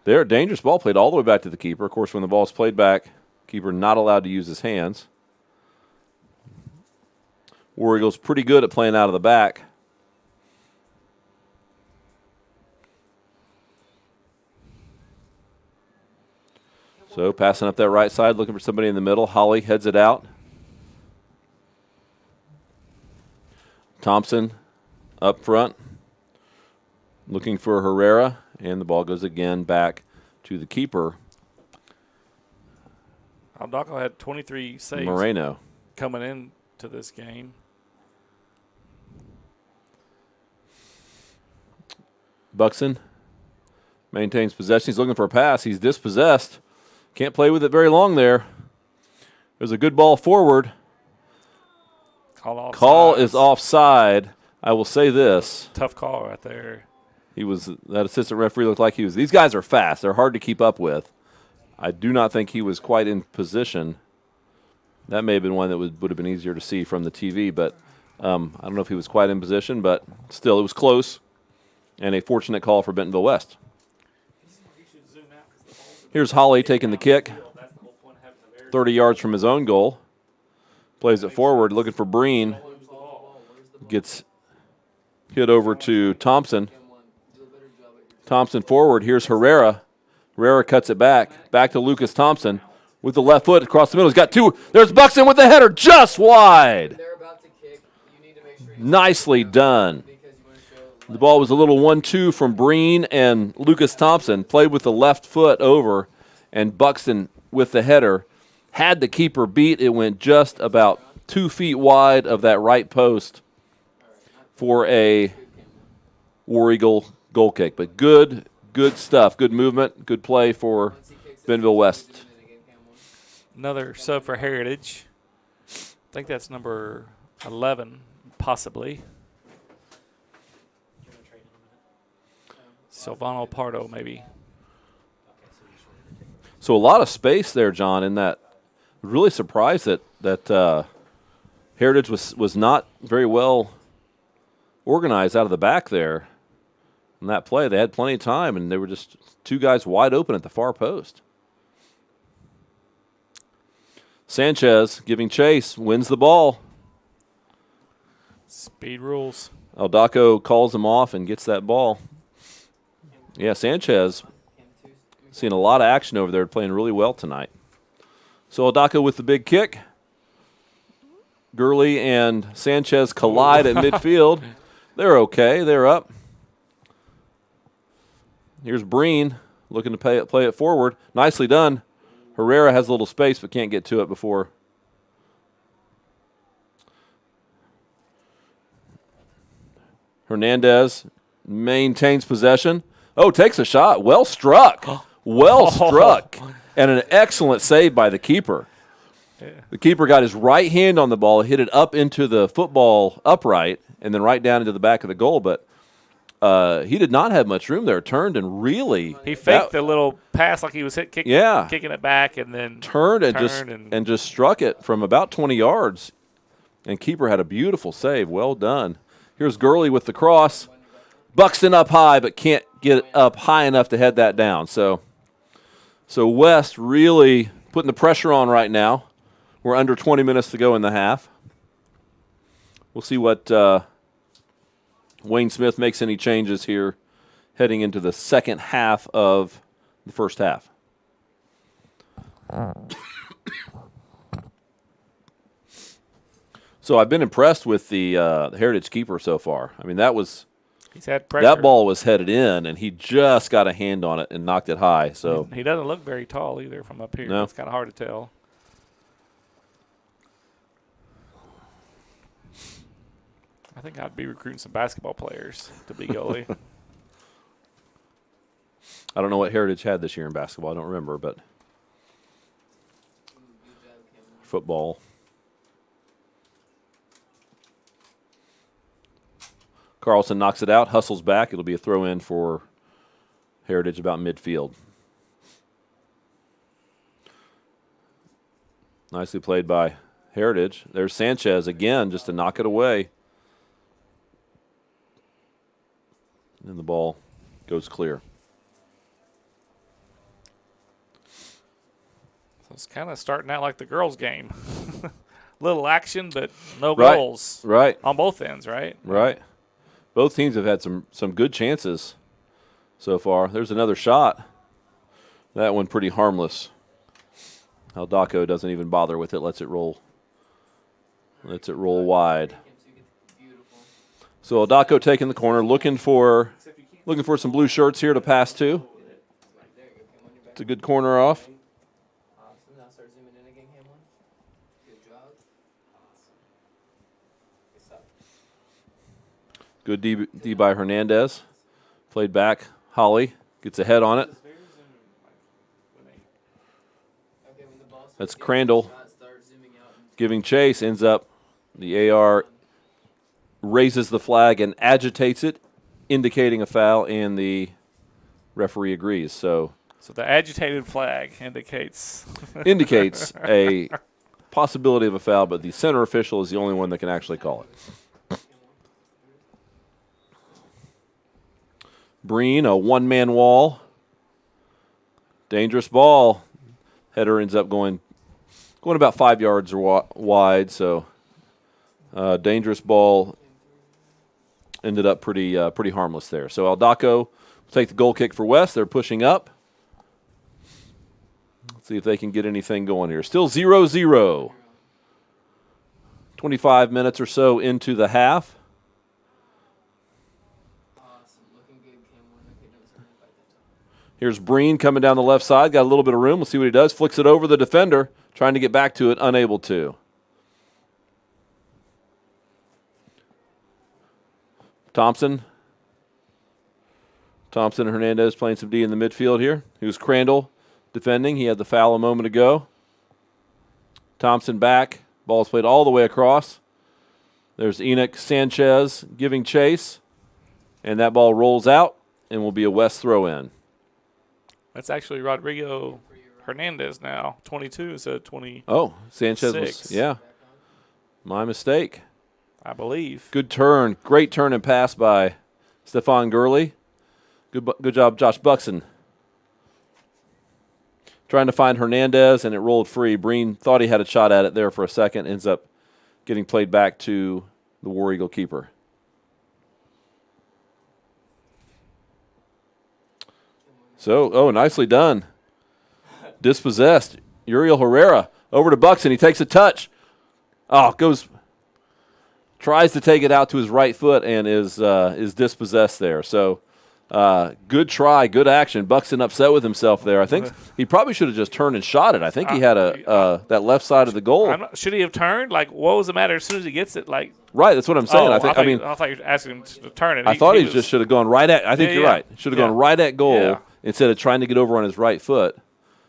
They're a dangerous ball played all the way back to the keeper. Of course, when the ball's played back, keeper not allowed to use his hands. War Eagles pretty good at playing out of the back. So passing up that right side, looking for somebody in the middle. Holly heads it out. Thompson up front, looking for Herrera, and the ball goes again back to the keeper. Aldacco had 23 saves Moreno coming into this game. Buxton maintains possession. He's looking for a pass. He's dispossessed. Can't play with it very long there. There's a good ball forward. Call is offside. I will say this. Tough call right there. That assistant referee looked like he was. These guys are fast. They're hard to keep up with. I do not think he was quite in position. That may have been one that would have been easier to see from the TV, but I don't know if he was quite in position, but still it was close and a fortunate call for Bentonville West. Here's Holly taking the kick, 30 yards from his own goal. Plays it forward, looking for Breen. Gets hit over to Thompson. Thompson forward. Here's Herrera. Herrera cuts it back to Lucas Thompson with the left foot across the middle. He's got two. There's Buxton with the header just wide. Nicely done. The ball was a little 1-2 from Breen and Lucas Thompson. Played with the left foot over, and Buxton with the header had the keeper beat. It went just about 2 feet wide of that right post for a War Eagle goal kick. But good stuff. Good movement. Good play for Bentonville West. Another sub for Heritage. I think that's number 11, possibly. Silvano Pardo, maybe. So a lot of space there, John, in that. Really surprised that Heritage was not very well organized out of the back there in that play. They had plenty of time, and they were just two guys wide open at the far post. Sanchez giving chase, wins the ball. Speed rules. Aldacco calls him off and gets that ball. Yeah, Sanchez seeing a lot of action over there, playing really well tonight. So Aldacco with the big kick. Gurley and Sanchez collide at midfield. They're okay. They're up. Here's Breen looking to play it forward. Nicely done. Herrera has a little space but can't get to it before. Hernandez maintains possession. Oh, takes a shot. Well struck. Well struck. And an excellent save by the keeper. Yeah. The keeper got his right hand on the ball, hit it up into the football upright, and then right down into the back of the goal. But he did not have much room there. Turned and really. He faked the little pass like he was kicking it back, and then turned and just struck it from about 20 yards. And keeper had a beautiful save. Well done. Here's Gurley with the cross. Buxton up high, but can't get up high enough to head that down. So West really putting the pressure on right now. We're under 20 minutes to go in the half. We'll see what Wayne Smith makes any changes here heading into the second half of the first half. So I've been impressed with the Heritage keeper so far. I mean, he's had pressure. That ball was headed in, and he just got a hand on it and knocked it high. So he doesn't look very tall either from up here. No. It's kind of hard to tell. I think I'd be recruiting some basketball players to be goalie. I don't know what Heritage had this year in basketball. I don't remember, but football. Carlson knocks it out, hustles back. It'll be a throw in for Heritage about midfield. Nicely played by Heritage. There's Sanchez again just to knock it away. And the ball goes clear. So it's kind of starting out like the girls' game. Little action, but no Right, goals. right. On both ends, right? Right. Both teams have had some good chances so far. There's another shot. That one pretty harmless. Aldacco doesn't even bother with it. Lets it roll. Lets it roll wide. So Aldacco taking the corner, looking for some blue shirts here to pass to. It's a good corner off. Good D by Hernandez. Played back. Holly gets a head on it. That's Crandall giving chase. Ends up the AR raises the flag and agitates it, indicating a foul, and the referee agrees. So the agitated flag indicates indicates a possibility of a foul, but the center official is the only one that can actually call it. Breen, a one-man wall. Dangerous ball. Header ends up going about 5 yards wide, so dangerous ball ended up pretty harmless there. So Aldacco will take the goal kick for West. They're pushing up. Let's see if they can get anything going here. Still 0-0. 25 minutes or so into the half. Here's Breen coming down the left side. Got a little bit of room. We'll see what he does. Flicks it over the defender. Trying to get back to it. Unable to. Thompson and Hernandez playing some D in the midfield here. Here's Crandall defending. He had the foul a moment ago. Thompson back. Ball's played all the way across. There's Enoch Sanchez giving chase. And that ball rolls out and will be a West throw-in. That's actually Rodrigo Hernandez now, 22 instead of 20. Oh, Sanchez was, yeah. My mistake. I believe. Good turn. Great turn and pass by Stefan Gurley. Good job, Josh Buxton. Trying to find Hernandez, and it rolled free. Breen thought he had a shot at it there for a second. Ends up getting played back to the War Eagle keeper. So, nicely done. Dispossessed. Uriel Herrera over to Buxton. He takes a touch. Tries to take it out to his right foot and is dispossessed there. So, good try, good action. Buxton upset with himself there. I think he probably should have just turned and shot it. I think he had that left side of the goal. Should he have turned? Like, what was the matter as soon as he gets it? Like, right, that's what I'm saying. I thought you were asking him to turn it. I thought he just should have gone right at. I think you're right. Should have gone right at goal instead of trying to get over on his right foot.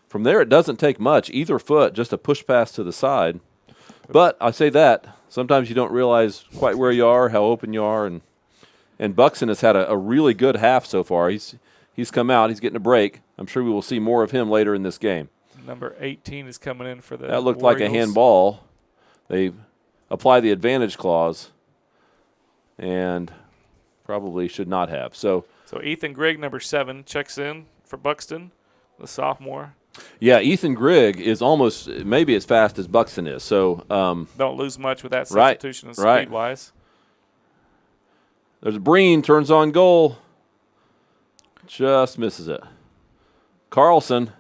From there, it doesn't take much. Either foot, just a push pass to the side. But I say that sometimes you don't realize quite where you are, how open you are, and Buxton has had a really good half so far. He's come out. He's getting a break. I'm sure we will see more of him later in this game. Number 18 is coming in for the That looked War like Eagles. a handball. They apply the advantage clause and probably should not have. So Ethan Grigg, number 7, checks in for Buxton, the sophomore. Yeah, Ethan Grigg is almost maybe as fast as Buxton is. So don't lose much with that substitution speed-wise. There's Breen, turns on goal. Just misses it. Carlson.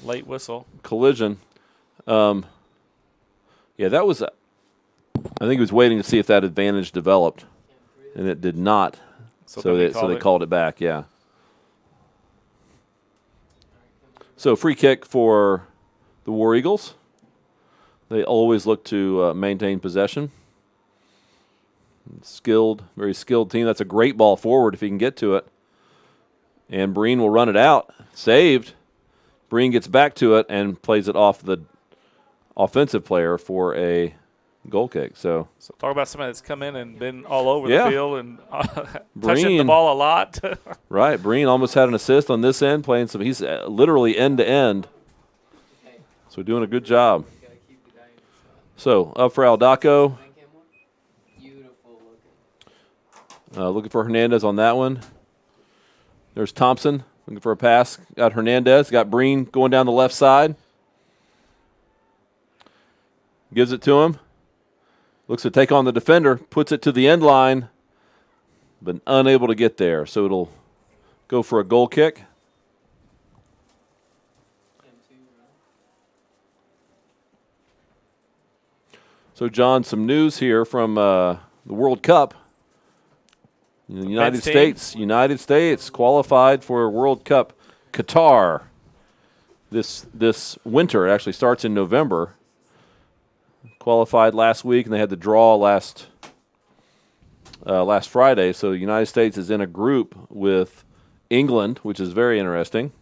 Late whistle. Collision. Yeah, that was, I think he was waiting to see if that advantage developed, and it did not. So they called it back, yeah. So free kick for the War Eagles. They always look to maintain possession. Skilled, very skilled team. That's a great ball forward if he can get to it. And Breen will run it out. Saved. Breen gets back to it and plays it off the offensive player for a goal kick. So talk about somebody that's come in and been all over Yeah. the field and touching the Breen- ball a lot. Right, Breen almost had an assist on this end, playing some. He's literally end to end. So doing a good job. So up for Aldaco. Looking for Hernandez on that one. There's Thompson looking for a pass. Got Hernandez. Got Breen going down the left side. Gives it to him. Looks to take on the defender. Puts it to the end line, but unable to get there. So it'll go for a goal kick. So, John, some news here from the World Cup. The United States qualified for World Cup Qatar this winter. It actually starts in November. Qualified last week, and they had the draw last Friday. So the United States is in a group with England, which is very interesting,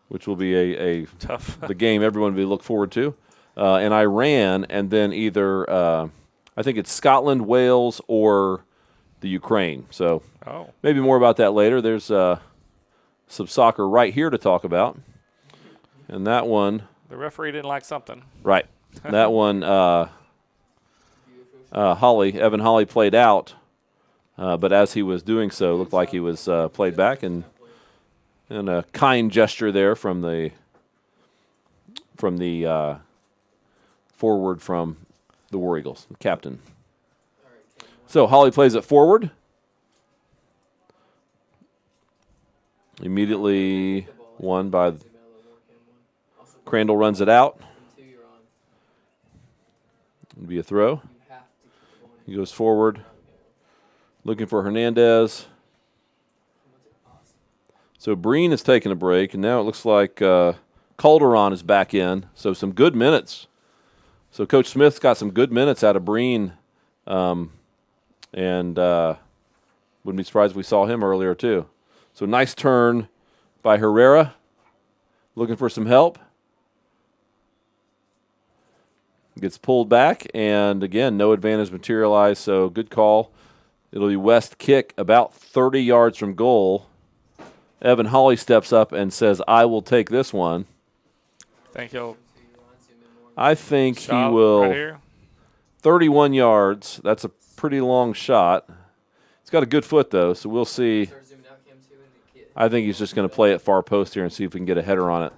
which will be a tough the game everyone will look forward to, and Iran, and then either I think it's Scotland, Wales, or the Ukraine. So maybe more about that later. There's some soccer right here to talk about, and that one. The referee didn't like something. Right. That one, Evan Holly played out, but as he was doing so, it looked like he was played back, and a kind gesture there from the forward from the War Eagles, the captain. So Holly plays it forward. Immediately won by Crandall, runs it out. It'll be a throw. He goes forward, looking for Hernandez. So Breen is taking a break, and now it looks like Calderon is back in. So some good minutes. So Coach Smith's got some good minutes out of Breen, and wouldn't be surprised if we saw him earlier too. So nice turn by Herrera, looking for some help. Gets pulled back, and again, no advantage materialized, so good call. It'll be West kick about 30 yards from goal. Evan Holly steps up and says, I will take this one. I think he will. Right here. 31 yards. That's a pretty long shot. He's got a good foot, though, so we'll see. I think he's just going to play it far post here and see if we can get a header on it.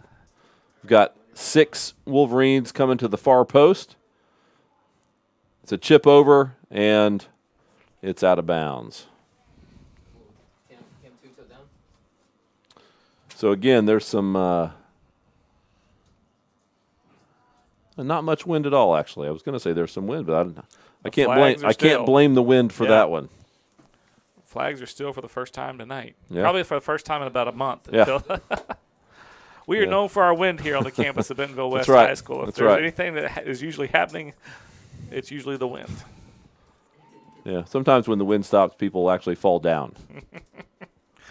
We've got 6 Wolverines coming to the far post. It's a chip over, and it's out of bounds. So, again, there's some not much wind at all, actually. I was going to say there's some wind, but I can't blame the wind for that one. Flags are still for the first time tonight. Yeah. Probably for the first time in about a month. Yeah. We are known for our wind here on the campus of Bentonville West That's right. High School. If That's there's right. anything that is usually happening, it's usually the wind. Yeah, sometimes when the wind stops, people actually fall down.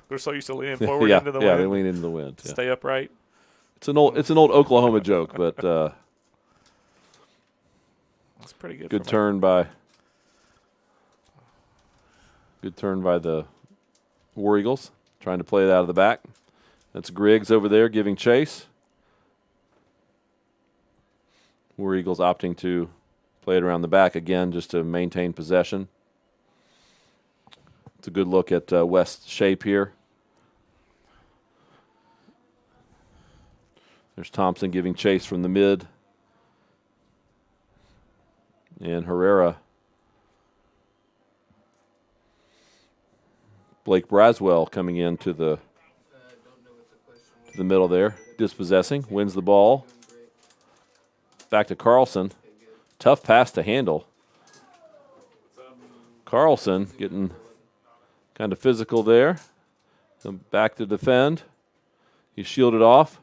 We're so used to leaning forward yeah, into the yeah, wind. they lean into the wind. To Yeah. stay upright. It's an old Oklahoma joke, but that's pretty good. Good turn by the War Eagles, trying to play it out of the back. That's Griggs over there giving chase. War Eagles opting to play it around the back again just to maintain possession. It's a good look at West's shape here. There's Thompson giving chase from the mid. And Herrera. Blake Braswell coming into the middle there, dispossessing, wins the ball. Back to Carlson. Tough pass to handle. Carlson getting kind of physical there. Then back to defend. He's shielded off.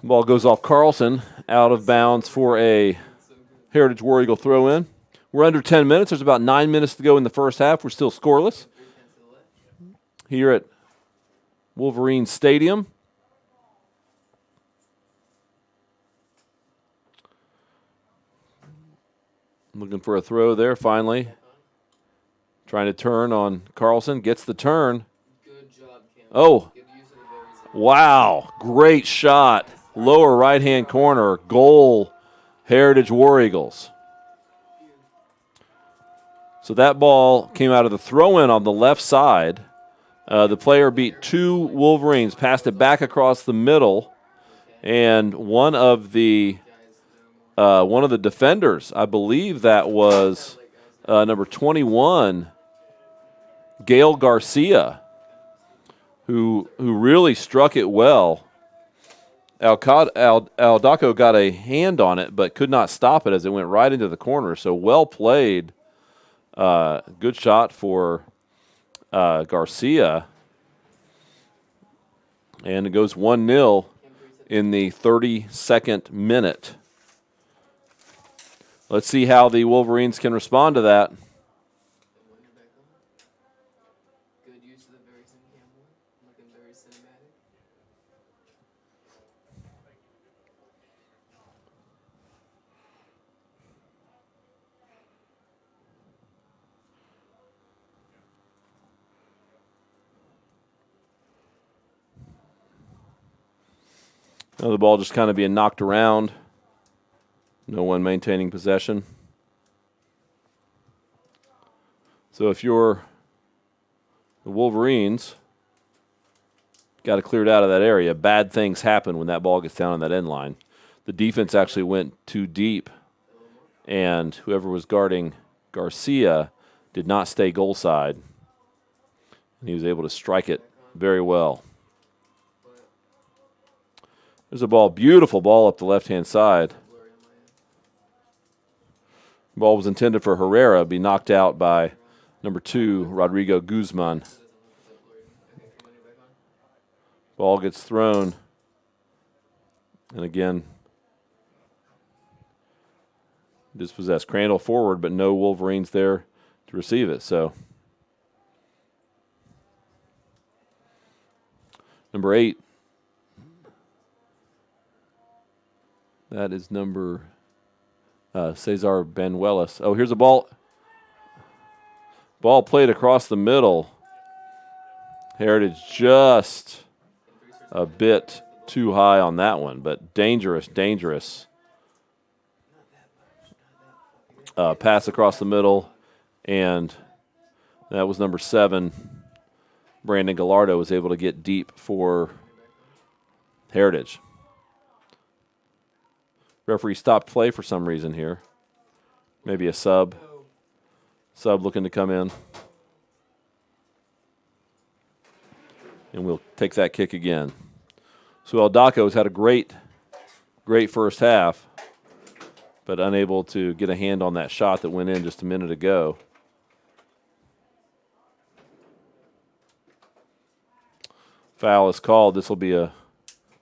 Ball goes off Carlson, out of bounds for a Heritage War Eagle throw in. We're under 10 minutes. There's about 9 minutes to go in the first half. We're still scoreless here at Wolverines Stadium. Looking for a throw there finally. Trying to turn on Carlson. Gets the turn. Oh, wow. Great shot. Lower right-hand corner. Goal, Heritage War Eagles. So that ball came out of the throw-in on the left side. The player beat 2 Wolverines, passed it back across the middle, and one of the defenders, I believe that was number 21, Gail Garcia, who really struck it well. Aldaco got a hand on it, but could not stop it as it went right into the corner. So well played. Good shot for Garcia. And it goes 1-0 in the 32nd minute. Let's see how the Wolverines can respond to that. The ball just kind of being knocked around. No one maintaining possession. So if you're the Wolverines, got to clear it out of that area. Bad things happen when that ball gets down on that end line. The defense actually went too deep, and whoever was guarding Garcia did not stay goal side. And he was able to strike it very well. There's a ball, beautiful ball up the left-hand side. Ball was intended for Herrera, be knocked out by number 2, Rodrigo Guzman. Ball gets thrown. And again, dispossessed. Crandall forward, but no Wolverines there to receive it. So number 8. That is number Cesar Banuelos. Oh, here's a ball. Ball played across the middle. Heritage just a bit too high on that one, but dangerous. Pass across the middle, and that was number 7. Brandon Gallardo was able to get deep for Heritage. Referee stopped play for some reason here. Maybe a sub. Sub looking to come in. And we'll take that kick again. So Aldaco has had a great first half, but unable to get a hand on that shot that went in just a minute ago. Foul is called. This will be a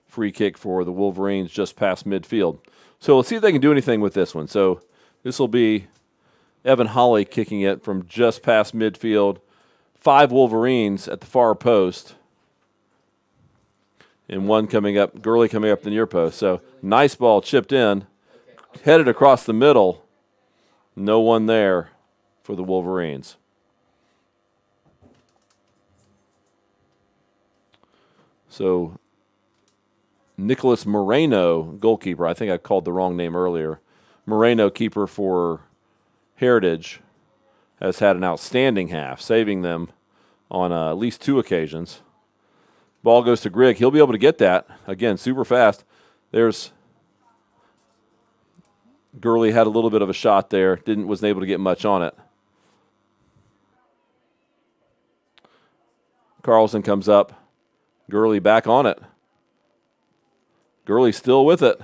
free kick for the Wolverines just past midfield. So let's see if they can do anything with this one. So this will be Evan Holly kicking it from just past midfield. 5 Wolverines at the far post. And one coming up, Gurley coming up the near post. So nice ball chipped in, headed across the middle. No one there for the Wolverines. So Nicholas Moreno, goalkeeper. I think I called the wrong name earlier. Moreno, keeper for Heritage, has had an outstanding half, saving them on at least 2 occasions. Ball goes to Grigg. He'll be able to get that. Again, super fast. There's Gurley had a little bit of a shot there. Wasn't able to get much on it. Carlson comes up. Gurley back on it. Gurley still with it.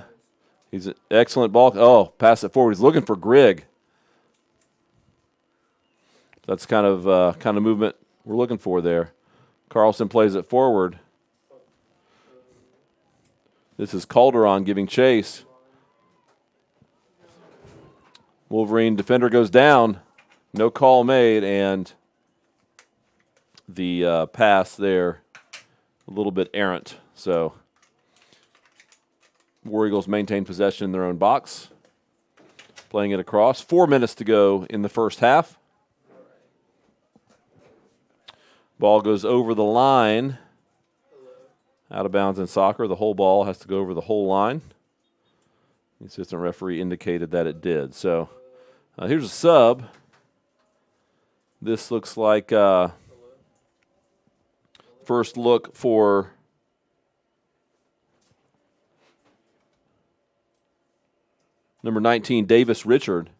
He's an excellent ball. Oh, pass it forward. He's looking for Grigg. That's kind of movement we're looking for there. Carlson plays it forward. This is Calderon giving chase. Wolverine defender goes down. No call made, and the pass there a little bit errant. So War Eagles maintain possession in their own box. Playing it across. 4 minutes to go in the first half. Ball goes over the line. Out of bounds in soccer. The whole ball has to go over the whole line. The assistant referee indicated that it did. So here's a sub. This looks like first look for number 19, Davis Richard.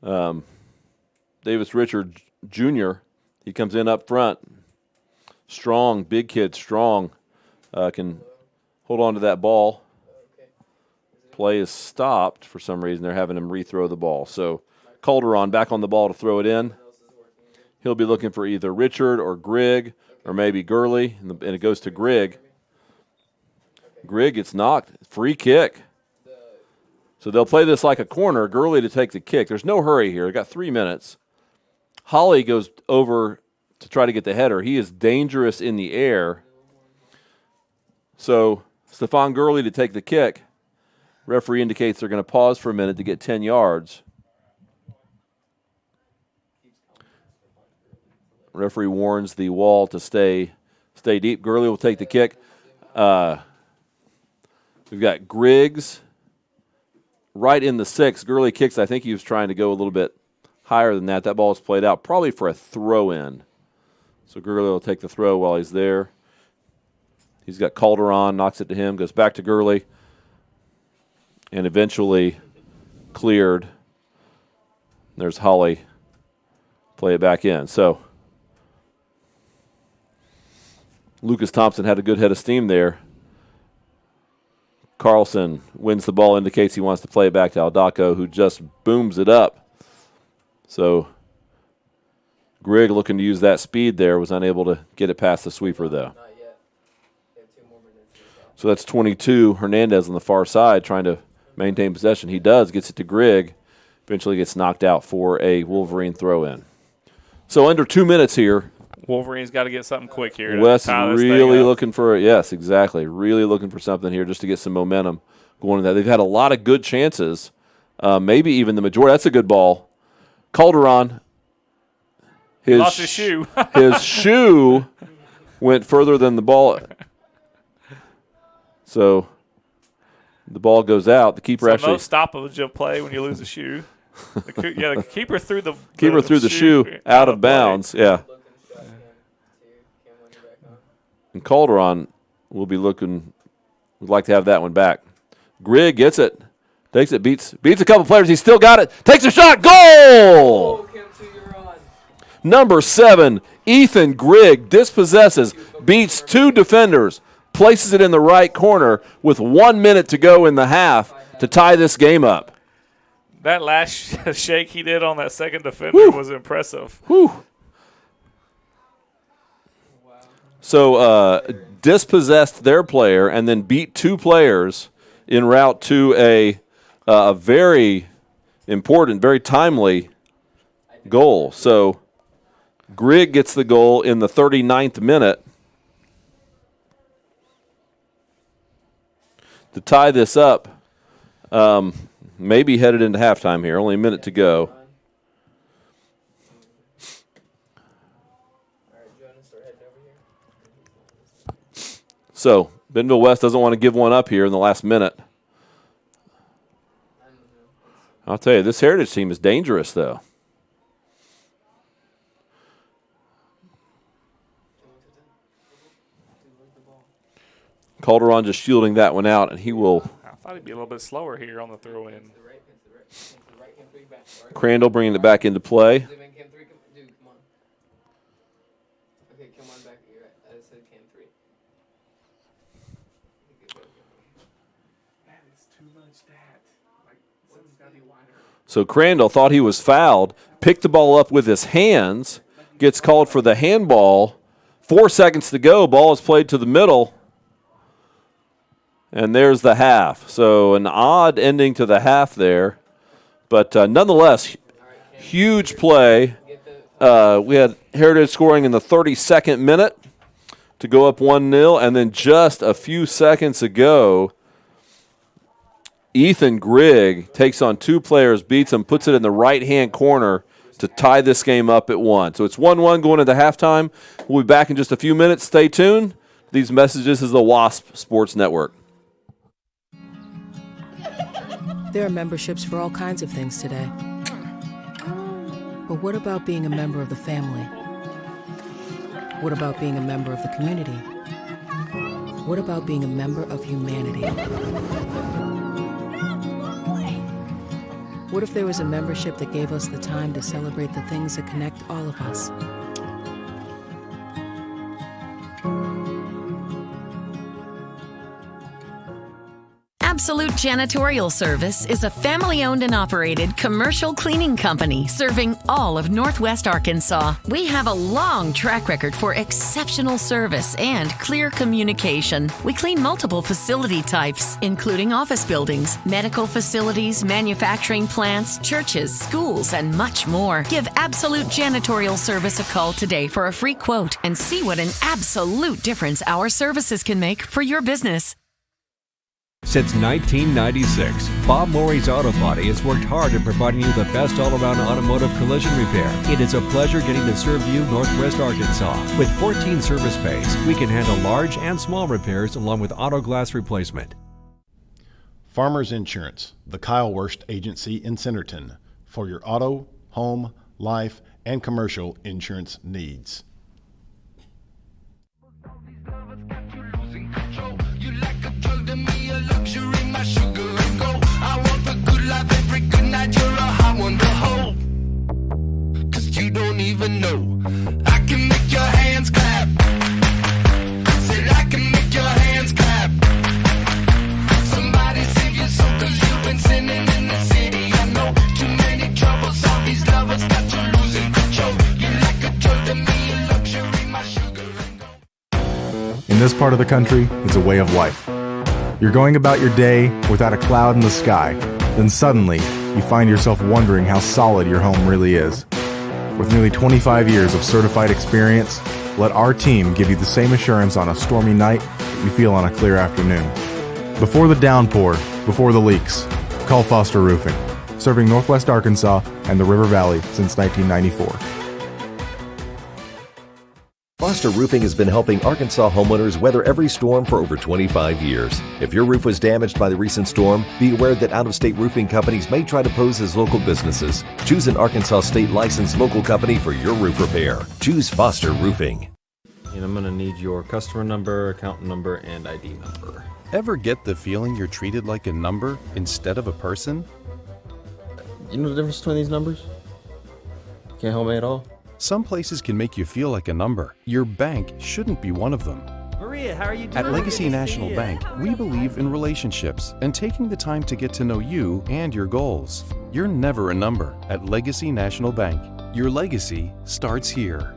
Davis Richard Jr., he comes in up front. Strong, big kid, strong. Can hold on to that ball. Play is stopped for some reason. They're having him rethrow the ball. So Calderon back on the ball to throw it in. He'll be looking for either Richard or Grigg or maybe Gurley, and it goes to Grigg. Grigg gets knocked. Free kick. So they'll play this like a corner. Gurley to take the kick. There's no hurry here. They've got 3 minutes. Holly goes over to try to get the header. He is dangerous in the air. So Stephon Gurley to take the kick. Referee indicates they're going to pause for a minute to get 10 yards. Referee warns the wall to stay deep. Gurley will take the kick. We've got Griggs right in the 6. Gurley kicks. I think he was trying to go a little bit higher than that. That ball is played out probably for a throw-in. So Gurley will take the throw while he's there. He's got Calderon, knocks it to him, goes back to Gurley, and eventually cleared. There's Holly. Play it back in. So Lucas Thompson had a good head of steam there. Carlson wins the ball, indicates he wants to play it back to Aldaco, who just booms it up. So Grigg, looking to use that speed there, was unable to get it past the sweeper, though. So that's 22. Hernandez on the far side trying to maintain possession. He does, gets it to Grigg, eventually gets knocked out for a Wolverine throw-in. So under 2 minutes here. Wolverines got to get something quick here. Wes really looking for, yes, exactly, really looking for something here just to get some momentum going in that. They've had a lot of good chances, maybe even the majority. That's a good ball. Calderon. Lost his shoe. His shoe went further than the ball. So the ball goes out. The keeper actually. No stoppage of play when you lose a shoe. The keeper threw the shoe out of bounds. Yeah. And Calderon will be looking. Would like to have that one back. Grigg gets it. Takes it. Beats a couple players. He's still got it. Takes a shot. Goal! Number 7, Ethan Grigg dispossesses, beats 2 defenders, places it in the right corner with 1 minute to go in the half to tie this game up. That last shake he did on that second defender was impressive. So dispossessed their player and then beat 2 players en route to a very important, very timely goal. So Grigg gets the goal in the 39th minute to tie this up. Maybe headed into halftime here. Only a minute to go. So Bentonville West doesn't want to give one up here in the last minute. I'll tell you, this Heritage team is dangerous, though. Calderon just shielding that one out, and he will. I thought he'd be a little bit slower here on the throw-in. Crandall bringing it back into play. So Crandall thought he was fouled, picked the ball up with his hands, gets called for the handball. 4 seconds to go. Ball is played to the middle. And there's the half. So an odd ending to the half there. But nonetheless, huge play. We had Heritage scoring in the 32nd minute to go up 1-0. And then just a few seconds ago, Ethan Grigg takes on two players, beats him, puts it in the right-hand corner to tie this game up at 1. So it's 1-1 going into halftime. We'll be back in just a few minutes. Stay tuned. These messages is the WASP Sports Network. There are memberships for all kinds of things today. But what about being a member of the family? What about being a member of the community? What about being a member of humanity? What if there was a membership that gave us the time to celebrate the things that connect all of us? Absolute Janitorial Service is a family-owned and operated commercial cleaning company serving all of Northwest Arkansas. We have a long track record for exceptional service and clear communication. We clean multiple facility types, including office buildings, medical facilities, manufacturing plants, churches, schools, and much more. Give Absolute Janitorial Service a call today for a free quote and see what an absolute difference our services can make for your business. Since 1996, Bob Morey's Auto Body has worked hard at providing you the best all-around automotive collision repair. It is a pleasure getting to serve you Northwest Arkansas. With 14 service bays, we can handle large and small repairs along with auto glass replacement. Farmers Insurance, the Kyle Worst Agency in Centerton, for your auto, home, life, and commercial insurance needs. Luxury, my sugar and gold. I want the good life every good night. You're a hot one to hold. 'Cause you don't even know. I can make your hands clap. Said I can make your hands clap. Somebody save your soul 'cause you've been sinning in the city. I know too many troubles. All these lovers got you losing control. You like a drug to me, a luxury, my sugar and gold. In this part of the country, it's a way of life. You're going about your day without a cloud in the sky. Then suddenly, you find yourself wondering how solid your home really is. With nearly 25 years of certified experience, let our team give you the same assurance on a stormy night that you feel on a clear afternoon. Before the downpour, before the leaks, call Foster Roofing, serving Northwest Arkansas and the River Valley since 1994. Foster Roofing has been helping Arkansas homeowners weather every storm for over 25 years. If your roof was damaged by the recent storm, be aware that out-of-state roofing companies may try to pose as local businesses. Choose an Arkansas state-licensed local company for your roof repair. Choose Foster Roofing. And I'm going to need your customer number, account number, and ID number. Ever get the feeling you're treated like a number instead of a person? You know the difference between these numbers? Can't help me at all? Some places can make you feel like a number. Your bank shouldn't be one of them. Maria, how are you doing? At Legacy National Bank, we believe in relationships and taking the time to get to know you and your goals. You're never a number at Legacy National Bank. Your legacy starts here.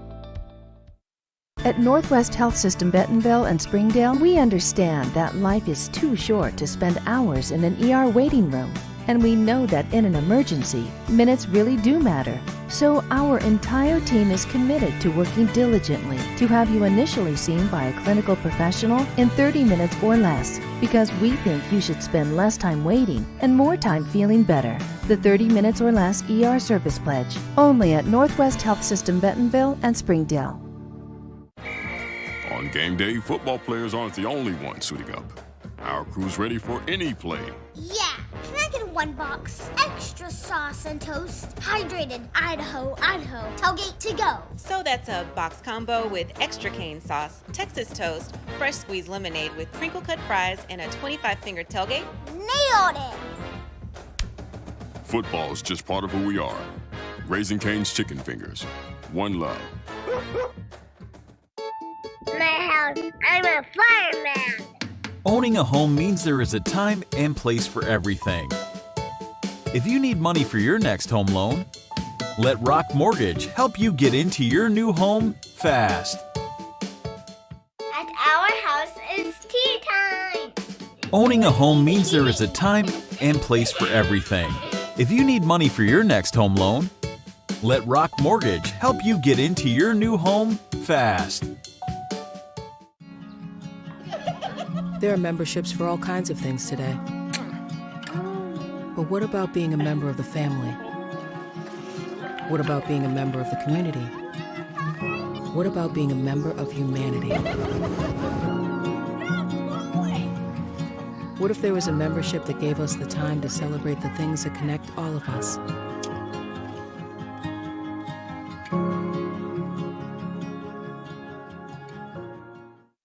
At Northwest Health System Bentonville and Springdale, we understand that life is too short to spend hours in an ER waiting room. And we know that in an emergency, minutes really do matter. So our entire team is committed to working diligently to have you initially seen by a clinical professional in 30 minutes or less, because we think you should spend less time waiting and more time feeling better. The 30 minutes or less ER service pledge, only at Northwest Health System Bentonville and Springdale. On game day, football players aren't the only ones suiting up. Our crew's ready for any play. Yeah, can I get one box? Extra sauce and toast. Hydrated Idaho, Idaho. Tailgate to go. So that's a box combo with extra cane sauce, Texas toast, fresh squeezed lemonade with crinkle cut fries, and a 25-finger tailgate? Nailed it! Football is just part of who we are. Raising Cane's Chicken Fingers. One love. My house, I'm a fireman. Owning a home means there is a time and place for everything. If you need money for your next home loan, let Rock Mortgage help you get into your new home fast. At our house, it's tea time. Owning a home means there is a time and place for everything. If you need money for your next home loan, let Rock Mortgage help you get into your new home fast. There are memberships for all kinds of things today. But what about being a member of the family? What about being a member of the community? What about being a member of humanity? What if there was a membership that gave us the time to celebrate the things that connect all of us?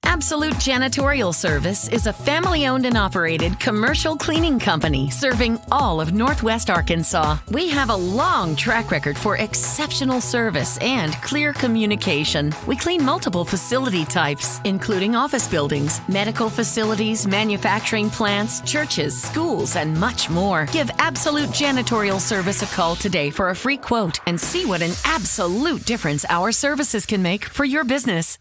Absolute Janitorial Service is a family-owned and operated commercial cleaning company serving all of Northwest Arkansas. We have a long track record for exceptional service and clear communication. We clean multiple facility types, including office buildings, medical facilities, manufacturing plants, churches, schools, and much more. Give Absolute Janitorial Service a call today for a free quote and see what an absolute difference our services can make for your business.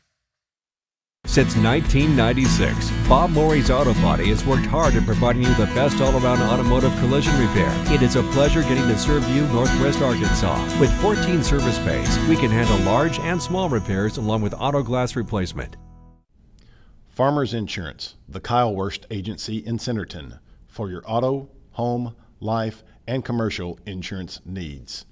Since 1996, Bob Morey's Auto Body has worked hard at providing you the best all-around automotive collision repair. It is a pleasure getting to serve you Northwest Arkansas. With 14 service bays, we can handle large and small repairs along with auto glass replacement. Farmers Insurance, the Kyle Worst Agency in Centerton, for your auto, home, life, and commercial insurance needs.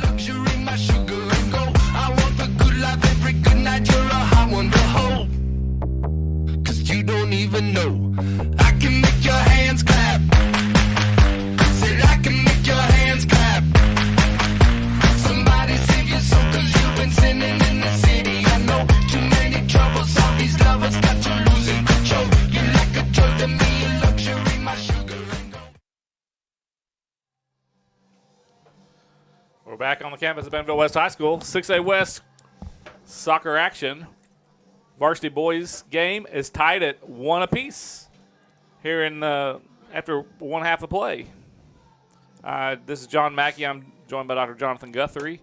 Luxury, my sugar and gold. I want the good life every good night. You're a hot one to hold. 'Cause you don't even know. I can make your hands clap. Said I can make your hands clap. Somebody save your soul 'cause you've been sinning in the city. I know too many troubles. All these lovers got you losing control. You're like a drug to me, a luxury, my sugar and gold. We're back on the campus of Bentonville West High School. 6A West soccer action. Varsity boys game is tied at 1 apiece here in after one half of play. This is John Mackey. I'm joined by Dr. Jonathan Guthrie.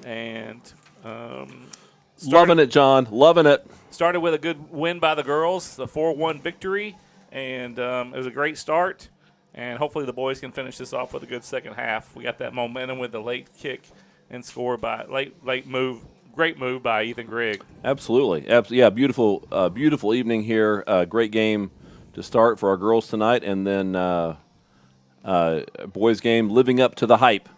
And loving it, John. Loving it. Started with a good win by the girls, the 4-1 victory. And it was a great start. And hopefully the boys can finish this off with a good second half. We got that momentum with the late kick and score by late move. Great move by Ethan Grigg. Absolutely. Yeah, beautiful evening here. Great game to start for our girls tonight. And then boys game living up to the hype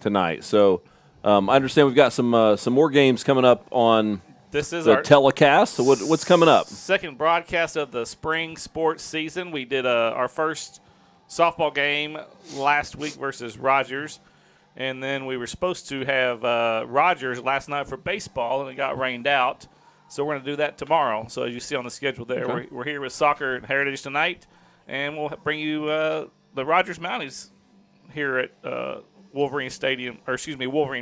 tonight. So I understand we've got some more games coming up on this is the our telecast. So what's coming up? Second broadcast of the spring sports season. We did our first softball game last week versus Rogers, and then we were supposed to have Rogers last night for baseball, and it got rained out. So we're going to do that tomorrow. So as you see on the schedule there, Okay. we're here with Soccer and Heritage tonight, and we'll bring you the Rogers Mounties here at Wolverine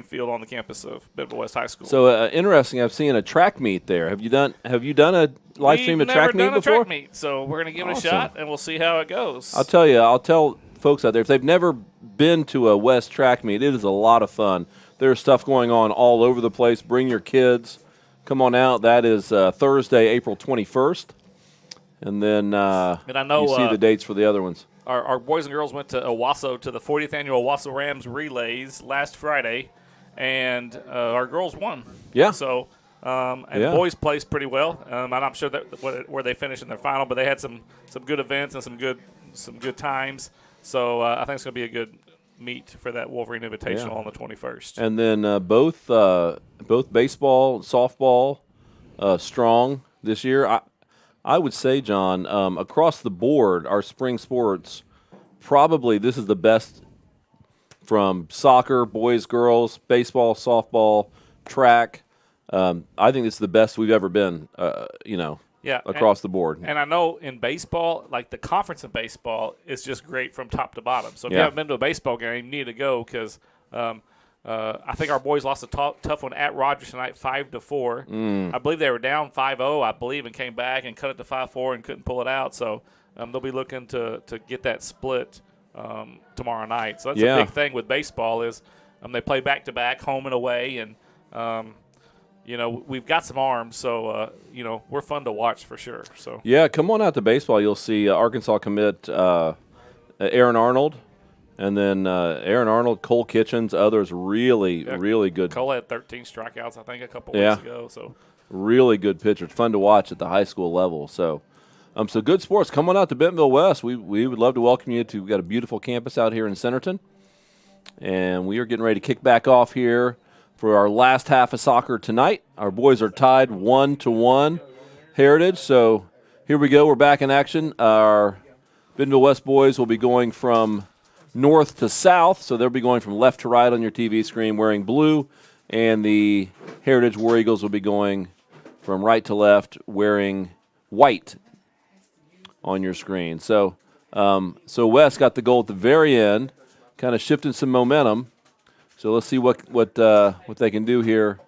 Field on the campus of Bentonville West High School. So interesting. I've seen a track meet there. Have you done a live stream of track meet before? We've never done a track meet, so we're going to give it a Awesome. shot, and we'll see how it goes. I'll tell folks out there, if they've never been to a West track meet, it is a lot of fun. There's stuff going on all over the place. Bring your kids. Come on out. That is Thursday, April 21st. And then and I know, you see the dates for the other ones. Our boys and girls went to Owasso to the 40th annual Owasso Rams relays last Friday, and our girls won. Yeah. So, and Yeah. boys placed pretty well. I'm not sure where they finished in their final, but they had some good events and some good times. So I think it's going to be a good meet for that Wolverine Invitational on the 21st. And then both baseball, softball, strong this year. I would say, John, across the board, our spring sports, probably this is the best from soccer, boys, girls, baseball, softball, track. I think it's the best we've ever been, across the board. And I know in baseball, like the conference in baseball is just great from top to bottom. So if you Yeah. haven't been to a baseball game, you need to go because I think our boys lost a tough one at Rogers tonight, 5-4. I believe they were down 5-0, and came back and cut it to 5-4 and couldn't pull it out. So they'll be looking to get that split tomorrow night. So that's a big thing with baseball is they play back-to-back, home and away, and we've got some arms, so we're fun to watch for sure. So yeah, come on out to baseball. You'll see Arkansas commit Aaron Arnold, and then Aaron Arnold, Cole Kitchens, others really good. Cole had 13 strikeouts, I think, a couple weeks ago. So really good pitchers, fun to watch at the high school level. So good sports. Come on out to Bentonville West. We would love to welcome you to. We've got a beautiful campus out here in Centerton, and we are getting ready to kick back off here for our last half of soccer tonight. Our boys are tied 1-1, Heritage. So here we go. We're back in action. Our Bentonville West boys will be going from north to south, so they'll be going from left to right on your TV screen wearing blue, and the Heritage War Eagles will be going from right to left wearing white on your screen. So West got the goal at the very end, kind of shifting some momentum. So let's see what they can do here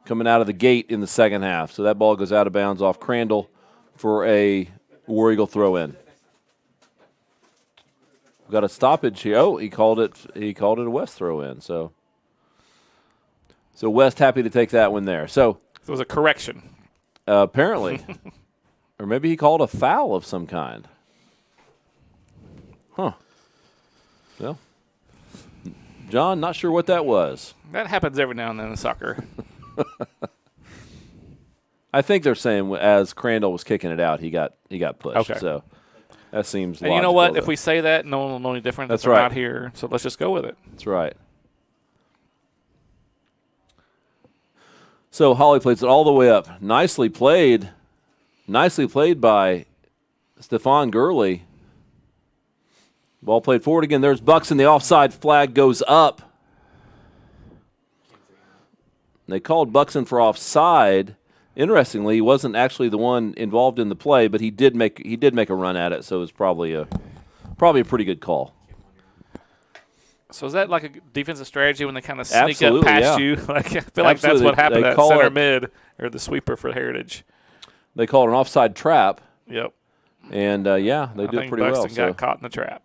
coming out of the gate in the second half. So that ball goes out of bounds off Crandall for a War Eagle throw-in. We've got a stoppage here. Oh, he called it a West throw-in. So West happy to take that one there. So it was a correction. Apparently. Or maybe he called a foul of some kind. Huh. Well, John, not sure what that was. That happens every now and then in soccer. I think they're saying as Crandall was kicking it out, he got pushed. Okay. So that seems and logical. You know what? Though. If we say that, no one will know any different. That's They're right. Not here, so let's just go with it. That's right. So Holly plays it all the way up. Nicely played by Stephon Gurley. Ball played forward again. There's Buxton. The offside flag goes up. They called Buxton for offside. Interestingly, he wasn't actually the one involved in the play, but he did make a run at it, so it was probably a pretty good call. So is that like a defensive strategy when they kind of sneak Absolutely, up past yeah. you? Like I feel like that's what happened at center mid or the sweeper for Heritage. They call it an offside trap. Yep. And they did pretty well. Buxton got caught in the trap.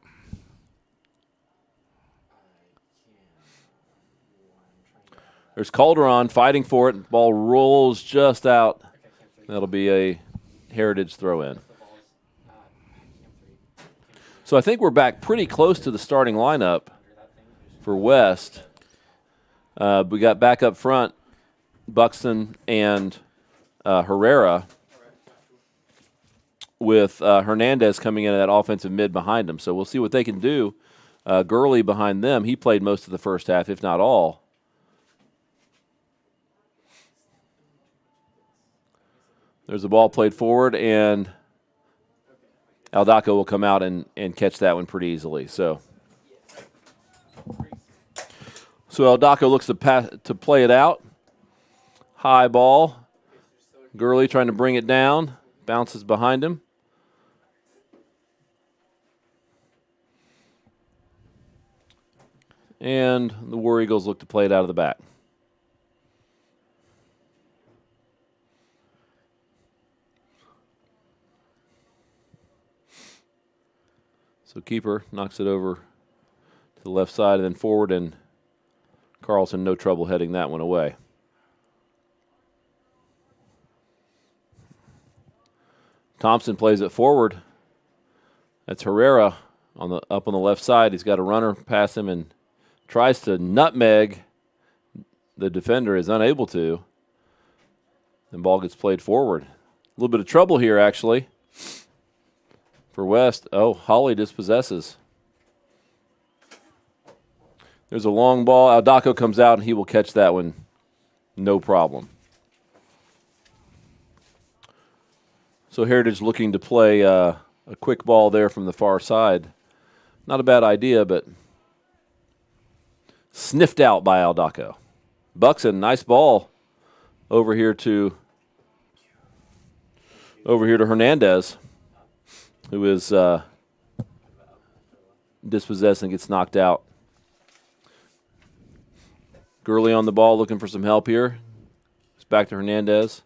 There's Calderon fighting for it. Ball rolls just out. That'll be a Heritage throw-in. So I think we're back pretty close to the starting lineup for West. We got back up front Buxton and Herrera with Hernandez coming in at that offensive mid behind him. So we'll see what they can do. Gurley behind them. He played most of the first half, if not all. There's a ball played forward, and Aldaco will come out and catch that one pretty easily. So Aldaco looks to play it out. High ball. Gurley trying to bring it down. Bounces behind him. And the War Eagles look to play it out of the back. So keeper knocks it over to the left side and then forward, and Carlson no trouble heading that one away. Thompson plays it forward. That's Herrera up on the left side. He's got a runner past him and tries to nutmeg. The defender is unable to. And ball gets played forward. A little bit of trouble here, actually. For West, Holly dispossesses. There's a long ball. Aldaco comes out, and he will catch that one. No problem. So Heritage looking to play a quick ball there from the far side. Not a bad idea, but sniffed out by Aldaco. Buxton, nice ball over here to Hernandez, who is dispossessed and gets knocked out. Gurley on the ball, looking for some help here. It's back to Hernandez,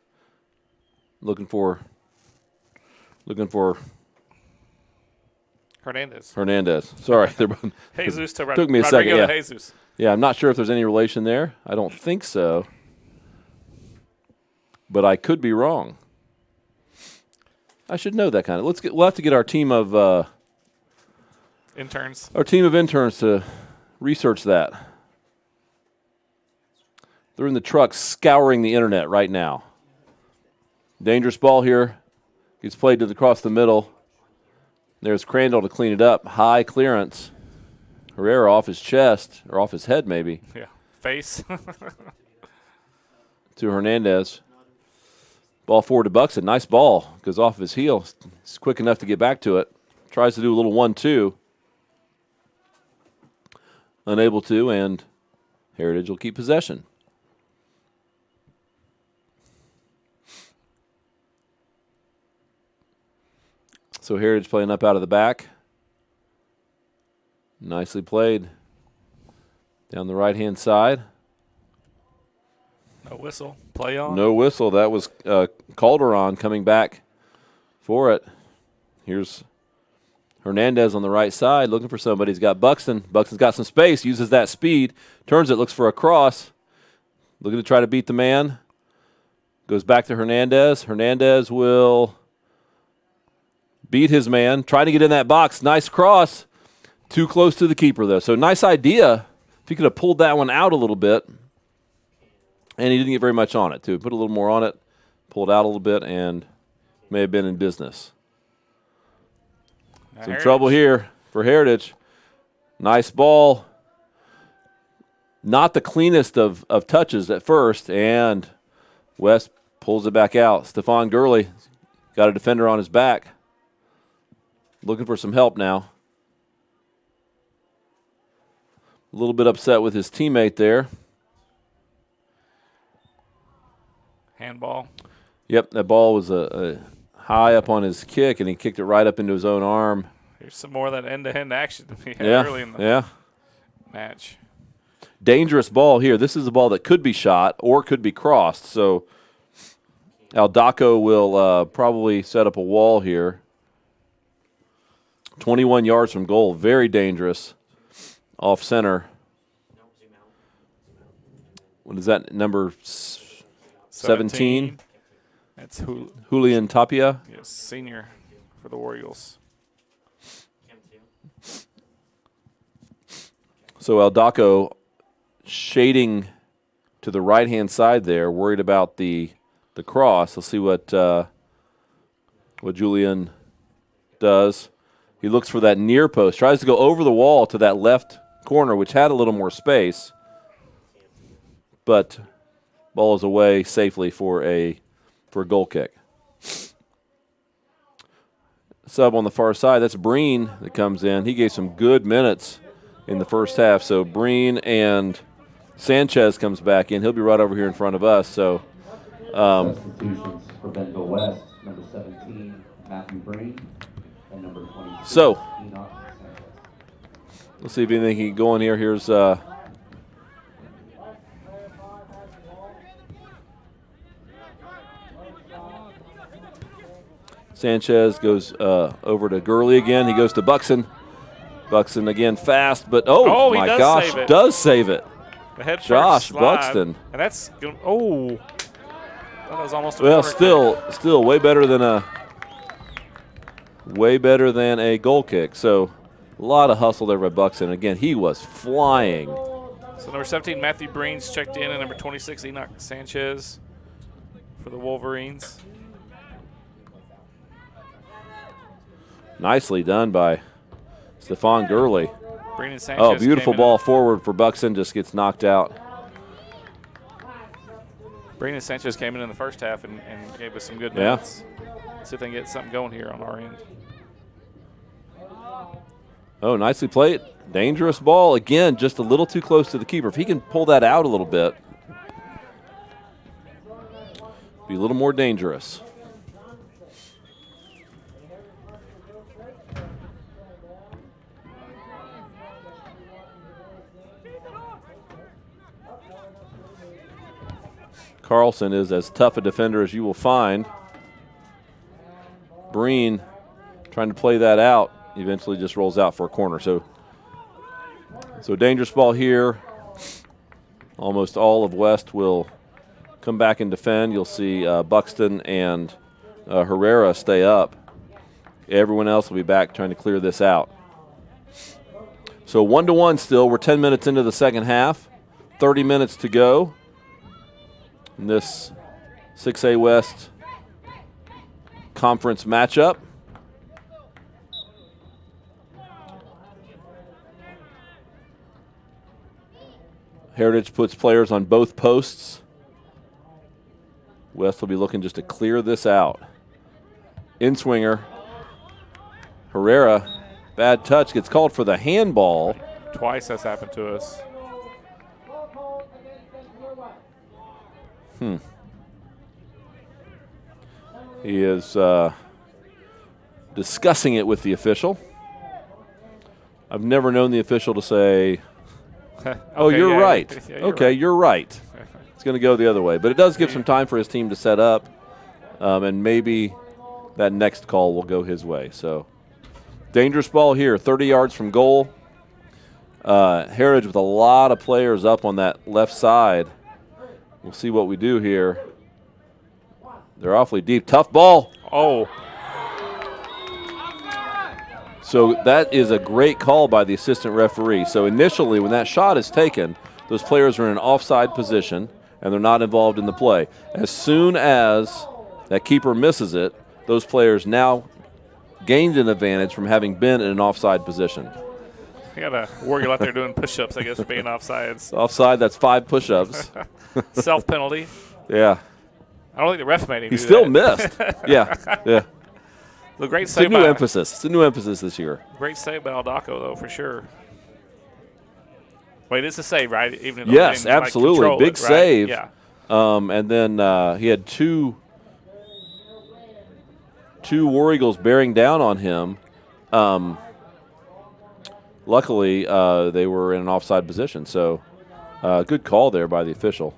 looking for Hernandez. Sorry, Jesus to took me a second. Rodrigo Yeah. to Jesus. Yeah, I'm not sure if there's any relation there. I don't think so. but I could be wrong. I should know that kind of. We'll have to get our team of interns. Our team of interns to research that. They're in the truck scouring the internet right now. Dangerous ball here. Gets played across the middle. There's Crandall to clean it up. High clearance. Herrera off his chest, or off his head maybe. Yeah, face. To Hernandez. Ball forward to Buxton. Nice ball. Goes off of his heel. He's quick enough to get back to it. Tries to do a little 1-2. Unable to, and Heritage will keep possession. So Heritage playing up out of the back. Nicely played. Down the right-hand side. No whistle. Play on. No whistle. That was Calderon coming back for it. Here's Hernandez on the right side looking for somebody. He's got Buxton. Buxton's got some space. Uses that speed. Turns it. Looks for a cross. Looking to try to beat the man. Goes back to Hernandez. Hernandez will beat his man. Trying to get in that box. Nice cross. Too close to the keeper, though. So nice idea. If he could have pulled that one out a little bit. And he didn't get very much on it, too. Put a little more on it. Pulled out a little bit and may have been in business. Some trouble here for Heritage. Nice ball. Not the cleanest of touches at first. And West pulls it back out. Stephon Gurley got a defender on his back. Looking for some help now. A little bit upset with his teammate there. Handball. Yep, that ball was a high up on his kick, and he kicked it right up into his own arm. Here's some more of that end-to-end action that we had early in the match. Dangerous ball here. This is a ball that could be shot or could be crossed. So Aldaco will probably set up a wall here. 21 yards from goal. Very dangerous. Off center. What is that, number 17? That's Julian Tapia. Yes, senior for the Orioles. So Aldaco shading to the right-hand side there, worried about the cross. Let's see what Julian does. He looks for that near post, tries to go over the wall to that left corner, which had a little more space, but ball is away safely for a goal kick. Sub on the far side, that's Breen that comes in. He gave some good minutes in the first half. So Breen and Sanchez comes back in. He'll be right over here in front of us. So substitutions for Bentonville West, number 17, Matthew Breen, and number 23, so Enoch Sanchez. Let's see if anything can go in here. Here's Sanchez goes over to Gurley again. He goes to Buxton. Buxton again fast, but my gosh, does save it. The head Josh slide. Buxton. And that's that was almost a well, corner still way better than a goal kick. So a lot of hustle there by Buxton. Again, he was flying. So number 17, Matthew Breen's checked in, and number 26, Enoch Sanchez for the Wolverines. Nicely done by Stephon Gurley. Breen and Sanchez beautiful ball forward for Buxton, just gets knocked out. Breen and Sanchez came in the first half and gave us some good minutes. See if they can get something going here on our end. Oh, nicely played. Dangerous ball. Again, just a little too close to the keeper. If he can pull that out a little bit, be a little more dangerous. Carlson is as tough a defender as you will find. Breen trying to play that out, eventually just rolls out for a corner. So dangerous ball here. Almost all of West will come back and defend. You'll see Buxton and Herrera stay up. Everyone else will be back trying to clear this out. So 1-1 still. We're 10 minutes into the second half. 30 minutes to go in this 6A West conference matchup. Heritage puts players on both posts. West will be looking just to clear this out. In-swinger. Herrera, bad touch, gets called for the handball. Twice that's happened to us. He is discussing it with the official. I've never known the official to say, oh, Okay, you're yeah, right. yeah, Okay, you're right. It's going to go the other way. But it does give some time for his team to set up, and maybe that next call will go his way. So dangerous ball here, 30 yards from goal. Heritage with a lot of players up on that left side. We'll see what we do here. They're awfully deep. Tough ball. Oh. So that is a great call by the assistant referee. So initially when that shot is taken, those players are in an offside position and they're not involved in the play. As soon as that keeper misses it, those players now gained an advantage from having been in an offside position. You got a warrior out there doing push-ups, I guess, for being offsides. Offside, that's 5 push-ups. Self-penalty. Yeah. I don't think the ref made him He do still that. missed. Yeah. The great It's a save new by emphasis. It's a new emphasis this year. Great save by Aldaco, though, for sure. Wait, it's a save, right? Even though Yes, they didn't, absolutely. control Big it, right? save. Yeah. And then he had two War Eagles bearing down on him. Luckily, they were in an offside position. So good call there by the official.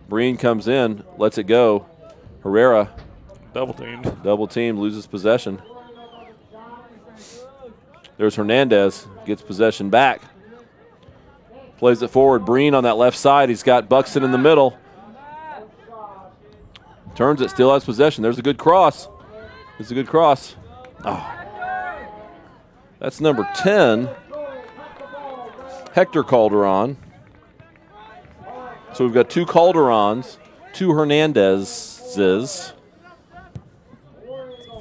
Breen comes in, lets it go. Herrera. Double teamed, loses possession. There's Hernandez, gets possession back. Plays it forward. Breen on that left side. He's got Buxton in the middle. Turns it, still has possession. There's a good cross. There's a good cross. Oh. That's number 10, Hector Calderon. So we've got 2 Calderons, 2 Hernandezes.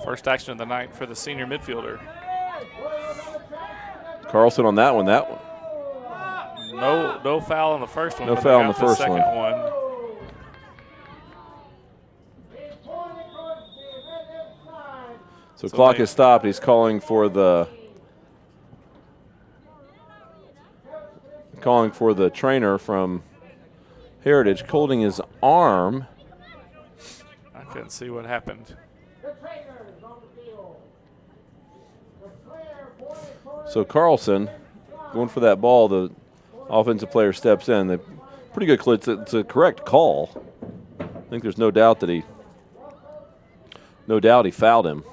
First action of the night for the senior midfielder. Carlson on that one. No foul on the first one. No but foul they on the got first second one. So clock has stopped. He's calling for the trainer from Heritage, holding his arm. I couldn't see what happened. So Carlson going for that ball. The offensive player steps in. They pretty good. It's a correct call. I think there's no doubt he fouled him.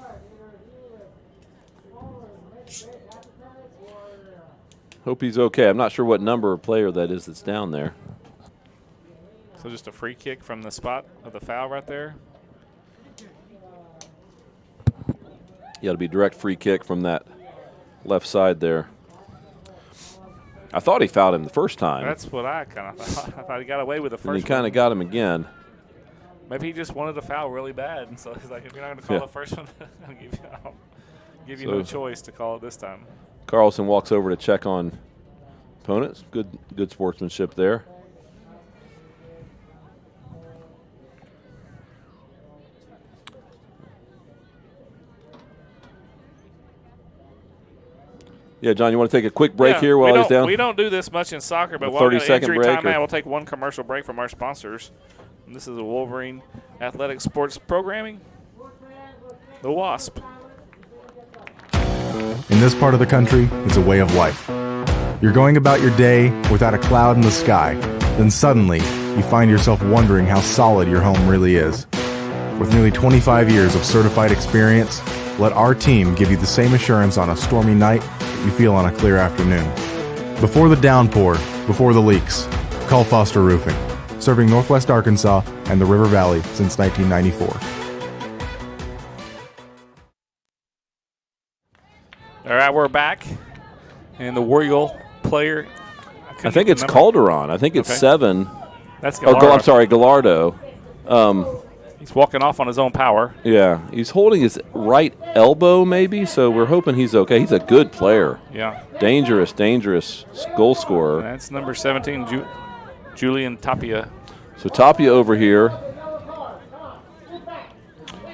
Hope he's okay. I'm not sure what number of player that is that's down there. So just a free kick from the spot of the foul right there. Yeah, it'll be direct free kick from that left side there. I thought he fouled him the first time. That's what I kind of thought. I thought he got away with the first one. And he kind of got him again. Maybe he just wanted the foul really bad. And so he's like, if you're not going to call the first one, I'll give you no choice to call it this time. Carlson walks over to check on opponents. Good sportsmanship there. Yeah, John, you want to take a quick break here while he's down? We don't do this much in soccer, but A while we got an 30-second injury break, timeout, we'll take one commercial break from our sponsors. And this is a Wolverine Athletic Sports Programming, the WASP. In this part of the country, it's a way of life. You're going about your day without a cloud in the sky. Then suddenly, you find yourself wondering how solid your home really is. With nearly 25 years of certified experience, let our team give you the same assurance on a stormy night that you feel on a clear afternoon. Before the downpour, before the leaks, call Foster Roofing. serving Northwest Arkansas and the River Valley since 1994. All right, we're back. And the War Eagle player. I think it's Calderon. I think it's 7. That's Gallardo. I'm sorry, Gallardo. He's walking off on his own power. Yeah, he's holding his right elbow maybe, so we're hoping he's okay. He's a good player. Yeah. Dangerous goal scorer. That's number 17, Julian Tapia. So Tapia over here.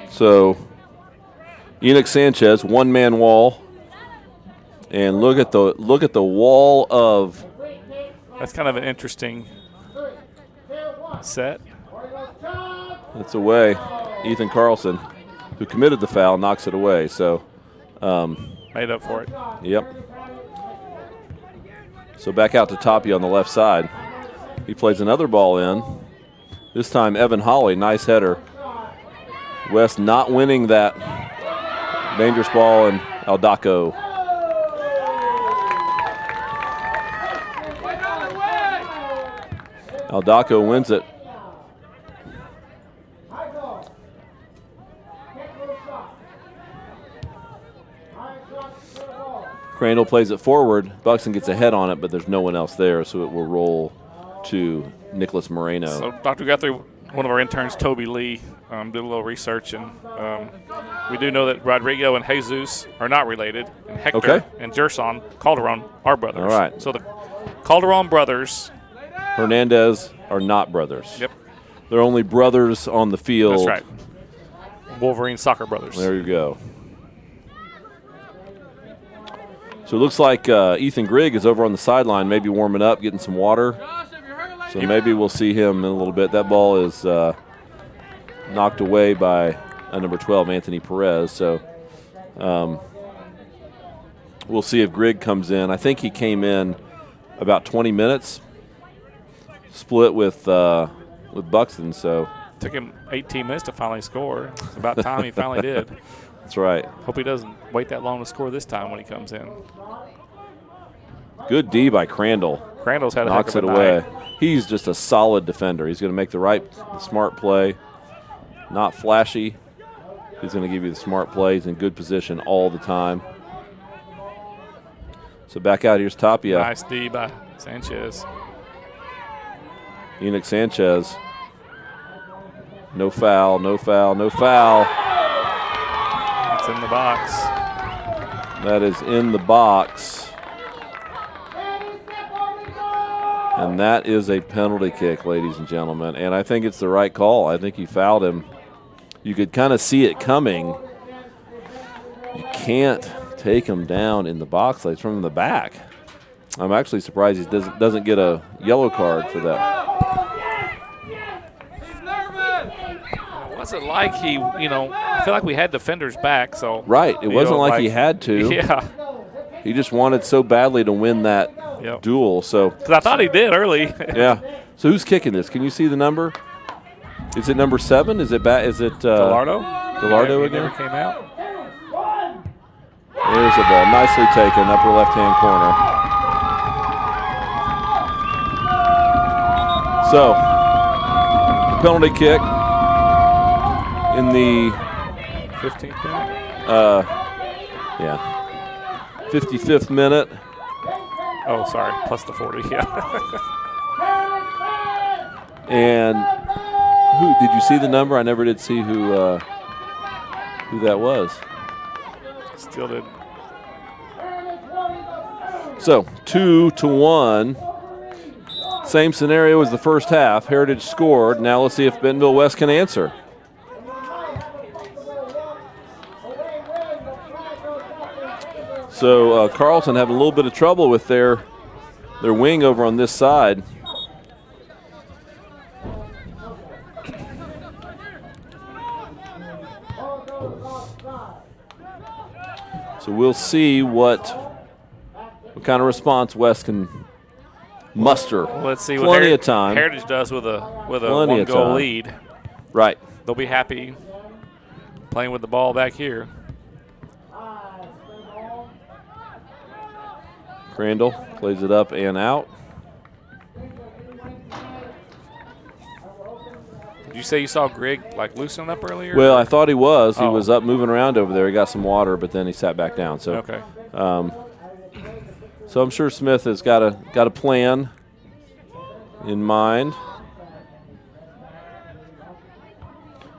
So Enoch Sanchez, one-man wall. And look at the wall of. That's kind of an interesting set. It's away. Ethan Carlson, who committed the foul, knocks it away. So made up for it. Yep. So back out to Tapia on the left side. He plays another ball in. This time Evan Holly, nice header. West not winning that dangerous ball, and Aldaco. Aldaco wins it. Crandall plays it forward. Buxton gets a head on it, but there's no one else there, so it will roll to Nicholas Moreno. So Dr. Guthrie, one of our interns, Toby Lee, did a little research, and we do know that Rodrigo and Jesus are not related, and Hector and Gerson Calderon are brothers. All right. So the Calderon brothers. Hernandez are not brothers. Yep. They're only brothers on the field. That's right. Wolverine soccer brothers. There you go. So it looks like Ethan Grigg is over on the sideline, maybe warming up, getting some water. So maybe we'll see him in a little bit. That ball is knocked away by number 12, Anthony Perez. So we'll see if Grigg comes in. I think he came in about 20 minutes, split with Buxton. So took him 18 minutes to finally score. It's about time he finally did. That's right. Hope he doesn't wait that long to score this time when he comes in. Good D by Crandall. Crandall's had a knocks heck of it a away. night. He's just a solid defender. He's going to make the smart play. Not flashy. He's going to give you the smart plays in good position all the time. So back out, here's Tapia. Nice D by Sanchez. Enoch Sanchez. No foul, no foul, no foul. It's in the box. That is in the box. And that is a penalty kick, ladies and gentlemen. And I think it's the right call. I think he fouled him. You could kind of see it coming. You can't take him down in the box. It's from the back. I'm actually surprised he doesn't get a yellow card for that. It wasn't like he, I feel like we had defenders back. So Right. It wasn't like he had to. Yeah. He just wanted so badly to win that duel. So because I thought he did early. Yeah. So who's kicking this? Can you see the number? Is it number 7? Is it Gallardo? Gallardo He again? never came out. There's the ball. Nicely taken, upper left-hand corner. So, penalty kick in the 15th minute. 55th minute. Oh, sorry, plus the 40. Yeah. And who did you see the number? I never did see who that was. Still did. So 2-1. Same scenario as the first half. Heritage scored. Now let's see if Bentonville West can answer. So Carlson having a little bit of trouble with their wing over on this side. So we'll see what kind of response West can muster. Let's see Plenty what of time. Heritage does with a Plenty of one-goal time. lead. Right. They'll be happy playing with the ball back here. Crandall plays it up and out. Did you say you saw Greg like loosen up earlier? Well, I thought he was. He Oh. was up moving around over there. He got some water, but then he sat back down. So, Okay. So I'm sure Smith has got a plan in mind.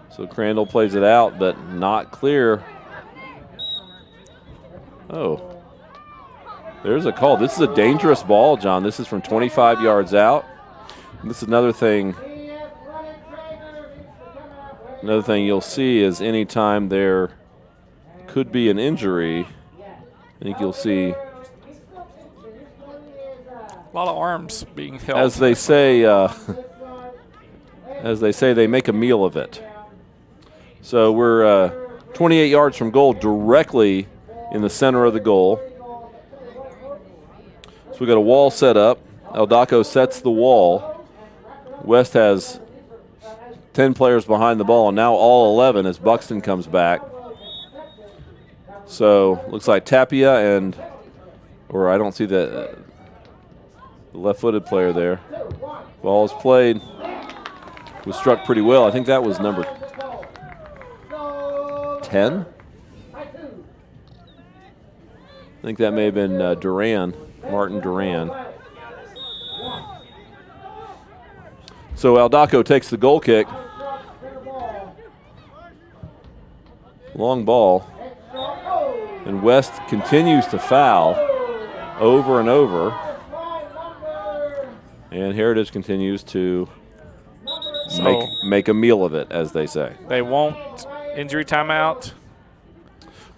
So Crandall plays it out, but not clear. Oh. There's a call. This is a dangerous ball, John. This is from 25 yards out. And this is another thing you'll see is anytime there could be an injury, I think you'll see, A lot of arms being held. as they say, they make a meal of it. So we're 28 yards from goal, directly in the center of the goal. So we got a wall set up. Eldaco sets the wall. West has 10 players behind the ball, and now all 11 as Buxton comes back. So looks like Tapia or I don't see the left-footed player there. Ball is played. Was struck pretty well. I think that was number 10. I think that may have been Martin Duran. So Eldaco takes the goal kick. Long ball. And West continues to foul over and over. And Heritage continues to make a meal of it, as they say. They won't injury timeout.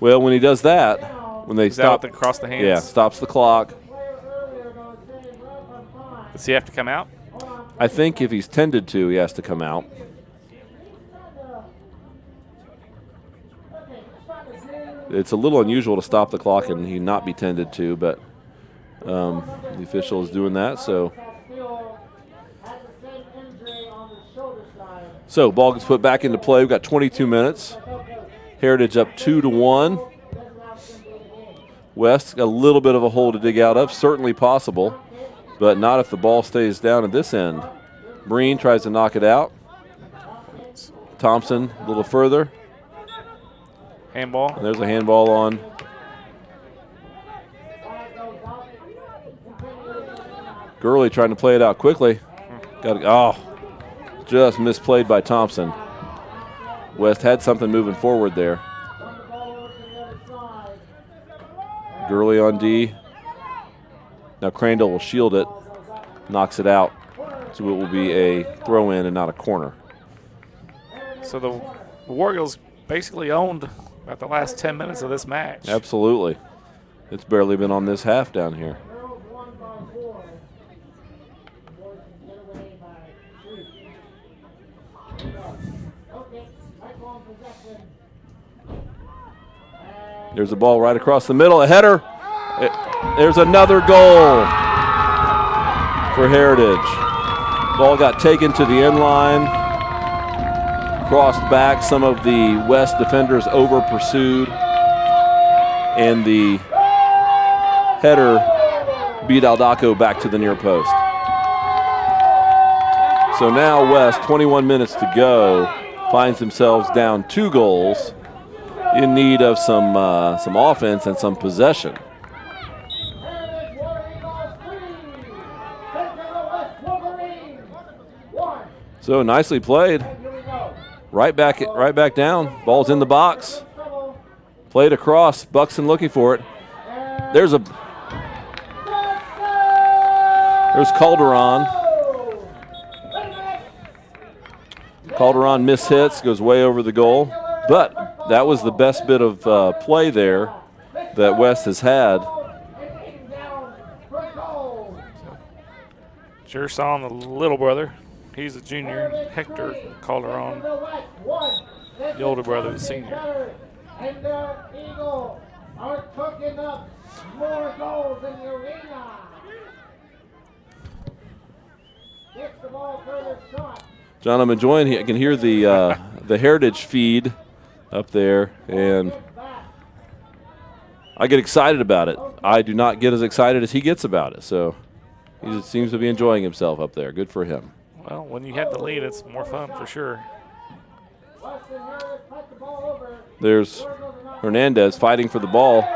Well, when he does that, when they stop across the hands. Yeah, stops the clock. Does he have to come out? I think if he's tended to, he has to come out. It's a little unusual to stop the clock and he not be tended to, but the official is doing that. So ball gets put back into play. We've got 22 minutes. Heritage up 2-1. West got a little bit of a hole to dig out of, certainly possible, but not if the ball stays down at this end. Breen tries to knock it out. Thompson a little further. Handball. And there's a handball on. Gurley trying to play it out quickly. Just misplayed by Thompson. West had something moving forward there. Gurley on D. Now Crandall will shield it, knocks it out. So it will be a throw in and not a corner. So the War Eagles basically owned about the last 10 minutes of this match. Absolutely. It's barely been on this half down here. There's a ball right across the middle, a header. There's another goal for Heritage. Ball got taken to the end line, crossed back. Some of the West defenders over pursued, and the header beat Eldaco back to the near post. So now West, 21 minutes to go, finds themselves down 2 goals, in need of some offense and some possession. So nicely played. Right back down. Ball's in the box. Played across. Buxton looking for it. There's Calderon. Calderon mishits, goes way over the goal. But that was the best bit of play there that West has had. Sure saw the little brother. He's a junior. Hector Calderon. The older brother, the senior. And the Eagles are cooking up more goals in the arena. Gets the ball further shot. John, I'm enjoying. I can hear the Heritage feed up there, and I get excited about it. I do not get as excited as he gets about it, so he just seems to be enjoying himself up there. Good for him. Well, when you have the lead, it's more fun for sure. There's Hernandez fighting for the ball.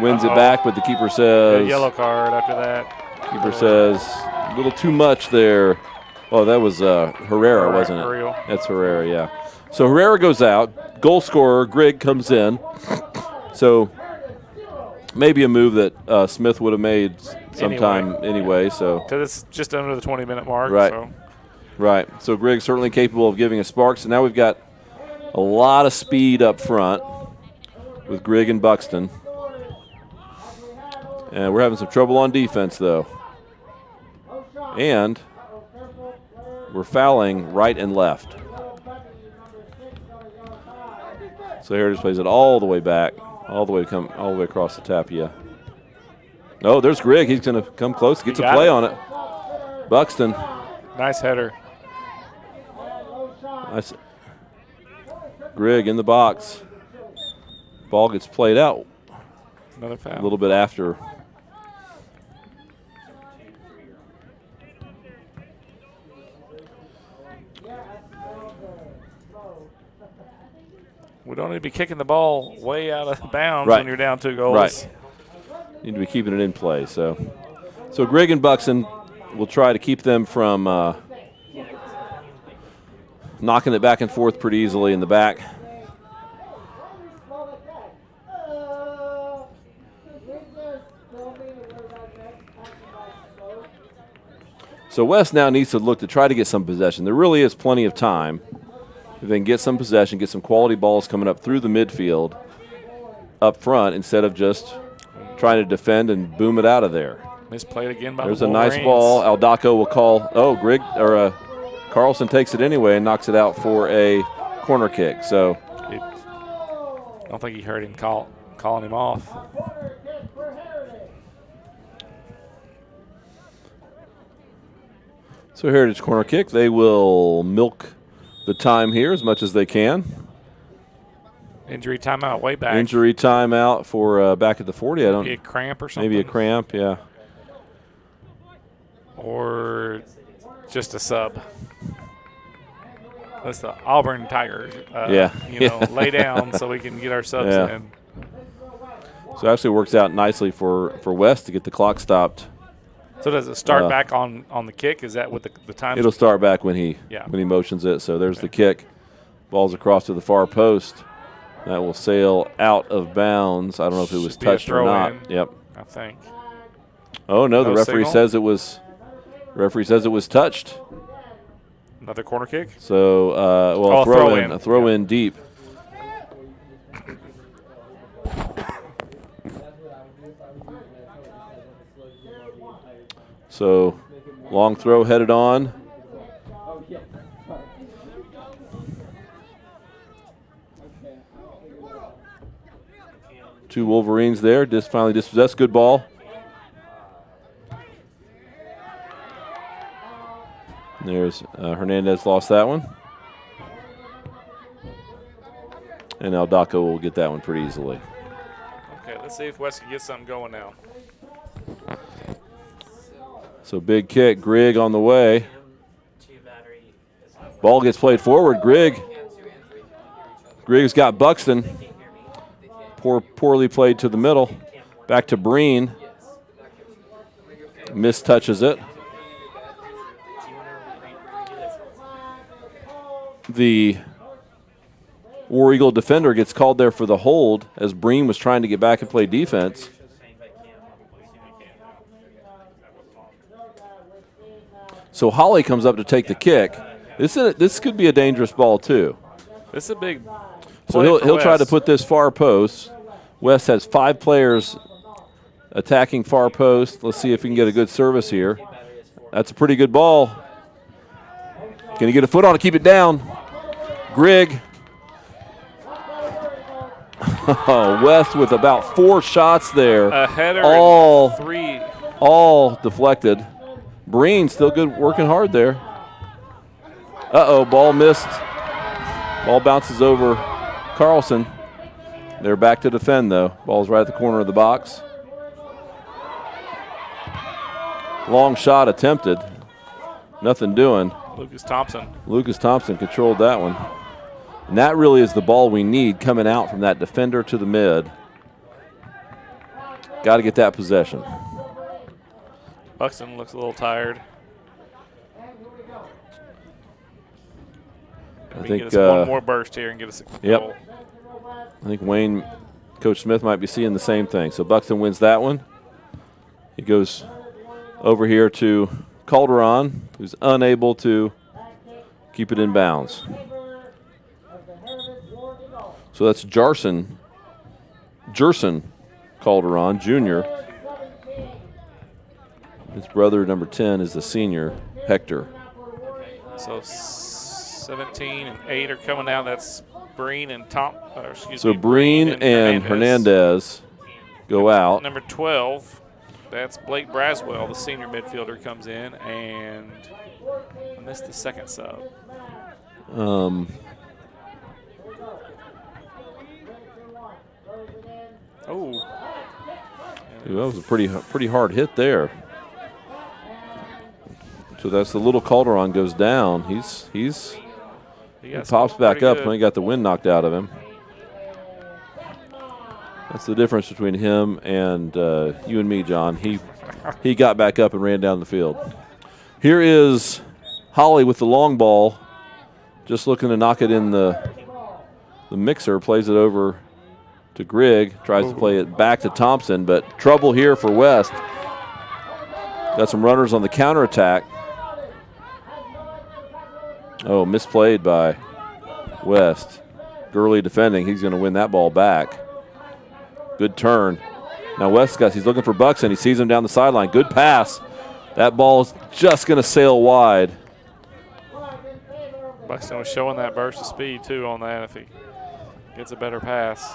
Wins it back, but the keeper says. Yellow card after that. Keeper says a little too much there. Oh, that was Herrera, wasn't it? Ariel. That's Herrera, yeah. So Herrera goes out. Goal scorer, Grigg, comes in. So maybe a move that Smith would have made sometime anyway. So because it's just under the 20-minute mark. Right. So. Right. So Grigg certainly capable of giving a spark. So now we've got a lot of speed up front with Grigg and Buxton. And we're having some trouble on defense, though. And we're fouling right and left. So Heritage plays it all the way back, all the way across the Tapia. Oh, there's Grigg. He's going to come close. Gets a play on it. Buxton. Nice header. Nice. Grigg in the box. Ball gets played out. Another foul. A little bit after. We don't need to be kicking the ball way out of bounds Right. when you're down 2 goals. Right. Need to be keeping it in play. So Grigg and Buxton will try to keep them from knocking it back and forth pretty easily in the back. So West now needs to look to try to get some possession. There really is plenty of time. If they can get some possession, get some quality balls coming up through the midfield up front instead of just trying to defend and boom it out of there. Misplayed again by There's the a nice Wolverines. ball. Aldaco will call. Oh, Carlson takes it anyway and knocks it out for a corner kick. So I don't think he heard him calling him off. So Heritage corner kick. They will milk the time here as much as they can. Injury timeout way back. Injury timeout for back at the 40. Maybe a cramp or something. Maybe a cramp, yeah. Or just a sub. That's the Auburn Tigers. Lay down so we can get our subs in. So it actually works out nicely for West to get the clock stopped. So does it start back on the kick? Is that what the time? It'll start back when he motions it. So there's the kick. Ball's across to the far post. That will sail out of bounds. I don't know if it was touched or not. Yep. I think. Oh no, the referee signal? says it was. Referee says it was touched. Another corner kick. So a throw in deep. So long throw headed on. Two Wolverines there. Finally dispossessed. Good ball. There's Hernandez lost that one. And Aldaco will get that one pretty easily. Okay, let's see if West can get something going now. So big kick. Grigg on the way. Ball gets played forward. Grigg's got Buxton. Poorly played to the middle. Back to Breen. Mistouches it. The War Eagle defender gets called there for the hold as Breen was trying to get back and play defense. So Holly comes up to take the kick. This could be a dangerous ball too. This is a big So he'll try to put this far post. West has 5 players attacking far post. Let's see if we can get a good service here. That's a pretty good ball. Can he get a foot on it? Keep it down. Grigg. West with about 4 shots there. A header all and 3. All deflected. Breen still good, working hard there. Ball missed. Ball bounces over Carlson. They're back to defend, though. Ball's right at the corner of the box. Long shot attempted. Nothing doing. Lucas Thompson. Lucas Thompson controlled that one. And that really is the ball we need coming out from that defender to the mid. Got to get that possession. Buxton looks a little tired. I think get us one more burst here and get us a goal. Yep. I think Wayne, Coach Smith might be seeing the same thing. So Buxton wins that one. He goes over here to Calderon, who's unable to keep it in bounds. So that's Jerson Calderon, Jr. His brother, number 10, is the senior, Hector. So 17 and 8 are coming down. That's Breen and Breen and Hernandez go out. Number 12, that's Blake Braswell, the senior midfielder, comes in, and I missed the second sub. Ooh, that was a pretty hard hit there. So that's the little Calderon goes down. He pops back up when he got the wind knocked out of him. That's the difference between him and you and me, John. He got back up and ran down the field. Here is Holly with the long ball, just looking to knock it in the mixer. Plays it over to Grigg, tries to play it back to Thompson, but trouble here for West. Got some runners on the counterattack. Oh, misplayed by West. Gurley defending. He's going to win that ball back. Good turn. Now West he's looking for Buxton. He sees him down the sideline. Good pass. That ball is just going to sail wide. Buxton was showing that burst of speed, too, on that if he gets a better pass.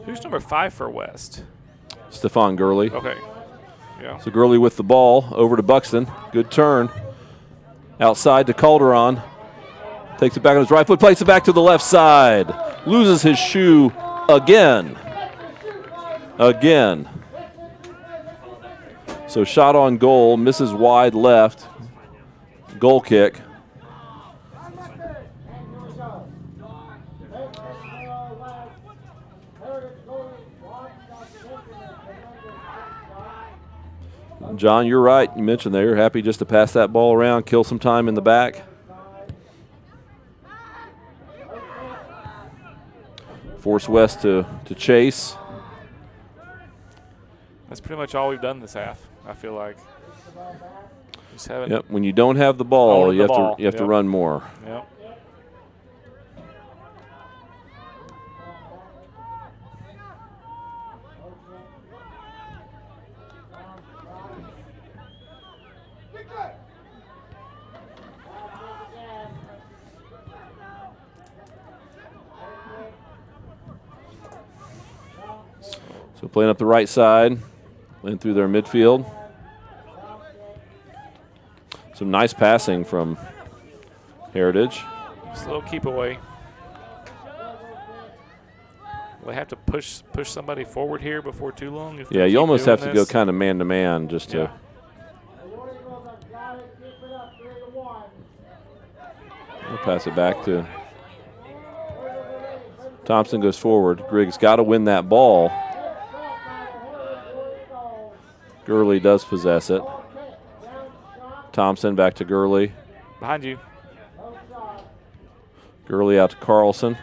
Who's number 5 for West? Stephon Gurley. Okay. Yeah. So Gurley with the ball over to Buxton. Good turn. Outside to Calderon. Takes it back on his right foot, plays it back to the left side. Loses his shoe again. So shot on goal, misses wide left. Goal kick. John, you're right. You mentioned they were happy just to pass that ball around, kill some time in the back. Force West to chase. That's pretty much all we've done this half, I feel like. Just haven't. Yep. When you don't have the ball, you have to run more. Yep. So playing up the right side, playing through their midfield. Some nice passing from Heritage. Just a little keep away. Will they have to push somebody forward here before too long? Yeah, you almost have to go kind of man-to-man just to. We'll pass it back to Thompson. Goes forward. Griggs got to win that ball. Gurley does possess it. Thompson back to Gurley. Behind you. Gurley out to Carlson.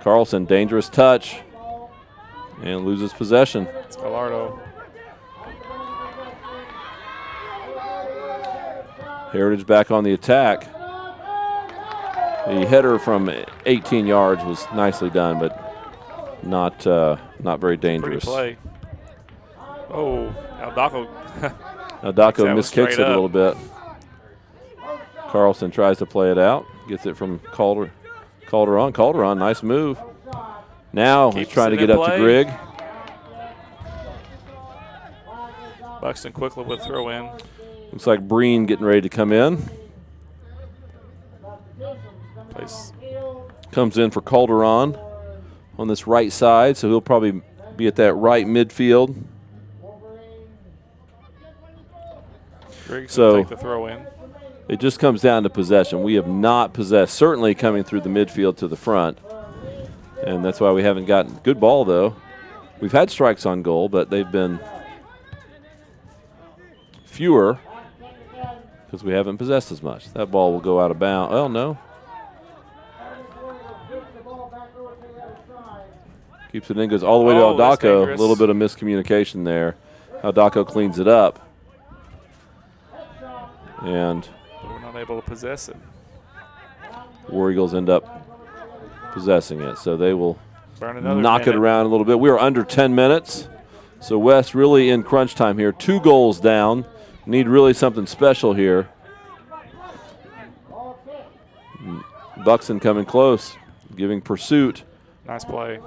Carlson, dangerous touch. And loses possession. It's Gallardo. Heritage back on the attack. The header from 18 yards was nicely done, but not very dangerous. Pretty play. Oh, Aldako. Aldako miskicks it a little bit. Carlson tries to play it out. Gets it from Calderon. Calderon, nice move. Now he's trying to get up to Grigg. Buxton quickly with throw in. Looks like Breen getting ready to come in. comes in for Calderon on this right side, so he'll probably be at that right midfield. Griggs So will take the throw in. it just comes down to possession. We have not possessed, certainly coming through the midfield to the front, and that's why we haven't gotten good ball, though. We've had strikes on goal, but they've been fewer because we haven't possessed as much. That ball will go out of bounds. Well, no. Keeps it in, goes all the way to Aldacco. A little bit of miscommunication there. Aldacco cleans it up. And we're not able to possess it. War Eagles end up possessing it. So they will knock it around a little bit. We are under 10 minutes. So West really in crunch time here. 2 goals down. Need really something special here. Buxton coming close, giving pursuit. Nice play.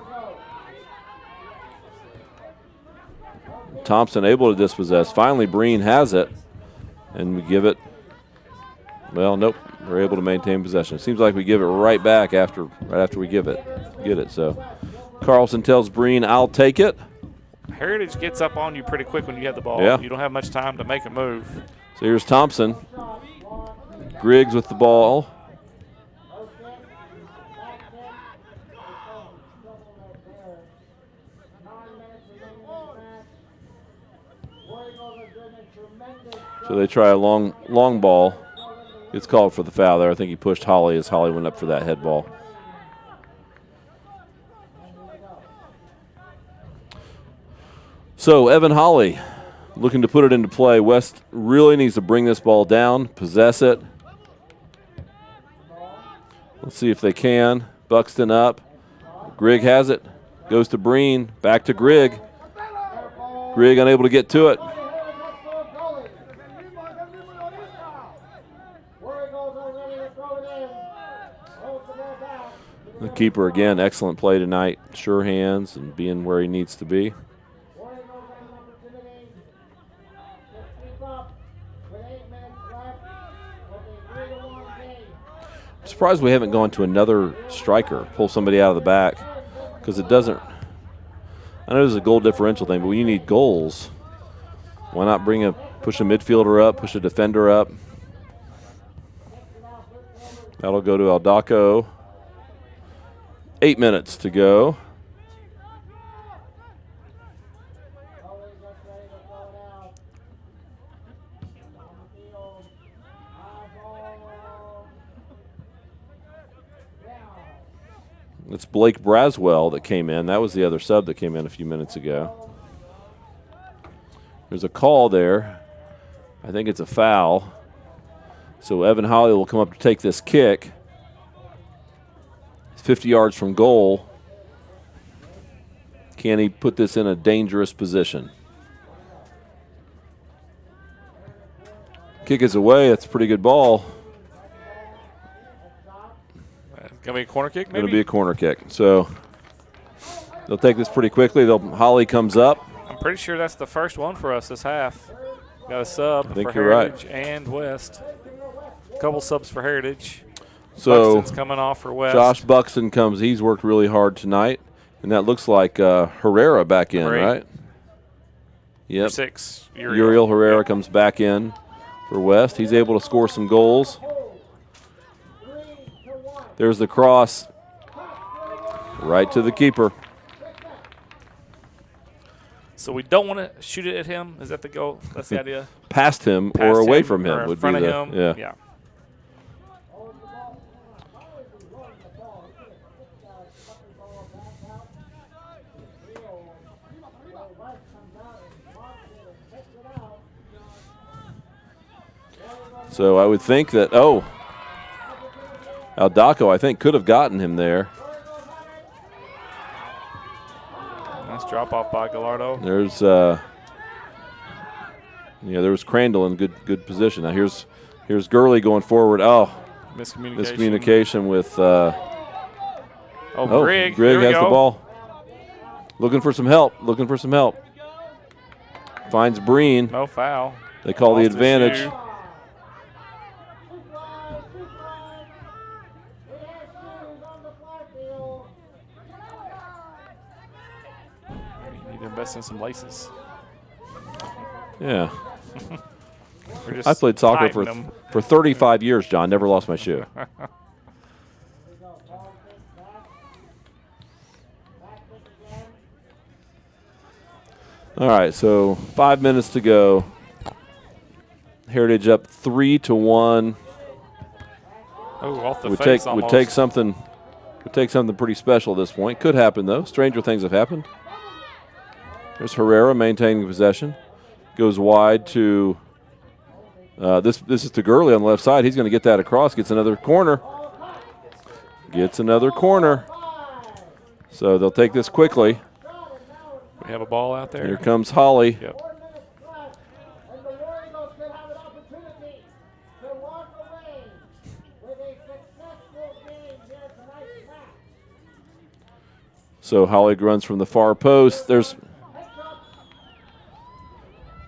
Thompson able to dispossess. Finally, Breen has it. And we give it, well, nope. We're able to maintain possession. Seems like we give it right back after we get it. So Carlson tells Breen, I'll take it. Heritage gets up on you pretty quick when you have the ball. Yeah. You don't have much time to make a move. So here's Thompson. Griggs with the ball. So they try a long ball. It's called for the foul there. I think he pushed Holly as Holly went up for that head ball. So Evan Holly looking to put it into play. West really needs to bring this ball down, possess it. Let's see if they can. Buxton up. Grigg has it. Goes to Breen. Back to Grigg. Grigg unable to get to it. The keeper, again, excellent play tonight. Sure hands and being where he needs to be. I'm surprised we haven't gone to another striker, pull somebody out of the back, because it doesn't. I know there's a goal differential thing, but when you need goals, why not push a midfielder up, push a defender up? That'll go to Aldacco. 8 minutes to go. It's Blake Braswell that came in. That was the other sub that came in a few minutes ago. There's a call there. I think it's a foul. So Evan Holly will come up to take this kick. 50 yards from goal. Can he put this in a dangerous position? Kick is away. That's a pretty good ball. Gonna be a corner kick, maybe? Gonna be a corner kick. So they'll take this pretty quickly. Holly comes up. I'm pretty sure that's the first one for us this half. Got a sub I think for you're Heritage right. and West. A couple subs for Heritage. So Buxton's coming off for West. Josh Buxton comes. He's worked really hard tonight. And that looks like Herrera back in, right? Yep. 6. Uriel Herrera comes back in for West. He's able to score some goals. There's the cross right to the keeper. So we don't want to shoot it at him. Is that the goal? That's the idea? Past him Past or away him from him or in would be front the of him. Yeah. So I would think that, Aldacco, I think, could have gotten him there. Nice drop off by Gallardo. There's, there was Crandall in good position. Now here's Gurley going forward. Miscommunication with. Grigg. Grigg has the ball. Looking for some help. Finds Breen. No foul. They call the advantage. shoe. missing some laces. Yeah. We're just I played soccer tightening them. for 35 years, John. Never lost my shoe. All right, so 5 minutes to go. Heritage up 3-1. Oh, off the would face take almost. would take something pretty special at this point. Could happen though. Stranger things have happened. There's Herrera maintaining possession. Goes wide to this is to Gurley on the left side. He's going to get that across. Gets another corner. So they'll take this quickly. We have a ball out there. Here comes Holly. Yep. So Holly runs from the far post.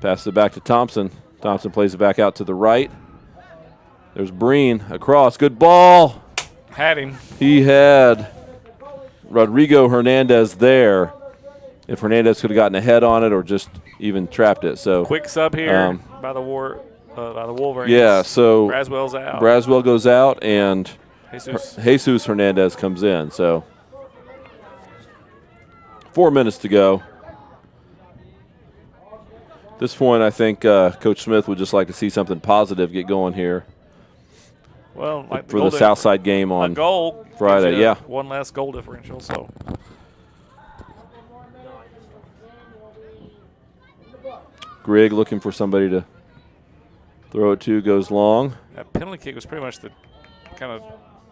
Passes it back to Thompson. Thompson plays it back out to the right. There's Breen across. Good ball. Had him. He had Rodrigo Hernandez there. If Hernandez could have gotten a head on it or just even trapped it. So Quick sub here by the Wolverines. Yeah, so Braswell's out. Braswell goes out and Jesus. Jesus Hernandez comes in. So 4 minutes to go. At this point, I think Coach Smith would just like to see something positive get going here. Well, like for the Southside game on Friday. Yeah. One less goal differential. So. Grigg looking for somebody to throw it to, goes long. That penalty kick was pretty much the kind of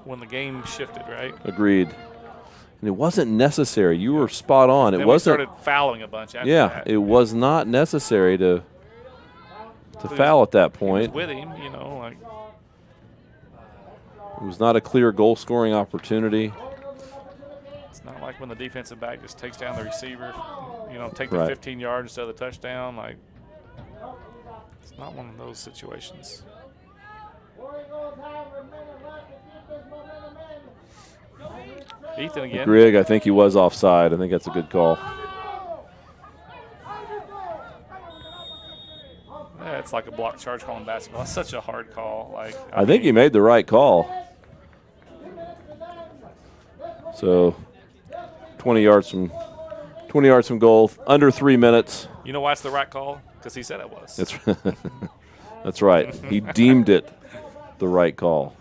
when the game shifted, right? Agreed. And it wasn't necessary. You were spot on. Then It wasn't. we started fouling a bunch after Yeah, that. it was not necessary to foul at that point. He was with him, you know, like. It was not a clear goal-scoring opportunity. It's not like when the defensive back just takes down the receiver, you know, take the Right. 15 yards instead of the touchdown. Like, it's not one of those situations. Ethan again. Grigg, I think he was offside. I think that's a good call. Yeah, it's like a block charge call in basketball. It's such a hard call. Like, I think he made the right call. So 20 yards from goal, under 3 minutes. You know why it's the right call? Because he said it was. That's right. He deemed it the right call.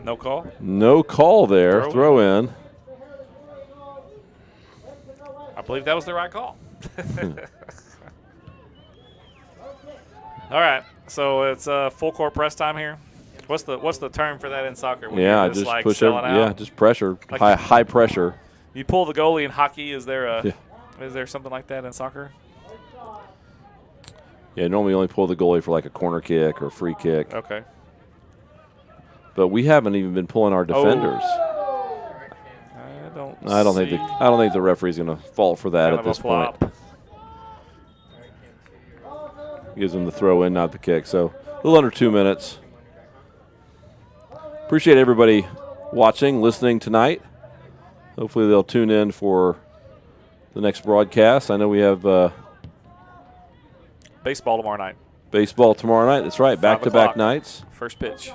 No call? No call there. Throw in. I believe that was the right call. All right, so it's full court press time here. What's the term for that in soccer? When Yeah, you're just like push selling out? Yeah, just pressure. Like High pressure. You pull the goalie in hockey. Is there something like that in soccer? Yeah, normally you only pull the goalie for like a corner kick or a free kick. Okay. But we haven't even been pulling our defenders. I don't think the referee's going to fault for that Kind at of a this point. flop. Gives them the throw in, not the kick. So a little under 2 minutes. Appreciate everybody watching, listening tonight. Hopefully they'll tune in for the next broadcast. I know we have Baseball tomorrow night. Baseball tomorrow night. That's right. 5 Back-to-back o'clock. nights. First pitch.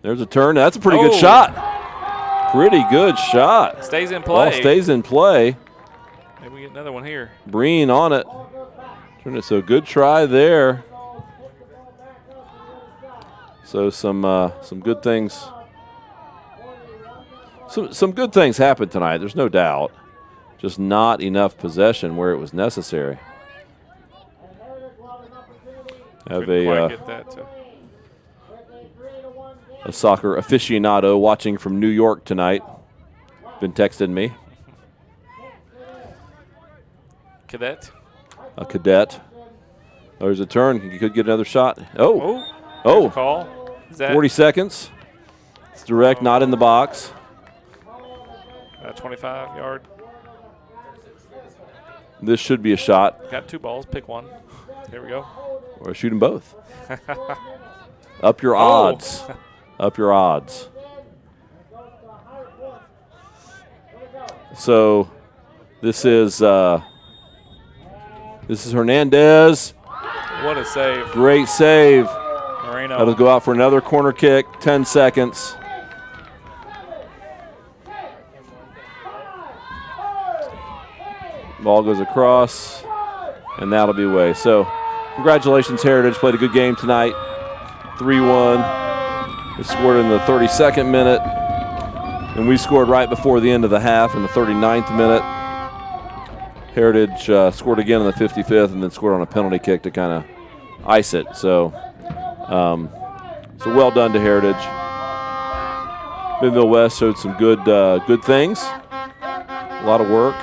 There's a turn. That's a pretty good shot. Pretty good shot. Stays in play. Ball stays in play. Maybe we get another one here. Breen on it. So good try there. So some good things. Some good things happened tonight. There's no doubt. Just not enough possession where it was necessary. Have a soccer aficionado watching from New York tonight. Been texting me. Cadet. A cadet. Oh, there's a turn. He could get another shot. There's a call. Is that 40 seconds. It's direct, not in the box. Got a 25-yard. This should be a shot. Got 2 balls. Pick one. Here we go. Or shoot them both. Up your odds. Up your odds. So this is Hernandez. What a save. Great save. Moreno. That'll go out for another corner kick. 10 seconds. Ball goes across, and that'll be away. So congratulations, Heritage. Played a good game tonight. 3-1. They scored in the 32nd minute, and we scored right before the end of the half in the 39th minute. Heritage scored again in the 55th and then scored on a penalty kick to kind of ice it. So well done to Heritage. Bentonville West showed some good things. A lot of work.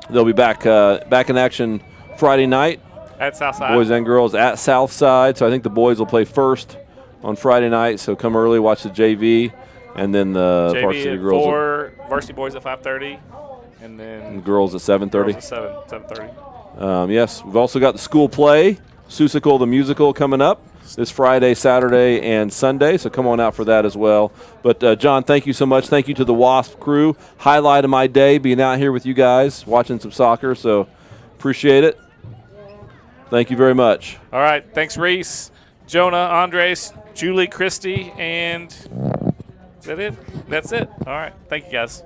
They'll be back in action Friday night. At Southside. Boys and girls at Southside. So I think the boys will play first on Friday night. So come early, watch the JV, and then the JV varsity at girls. 4, varsity boys at 5:30, and then And girls at 7:30. girls at 7:30. Yes, we've also got the school play, Seussical the Musical, coming up this Friday, Saturday, and Sunday. So come on out for that as well. But, John, thank you so much. Thank you to the WASP crew. Highlight of my day, being out here with you guys, watching some soccer. So appreciate it. Thank you very much. All right. Thanks, Reese, Jonah, Andres, Julie, Christy, and is that it? That's it. All right. Thank you, guys.